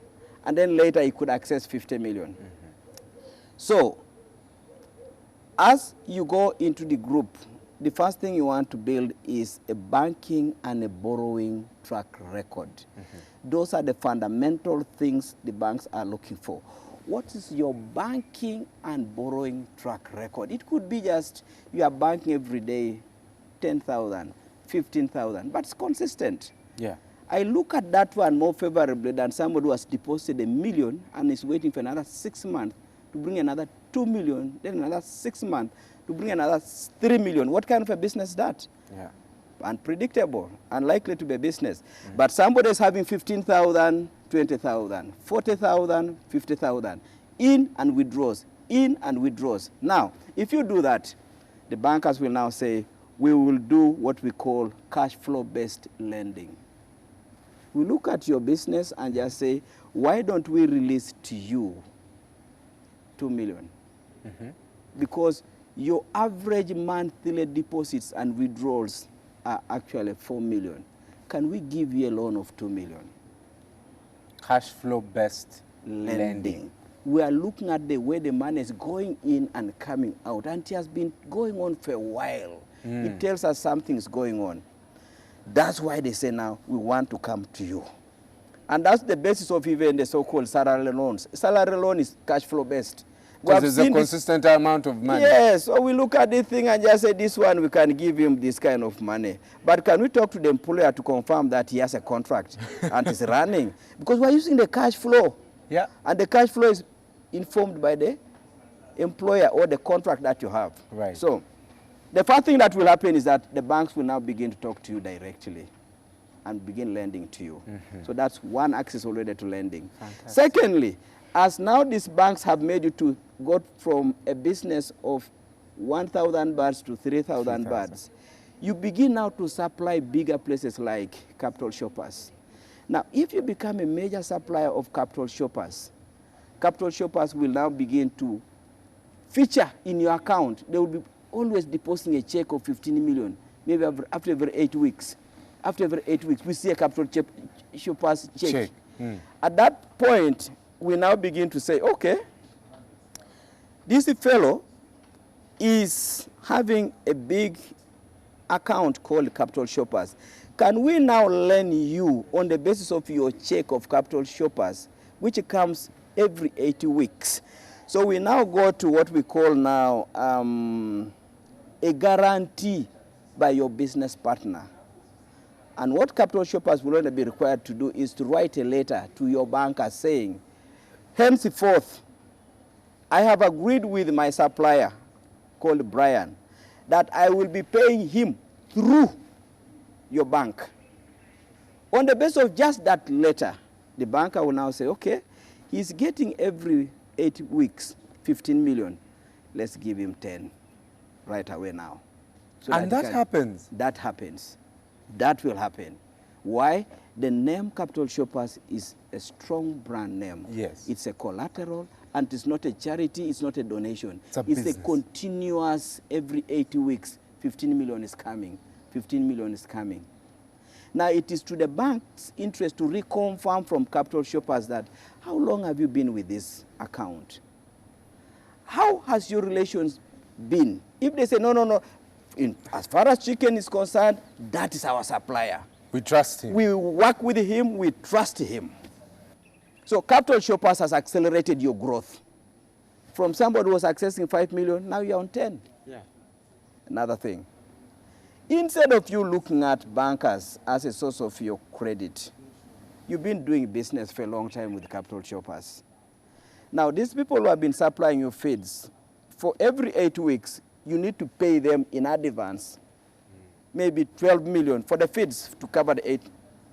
and then later he could access 50 million. So, as you go into the group, the first thing you want to build is a banking and a borrowing track record. Those are the fundamental things the banks are looking for. What is your banking and borrowing track record? It could be just you are banking every day 10,000, 15,000, but it's consistent. Yeah. I look at that one more favorably than somebody who has deposited $1 million and is waiting for another 6 months to bring another 2 million, then another 6 months to bring another 3 million. What kind of a business is that? Yeah. Unpredictable, unlikely to be a business. But somebody is having 15,000, 20,000, 40,000, 50,000, in and withdraws, in and withdraws. Now, if you do that, the bankers will now say, we will do what we call cash flow-based lending. We look at your business and just say, why don't we release to you 2 million? Because your average monthly deposits and withdrawals are actually 4 million. Can we give you a loan of 2 million? Cash flow based Lending. We are looking at the way the money is going in and coming out, and it has been going on for a while. It tells us something is going on. That's why they say now, we want to come to you. And that's the basis of even the so-called salary loans. Salary loan is cash flow based. Because there's a consistent amount of money. Yes, so we look at this thing and just say, this one, we can give him this kind of money. But can we talk to the employer to confirm that he has a contract and is running? Because we're using the cash flow. Yeah. And the cash flow is informed by the employer or the contract that you have. Right. So the first thing that will happen is that the banks will now begin to talk to you directly and begin lending to you. So that's one axis already to lending. Fantastic. Secondly, as now these banks have made you to go from a business of 1,000 bahts to 3,000 bahts, you begin now to supply bigger places like capital shoppers. Now, if you become a major supplier of capital shoppers will now begin to feature in your account. They will be always depositing a check of 15 million, maybe after every 8 weeks. After every 8 weeks, we see a capital shoppers check. At that point, we now begin to say, okay, this fellow is having a big account called capital shoppers. Can we now lend you on the basis of your check of capital shoppers, which comes every 80 weeks? So we now go to what we call now a guarantee by your business partner. And what capital shoppers will only be required to do is to write a letter to your banker saying, henceforth, I have agreed with my supplier called Brian that I will be paying him through your bank. On the basis of just that letter, the banker will now say, okay, he's getting every 8 weeks 15 million. Let's give him 10 right away now. So and that happens? That happens. That will happen. Why? The name Capital Shoppers is a strong brand name. Yes. It's a collateral, and it's not a charity, it's not a donation. It's a continuous, every 80 weeks, 15 million is coming. 15 million is coming. Now, it is to the bank's interest to reconfirm from Capital Shoppers that, how long have you been with this account? How has your relations been? If they say, no, as far as chicken is concerned, that is our supplier. We trust him. We work with him, we trust him. So Capital Shoppers has accelerated your growth. From somebody who was accessing 5 million, now you're on 10. Yeah. Another thing. Instead of you looking at bankers as a source of your credit, you've been doing business for a long time with Capital Shoppers. Now, these people who have been supplying you feeds, for every 8 weeks, you need to pay them in advance, maybe 12 million for the feeds to cover the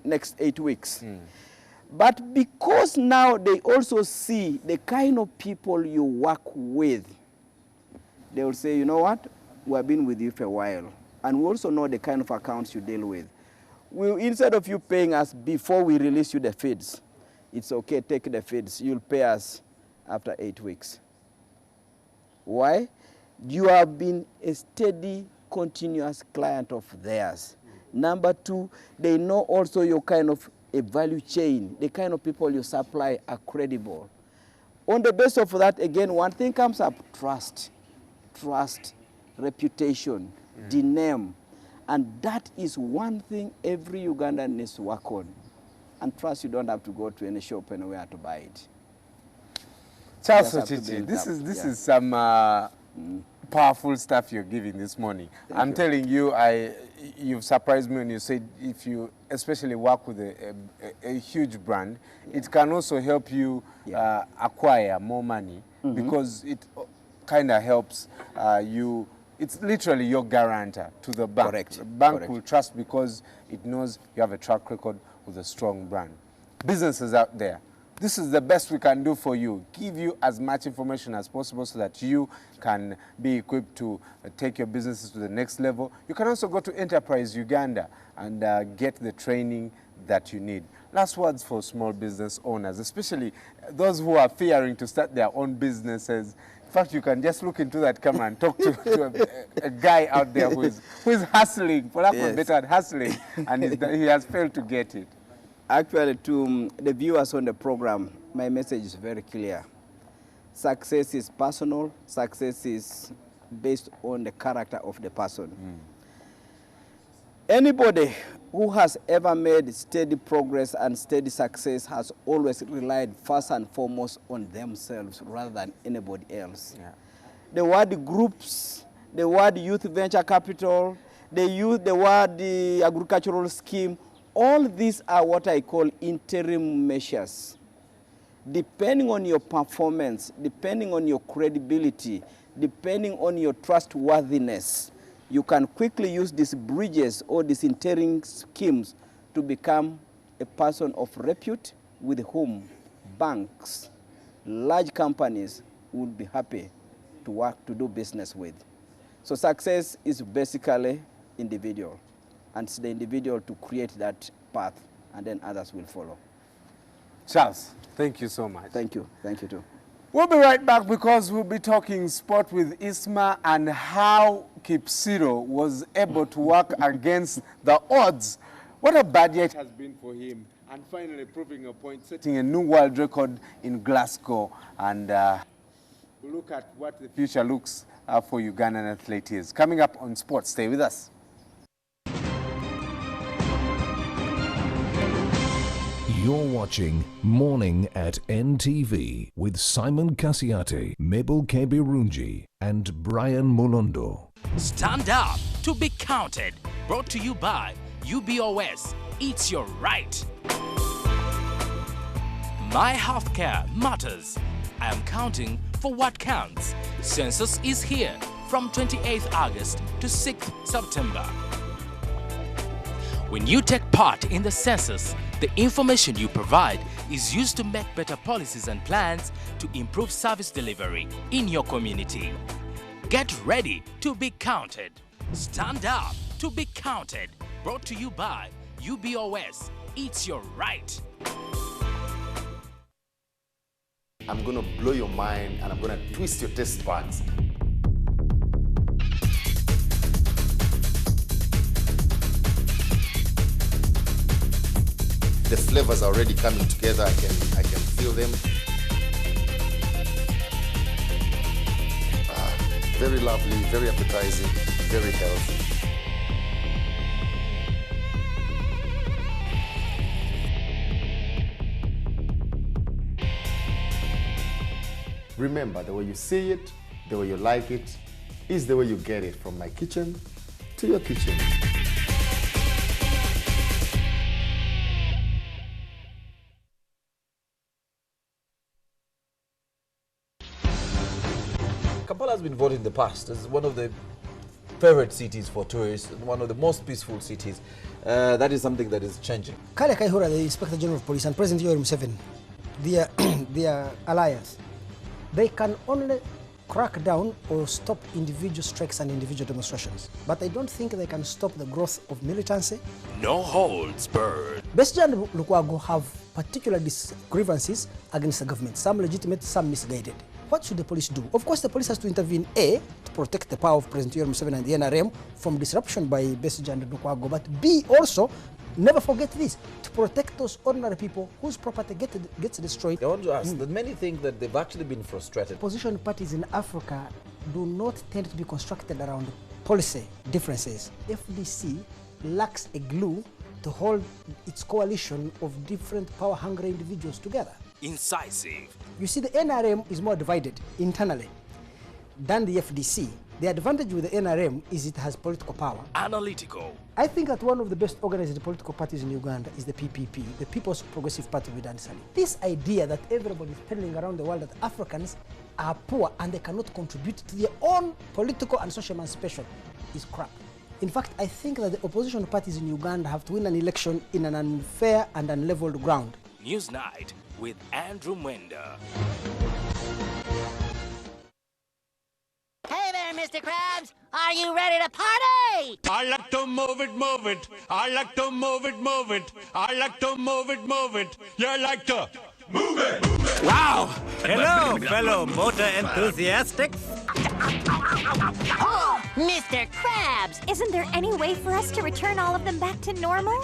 next 8 weeks. But because now they also see the kind of people you work with, they will say, you know what, we have been with you for a while, and we also know the kind of accounts you deal with. Instead of you paying us before we release you the feeds, it's okay, take the feeds, you'll pay us after 8 weeks. Why? You have been a steady, continuous client of theirs. Number two, they know also your kind of a value chain, the kind of people you supply are credible. On the basis of that, again, one thing comes up: trust, reputation, the name. And that is one thing every Ugandan needs to work on. And trust, you don't have to go to any shop anywhere to buy it. Charles Ochichi, this is some powerful stuff you're giving this morning. I'm telling you, you've surprised me when you said if you especially work with a huge brand, it can also help you acquire more money because it kind of helps you. It's literally your guarantor to the bank. Correct. The bank will trust because it knows you have a track record with a strong brand. Businesses out there, this is the best we can do for you. Give you as much information as possible so that you can be equipped to take your businesses to the next level. You can also go to Enterprise Uganda and get the training that you need. Last words for small business owners, especially those who are fearing to start their own businesses. In fact, you can just look into that camera and talk to a guy out there who is hustling, for lack of a better word, hustling, and he has failed to get it. Actually, to the viewers on the program, my message is very clear. Success is personal. Success is based on the character of the person. Anybody who has ever made steady progress and steady success has always relied first and foremost on themselves rather than anybody else. The word groups, the word youth venture capital, the word agricultural scheme, all these are what I call interim measures. Depending on your performance, depending on your credibility, depending on your trustworthiness, you can quickly use these bridges or these interim schemes to become a person of repute with whom banks, large companies would be happy to work, to do business with. So success is basically individual, and it's the individual to create that path, and then others will follow. Charles, thank you so much. Thank you. Thank you too. We'll be right back because we'll be talking sport with Isma and how Kipsiro was able to work against the odds. What a bad year it has been for him. And finally proving a point, setting a new world record in Glasgow. And we'll look at what the future looks for Ugandan athletes. Coming up on sports, stay with us. You're watching Morning at NTV with Simon Kasiate, Mabel Kebirunji, and Brian Mulondo. Stand up to be counted. Brought to you by UBOS. It's your right. My healthcare matters. I am counting for what counts. Census is here from 28th August to 6th September. When you take part in the census, the information you provide is used to make better policies and plans to improve service delivery in your community. Get ready to be counted. Stand up to be counted. Brought to you by UBOS. It's your right. I'm going to blow your mind and I'm going to twist your taste buds. The flavors are already coming together. I can feel them. Very lovely, very appetizing, very healthy. Remember, the way you see it, the way you like it, is the way you get it from my kitchen to your kitchen. Kampala has been voted in the past as one of the favorite cities for tourists, one of the most peaceful cities. That is something that is changing. Kale Kaihura, the Inspector General of Police, and President Yoweri Museveni, their alliance, they can only crack down or stop individual strikes and individual demonstrations. But I don't think they can stop the growth of militancy. No holds barred. Besigye and Lukwago have particular grievances against the government, some legitimate, some misguided. What should the police do? Of course, the police has to intervene, A, to protect the power of President Yoweri Museveni and the NRM from disruption by Besigye and Lukwago, but B, also Never forget this, to protect those ordinary people whose property gets destroyed. I want to ask that many think that they've actually been frustrated. Opposition parties in Africa do not tend to be constructed around policy differences. FDC lacks a glue to hold its coalition of different power-hungry individuals together. Incisive. You see, the NRM is more divided internally than the FDC. The advantage with the NRM is it has political power. Analytical. I think that one of the best organized political parties in Uganda is the PPP, the People's Progressive Party with Dan Sali. This idea that everybody is peddling around the world that Africans are poor and they cannot contribute to their own political and social emancipation is crap. In fact, I think that the opposition parties in Uganda have to win an election in an unfair and unleveled ground. Newsnight with Andrew Mwenda. Hey there, Mr. Krabs. Are you ready to party? I like to move it, move it. I like to move it, move it. I like to move it, move it. You like to move it, move it. Wow! Hello, fellow motor enthusiastics. Oh, Mr. Krabs, isn't there any way for us to return all of them back to normal?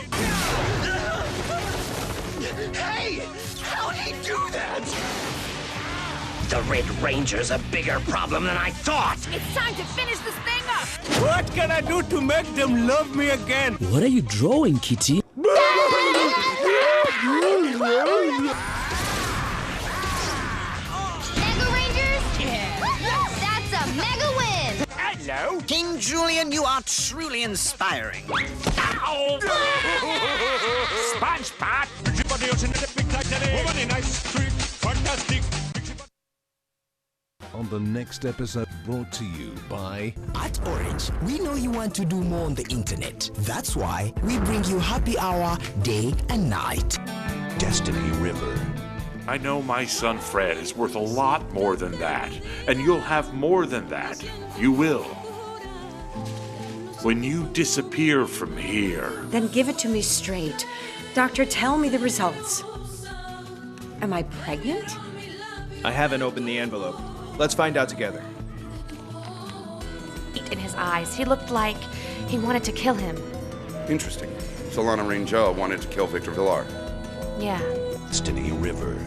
Hey! How'd he do that? The Red Ranger's a bigger problem than I thought. It's time to finish this thing up! What can I do to make them love me again? What are you drawing, Kitty? Mega Rangers? Yeah! That's a mega win! Hello? King Julian, you are truly inspiring. Ow! Sponge pot. Fantastic. On the next episode, brought to you by At Orange, we know you want to do more on the internet. That's why we bring you happy hour day and night. Destiny River. I know my son Fred is worth a lot more than that, and you'll have more than that. You will. When you disappear from here. Then give it to me straight. Doctor, tell me the results. Am I pregnant? I haven't opened the envelope. Let's find out together. In his eyes, he looked like he wanted to kill him. Interesting. Solana Rangel wanted to kill Victor Villar. Yeah. Destiny River.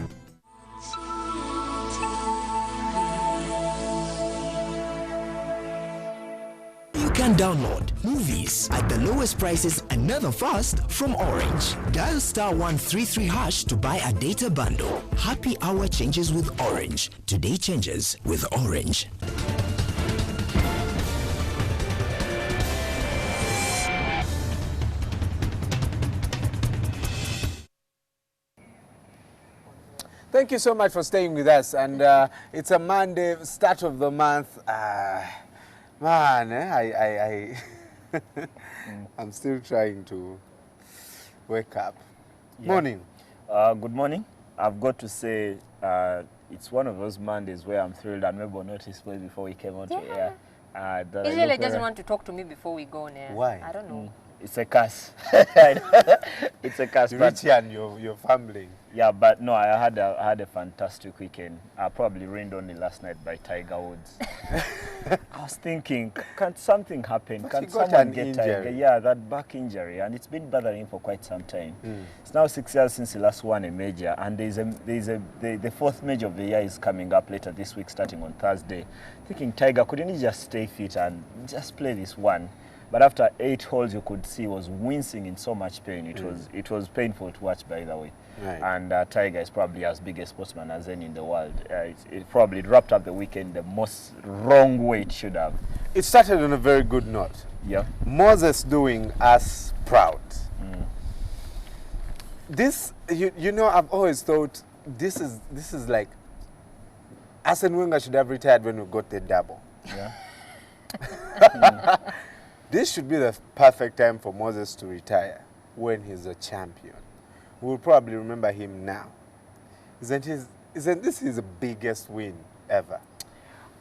You can download movies at the lowest prices and never fast from Orange. Dial *133# to buy a data bundle. Happy hour changes with Orange. Today changes with Orange. Thank you so much for staying with us. And it's a Monday, start of the month. Man, I'm still trying to wake up. Yeah. Morning. Good morning. I've got to say it's one of those Mondays where I'm thrilled, and maybe noticed way before we came on to air. Israel doesn't want to talk to me before we go on air. Why? I don't know. It's a curse. It's a curse. Richie and your family. Yeah, but no, I had a fantastic weekend. I probably rained only last night by Tiger Woods. I was thinking, can something happen? But Can he got someone an get injury. Tiger? Yeah, that back injury, and it's been bothering him for quite some time. It's now 6 years since he last won a major, and the fourth major of the year is coming up later this week, starting on Thursday. Thinking, Tiger, couldn't he just stay fit and just play this one? But after 8 holes, you could see he was wincing in so much pain. It was painful to watch, by the way. Right. And Tiger is probably as big a sportsman as any in the world. It probably wrapped up the weekend the most wrong way it should have. It started on a very good note. Yeah. Moses doing us proud. This, you know, I've always thought this is like Arsene Wenger should have retired when we got the double. Yeah. This should be the perfect time for Moses to retire, when he's a champion. We'll probably remember him now. Isn't this his biggest win ever?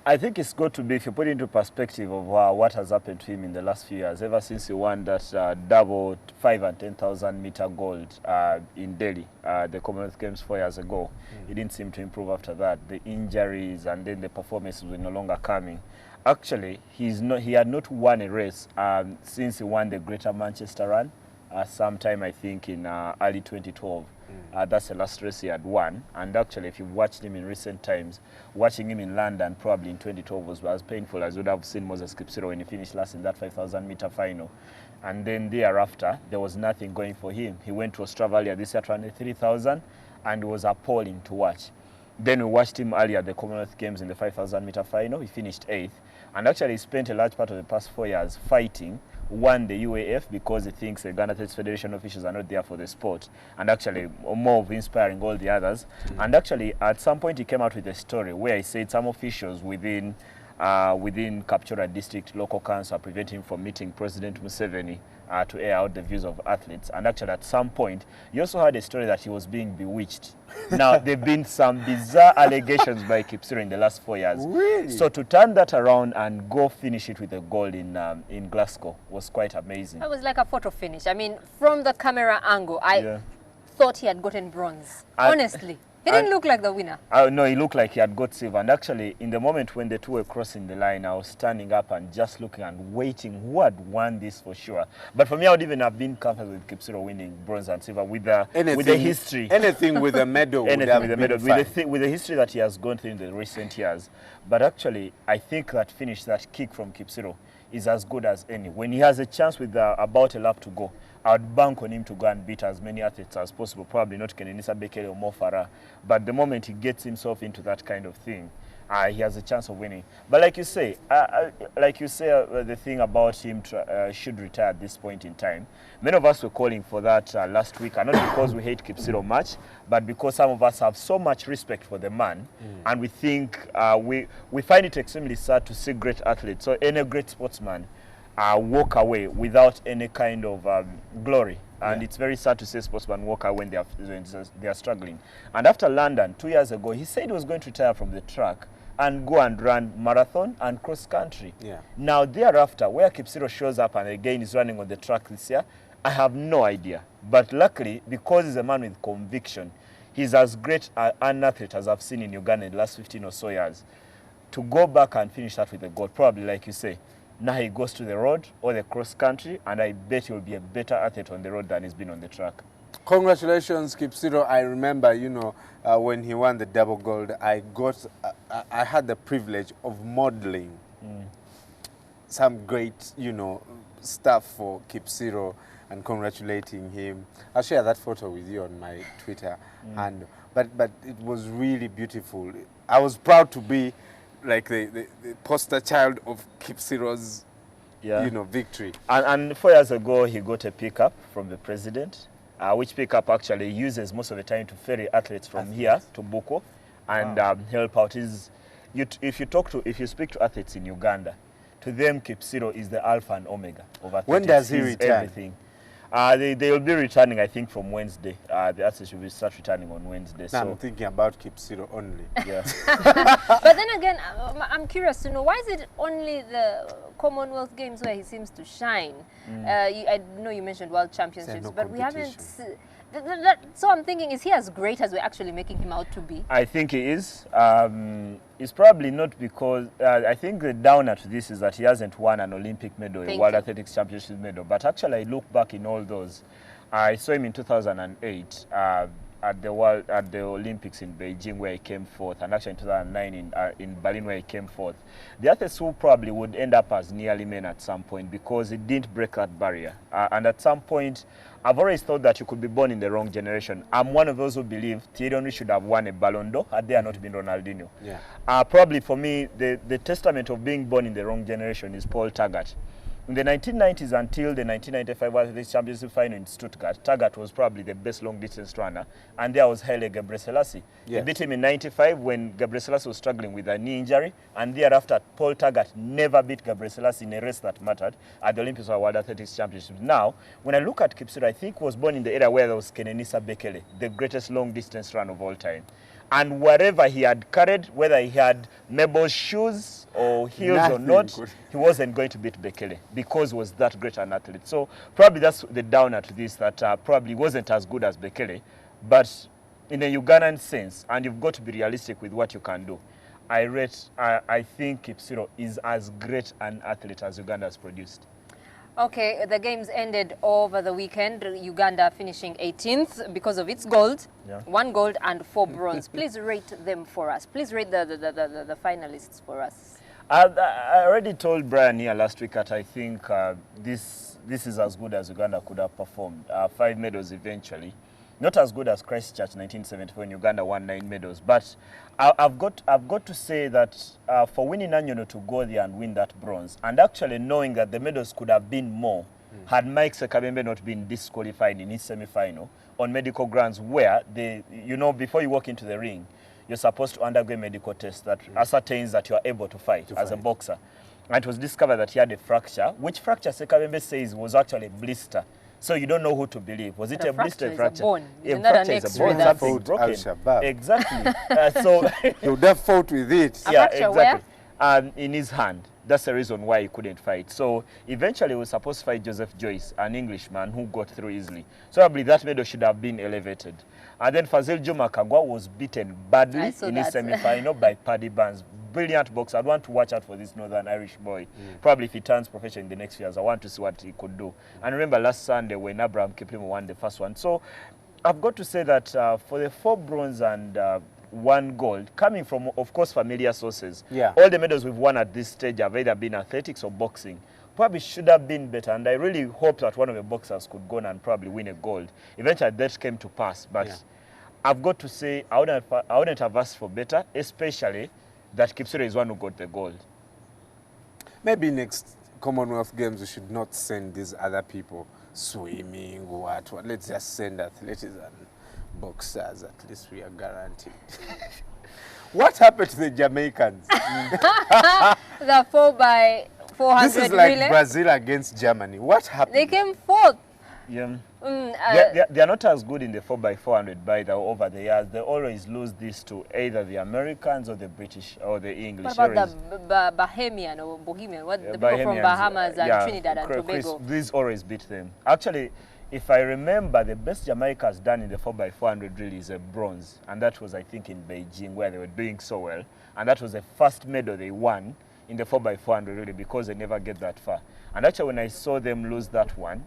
I think it's got to be, if you put it into perspective of what has happened to him in the last few years, ever since he won that double 5 and 10,000 meter gold in Delhi, the Commonwealth Games 4 years ago. He didn't seem to improve after that. The injuries and then the performances were no longer coming. Actually, he had not won a race since he won the Greater Manchester Run sometime, I think, in early 2012. That's the last race he had won. And actually, if you've watched him in recent times, watching him in London probably in 2012 was as painful as you would have seen Moses Kipsiro when he finished last in that 5,000 meter final. And then thereafter, there was nothing going for him. He went to Australia this year, 23,000, and it was appalling to watch. Then we watched him earlier at the Commonwealth Games in the 5,000 meter final. He finished 8th. And actually, he spent a large part of the past 4 years fighting, won the UAF because he thinks the Ghana Athletics Federation officials are not there for the sport, and actually more of inspiring all the others. And actually, at some point, he came out with a story where he said some officials within Kapchorwa District Local Council are preventing him from meeting President Museveni to air out the views of athletes. And actually, at some point, he also had a story that he was being bewitched. Now, there have been some bizarre allegations by Kipsiro in the last 4 years. Really? So to turn that around and go finish it with a gold in Glasgow was quite amazing. That was like a photo finish. I mean, from the camera angle, I thought he had gotten bronze. Honestly. He didn't look like the winner. No, he looked like he had got silver. And actually, in the moment when the two were crossing the line, I was standing up and just looking and waiting who had won this for sure. But for me, I would even have been comfortable with Kipsiro winning bronze and silver with the history. Anything with a medal. Anything with a medal. With the history that he has gone through in the recent years. But actually, I think that finish, that kick from Kipsiro, is as good as any. When he has a chance with about a lap to go, I'd bank on him to go and beat as many athletes as possible. Probably not Kenenisa Bekele or Mo Farah. But the moment he gets himself into that kind of thing, he has a chance of winning. But like you say, the thing about him should retire at this point in time. Many of us were calling for that last week, and not because we hate Kipsiro much, but because some of us have so much respect for the man, and we think we find it extremely sad to see great athletes, so any great sportsman walk away without any kind of glory. And it's very sad to see sportsmen walk away when they are struggling. And after London, 2 years ago, he said he was going to retire from the track and go and run marathon and cross country. Now thereafter, where Kipsiro shows up and again is running on the track this year, I have no idea. But luckily, because he's a man with conviction, he's as great an athlete as I've seen in Uganda in the last 15 or so years. To go back and finish that with a gold, probably like you say, now he goes to the road or the cross country, and I bet he'll be a better athlete on the road than he's been on the track. Congratulations, Kipsiro. I remember, when he won the double gold, I had the privilege of modeling some great, stuff for Kipsiro and congratulating him. I'll share that photo with you on my Twitter handle. But it was really beautiful. I was proud to be like the poster child of Kipsiro's, victory. And 4 years ago, he got a pickup from the president, which pickup actually uses most of the time to ferry athletes from here to Buko and help out. If you speak to athletes in Uganda, to them Kipsiro is the alpha and omega of athletics. When does he return? Everything. They will be returning, I think, from Wednesday. The athletes will start returning on Wednesday. So I'm thinking about Kipsiro only. Yeah. But then again, I'm curious to know, why is it only the Commonwealth Games where he seems to shine? I know you mentioned World Championships, but we haven't... So I'm thinking, is he as great as we're actually making him out to be? I think he is. It's probably not because... I think the downer to this is that he hasn't won an Olympic medal, a World Athletics Championship medal. But actually, I look back in all those. I saw him in 2008 at the Olympics in Beijing, where he came fourth, and actually in 2009 in Berlin, where he came fourth. The athletes who probably would end up as nearly men at some point because he didn't break that barrier. And at some point, I've always thought that you could be born in the wrong generation. I'm one of those who believe Thierry Henry should have won a Ballon d'Or had there not been Ronaldinho. Probably for me, the testament of being born in the wrong generation is Paul Taggart. In the 1990s until the 1995 World Athletics Championship final in Stuttgart, Taggart was probably the best long-distance runner, and there was Haile Gebrselassie. He beat him in 95 when Gebrselassie was struggling with a knee injury, and thereafter, Paul Taggart never beat Gebrselassie in a race that mattered at the Olympics or World Athletics Championships. Now, when I look at Kipsiro, I think he was born in the era where there was Kenenisa Bekele, the greatest long-distance runner of all time. And wherever he had carried, whether he had Mabel's shoes or heels or not, he wasn't going to beat Bekele because he was that great an athlete. So probably that's the downer to this, that probably wasn't as good as Bekele, but in a Ugandan sense, and you've got to be realistic with what you can do. I think Kipsiro is as great an athlete as Uganda has produced. Okay, the games ended over the weekend. Uganda finishing 18th because of its gold. Yeah. 1 gold and 4 bronze. Please rate them for us. Please rate the finalists for us. I already told Brian here last week that I think this is as good as Uganda could have performed. 5 medals eventually. Not as good as Christchurch 1974 when Uganda won 9 medals. But I've got to say that for winning Anyono to go there and win that bronze, and actually knowing that the medals could have been more had Mike Sekabembe not been disqualified in his semi-final on medical grounds where, before you walk into the ring, you're supposed to undergo a medical test that ascertains that you are able to fight as a boxer. And it was discovered that he had a fracture, which fracture Sekabembe says was actually a blister. So you don't know who to believe. Was it a blister fracture? A fracture is a bone. Something broken. Exactly. So he would have fought with it. Yeah, exactly. And in his hand. That's the reason why he couldn't fight. So eventually he was supposed to fight Joseph Joyce, an Englishman who got through easily. So I believe that medal should have been elevated. And then Fazil Juma Kagwa was beaten badly in his semi-final by Paddy Barnes. Brilliant boxer. I'd want to watch out for this Northern Irish boy. Probably if he turns professional in the next few years, I want to see what he could do. And remember last Sunday when Abraham Kiplimo won the first one. So I've got to say that for the 4 bronze and 1 gold, coming from, of course, familiar sources, all the medals we've won at this stage have either been athletics or boxing. Probably should have been better, and I really hope that one of the boxers could go on and probably win a gold. Eventually, that came to pass, but I've got to say I wouldn't have asked for better, especially that Kipsire is one who got the gold. Maybe next Commonwealth Games we should not send these other people swimming, what. Let's just send athletes and boxers, at least we are guaranteed. What happened to the Jamaicans? The 4x400 This is like relay. Brazil against Germany. What happened? They came 4th. Yeah. They are not as good in the 4x400 by the over the years. They always lose this to either the Americans or the British or the English. What about the Bahamian or Bohemian? What the people from Bahamas and Trinidad and Tobago? These always beat them. Actually, if I remember, the best Jamaica has done in the 4x400 really is a bronze. And that was, I think, in Beijing where they were doing so well. And that was the first medal they won in the 4x400 really because they never get that far. And actually when I saw them lose that one,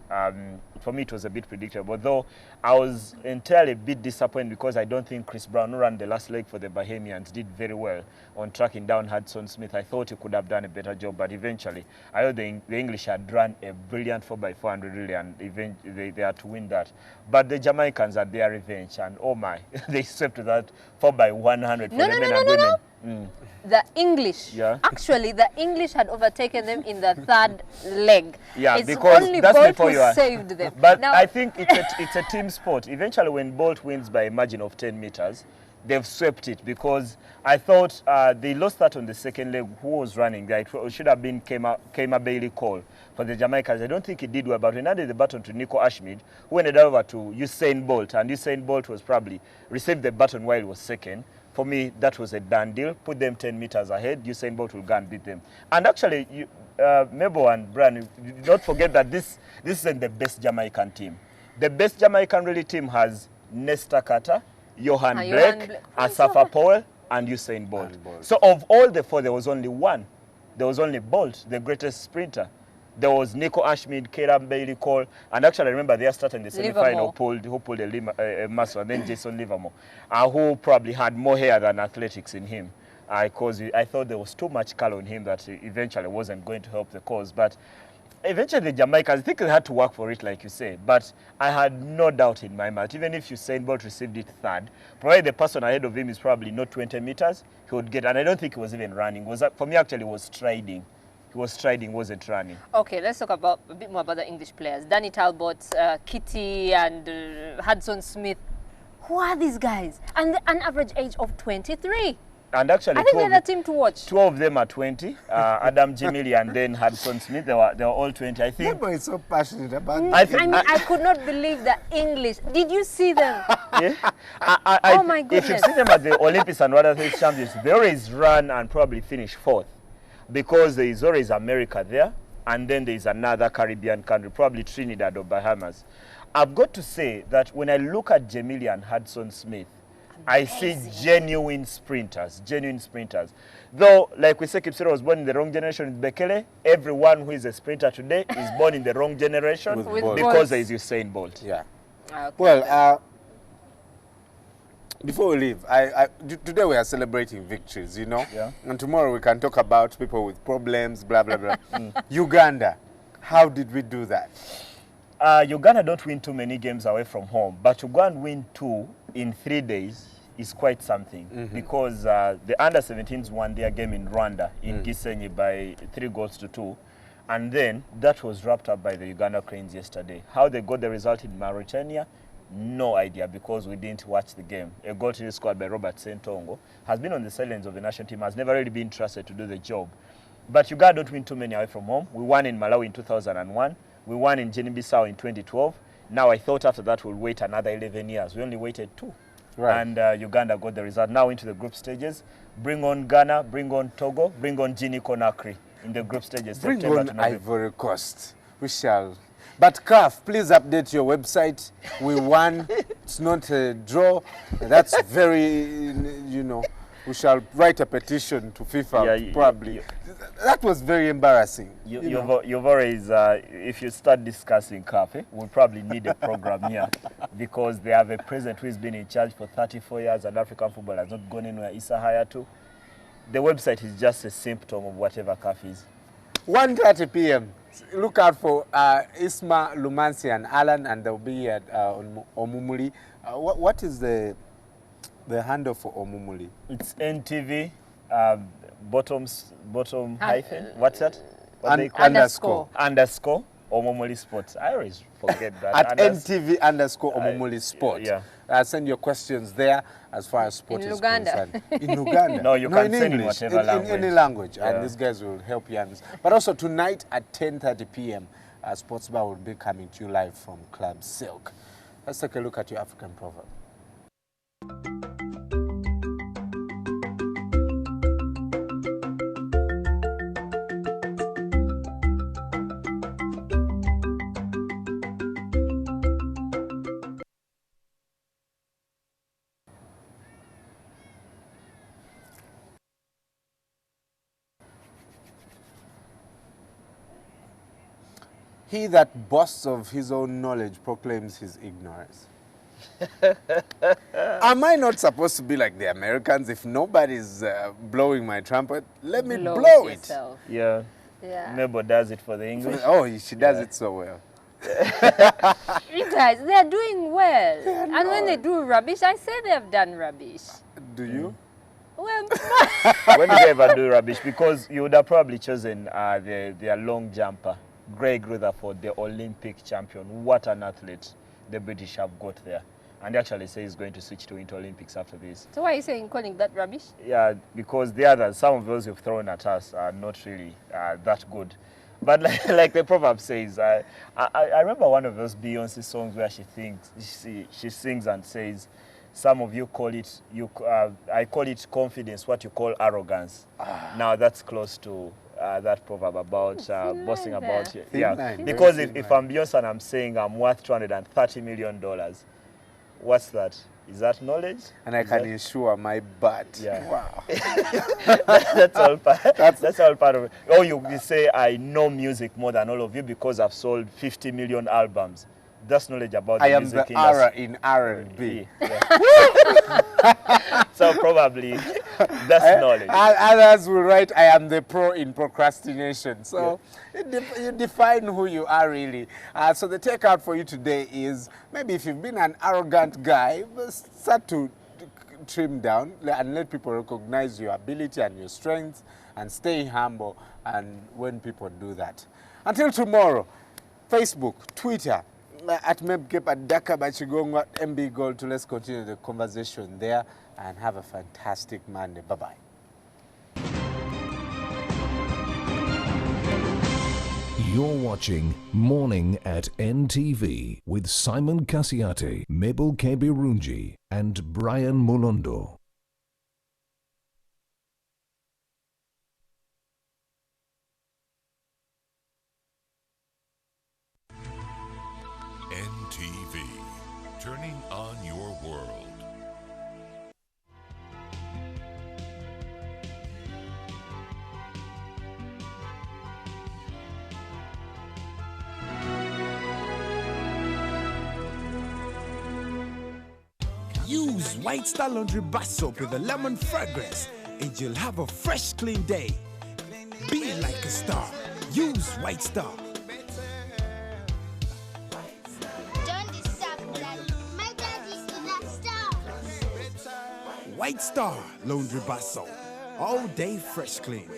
for me it was a bit predictable, though I was entirely a bit disappointed because I don't think Chris Brown, who ran the last leg for the Bahamians, did very well on tracking down Hudson Smith. I thought he could have done a better job, but eventually I know the English had run a brilliant 4x400 really, and eventually they had to win that. But the Jamaicans had their revenge, and oh my, they swept that 4x100 for the men and women. The English, actually the English had overtaken them in the 3rd leg. Yeah, it's because only that's Bolt before who you are. saved them. But now, I think it's a team sport. Eventually when Bolt wins by a margin of 10 meters, they've swept it because I thought they lost that on the 2nd leg. Who was running there? It should have been Kema Bailey Cole for the Jamaicans. I don't think he did well, but when he handed the baton to Nico Ashmead, who ended over to Usain Bolt, and Usain Bolt was probably received the baton while he was 2nd. For me, that was a done deal. Put them 10 meters ahead. Usain Bolt will go and beat them. And actually, Mabel and Brian, don't forget that this isn't the best Jamaican team. The best Jamaican really team has Nesta Carter, Johan Blake, Asafa Powell, and Usain Bolt. So of all the 4, there was only one. There was only Bolt, the greatest sprinter. There was Nico Ashmead, Kera Bailey Cole, and actually I remember they started in the semi-final who pulled a muscle, and then Jason Livermore, who probably had more hair than athletics in him. Because I thought there was too much color on him that eventually wasn't going to help the cause. But eventually the Jamaicans, I think they had to work for it, like you say. But I had no doubt in my mind, even if Usain Bolt received it 3rd, provided the person ahead of him is probably not 20 meters, he would get, and I don't think he was even running. For me, actually, it was striding. He was striding, wasn't running. Okay, let's talk about a bit more about the English players. Danny Talbot, Kitty, and Hudson Smith. Who are these guys? And an average age of 23. And actually, I think they're the team to watch. 2 of them are 20. Adam Jimili and then Hudson Smith. They were all 20. I think. Everybody is so passionate about. I could not believe the English. Did you see them? Yeah. Oh my goodness! If you see them at the Olympics and other things champions, they always run and probably finish 4th. Because there is always America there, and then there is another Caribbean country, probably Trinidad or Bahamas. I've got to say that when I look at Jemili and Hudson Smith, I see genuine sprinters, Though, like we say, Kipsero was born in the wrong generation with Bekele. Everyone who is a sprinter today is born in the wrong generation because there is Usain Bolt. Yeah. Okay. Well, before we leave, today we are celebrating victories, you know? Yeah. And tomorrow we can talk about people with problems, blah, blah, blah. Uganda, how did we do that? Uganda don't win too many games away from home, but to go and win 2 in 3 days is quite something because the under-17s won their game in Rwanda, in Gisenyi by 3 goals to 2. And then that was wrapped up by the Uganda Cranes yesterday. How they got the result in Mauritania, no idea because we didn't watch the game. A goal to be scored by Robert Sentongo has been on the sidelines of the national team, has never really been trusted to do the job. But Uganda don't win too many away from home. We won in Malawi in 2001. We won in Guinea-Bissau in 2012. Now I thought after that we'll wait another 11 years. We only waited 2. Right. And Uganda got the result. Now into the group stages. Bring on Ghana, bring on Togo, bring on Guinea Conakry in the group stages. Bring September on to November. Ivory Coast. We shall. But CAF, please update your website. We won. It's not a draw. That's very, you know, we shall write a petition to FIFA, probably. That was very embarrassing. You've always, if you start discussing CAF, we'll probably need a program here because they have a president who's been in charge for 34 years and African football has not gone anywhere. Issa Hayatu. The website is just a symptom of whatever CAF is. 1:30 p.m. Look out for Isma, Lumansi, and Alan, and they'll be at Omumuli. What is the handle for Omumuli? It's NTV, bottom hyphen. What's that? Underscore. Underscore Omumuli Sports. I always forget that. At NTV underscore Omumuli Sports. Yeah. Send your questions there as far as sport is concerned. In Uganda. No, you can send in English, whatever language. In any language. Yeah. And these guys will help you understand. But also tonight at 10:30 p.m., Sports Bar will be coming to you live from Club Silk. Let's take a look at your African proverb. He that boasts of his own knowledge proclaims his ignorance. Am I not supposed to be like the Americans? If nobody's blowing my trumpet, let me blow it. Yeah. Mabel does it for the English. Oh, she does it so well. You guys, they're doing well. And when they do rubbish, I say they've done rubbish. Do you? Well, when did they ever do rubbish? Because you would have probably chosen their long jumper, Greg Rutherford, the Olympic champion. What an athlete the British have got there. And he actually says he's going to switch to Winter Olympics after this. So why are you saying calling that rubbish? Yeah, because the others, some of those you've thrown at us are not really that good. But like the proverb says, I remember one of those Beyonce songs where she sings and says, some of you call it, I call it confidence, what you call arrogance. Now that's close to that proverb about boasting about it. Yeah, because if I'm Beyonce and I'm saying I'm worth $230 million, what's that? Is that knowledge? And I can insure my butt. Yeah. Wow. that's all part of it. Or you say, I know music more than all of you because I've sold 50 million albums. That's knowledge about the music industry. I am the R in R&B. Yeah. So probably that's knowledge. Others will write, I am the pro in procrastination. So you define who you are really. So the takeout for you today is, maybe if you've been an arrogant guy, start to trim down and let people recognize your ability and your strengths and stay humble. And when people do that. Until tomorrow, Facebook, Twitter, at Mebkep, at Daka Bachigongo, at MB Gold, let's continue the conversation there and have a fantastic Monday. Bye-bye. You're watching Morning at NTV with Simon Kasiate, Mabel Kebirunji, and Brian Mulondo. NTV, turning on your world. Use White Star Laundry Bar Soap with a lemon fragrance and you'll have a fresh, clean day. Be like a star. Use White Star. Don't disturb Daddy. My daddy is the star. White Star Laundry Bar Soap. All day fresh clean.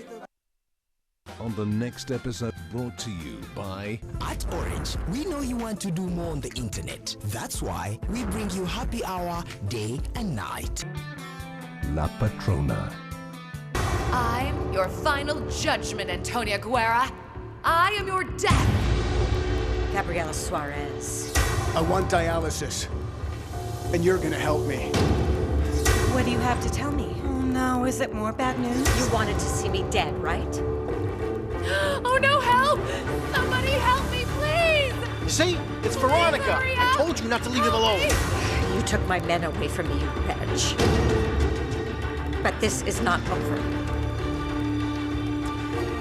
On the next episode, brought to you by At Orange, we know you want to do more on the internet. That's why we bring you happy hour day and night. La Patrona. I'm your final judgment, Antonia Guerra. I am your death. Gabriela Suarez. I want dialysis, and you're gonna help me. What do you have to tell me? Oh no, is it more bad news? You wanted to see me dead, right? Oh no, help! Somebody help me, please! You see? It's Veronica. I told you not to leave him alone. You took my men away from me, you wretch. But this is not over.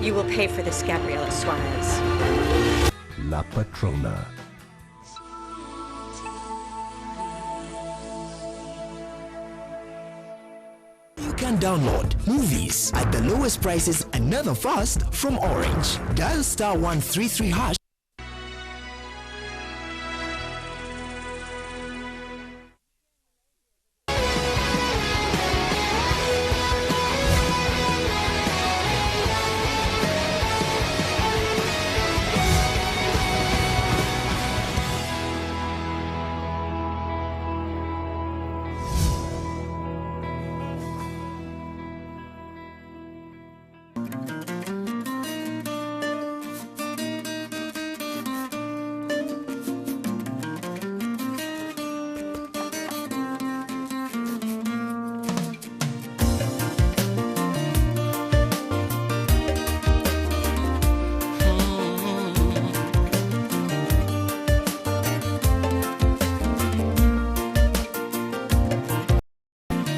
You will pay for this, Gabriela Suarez. La Patrona. You can download movies at the lowest prices, another fast from Orange. Dial *133#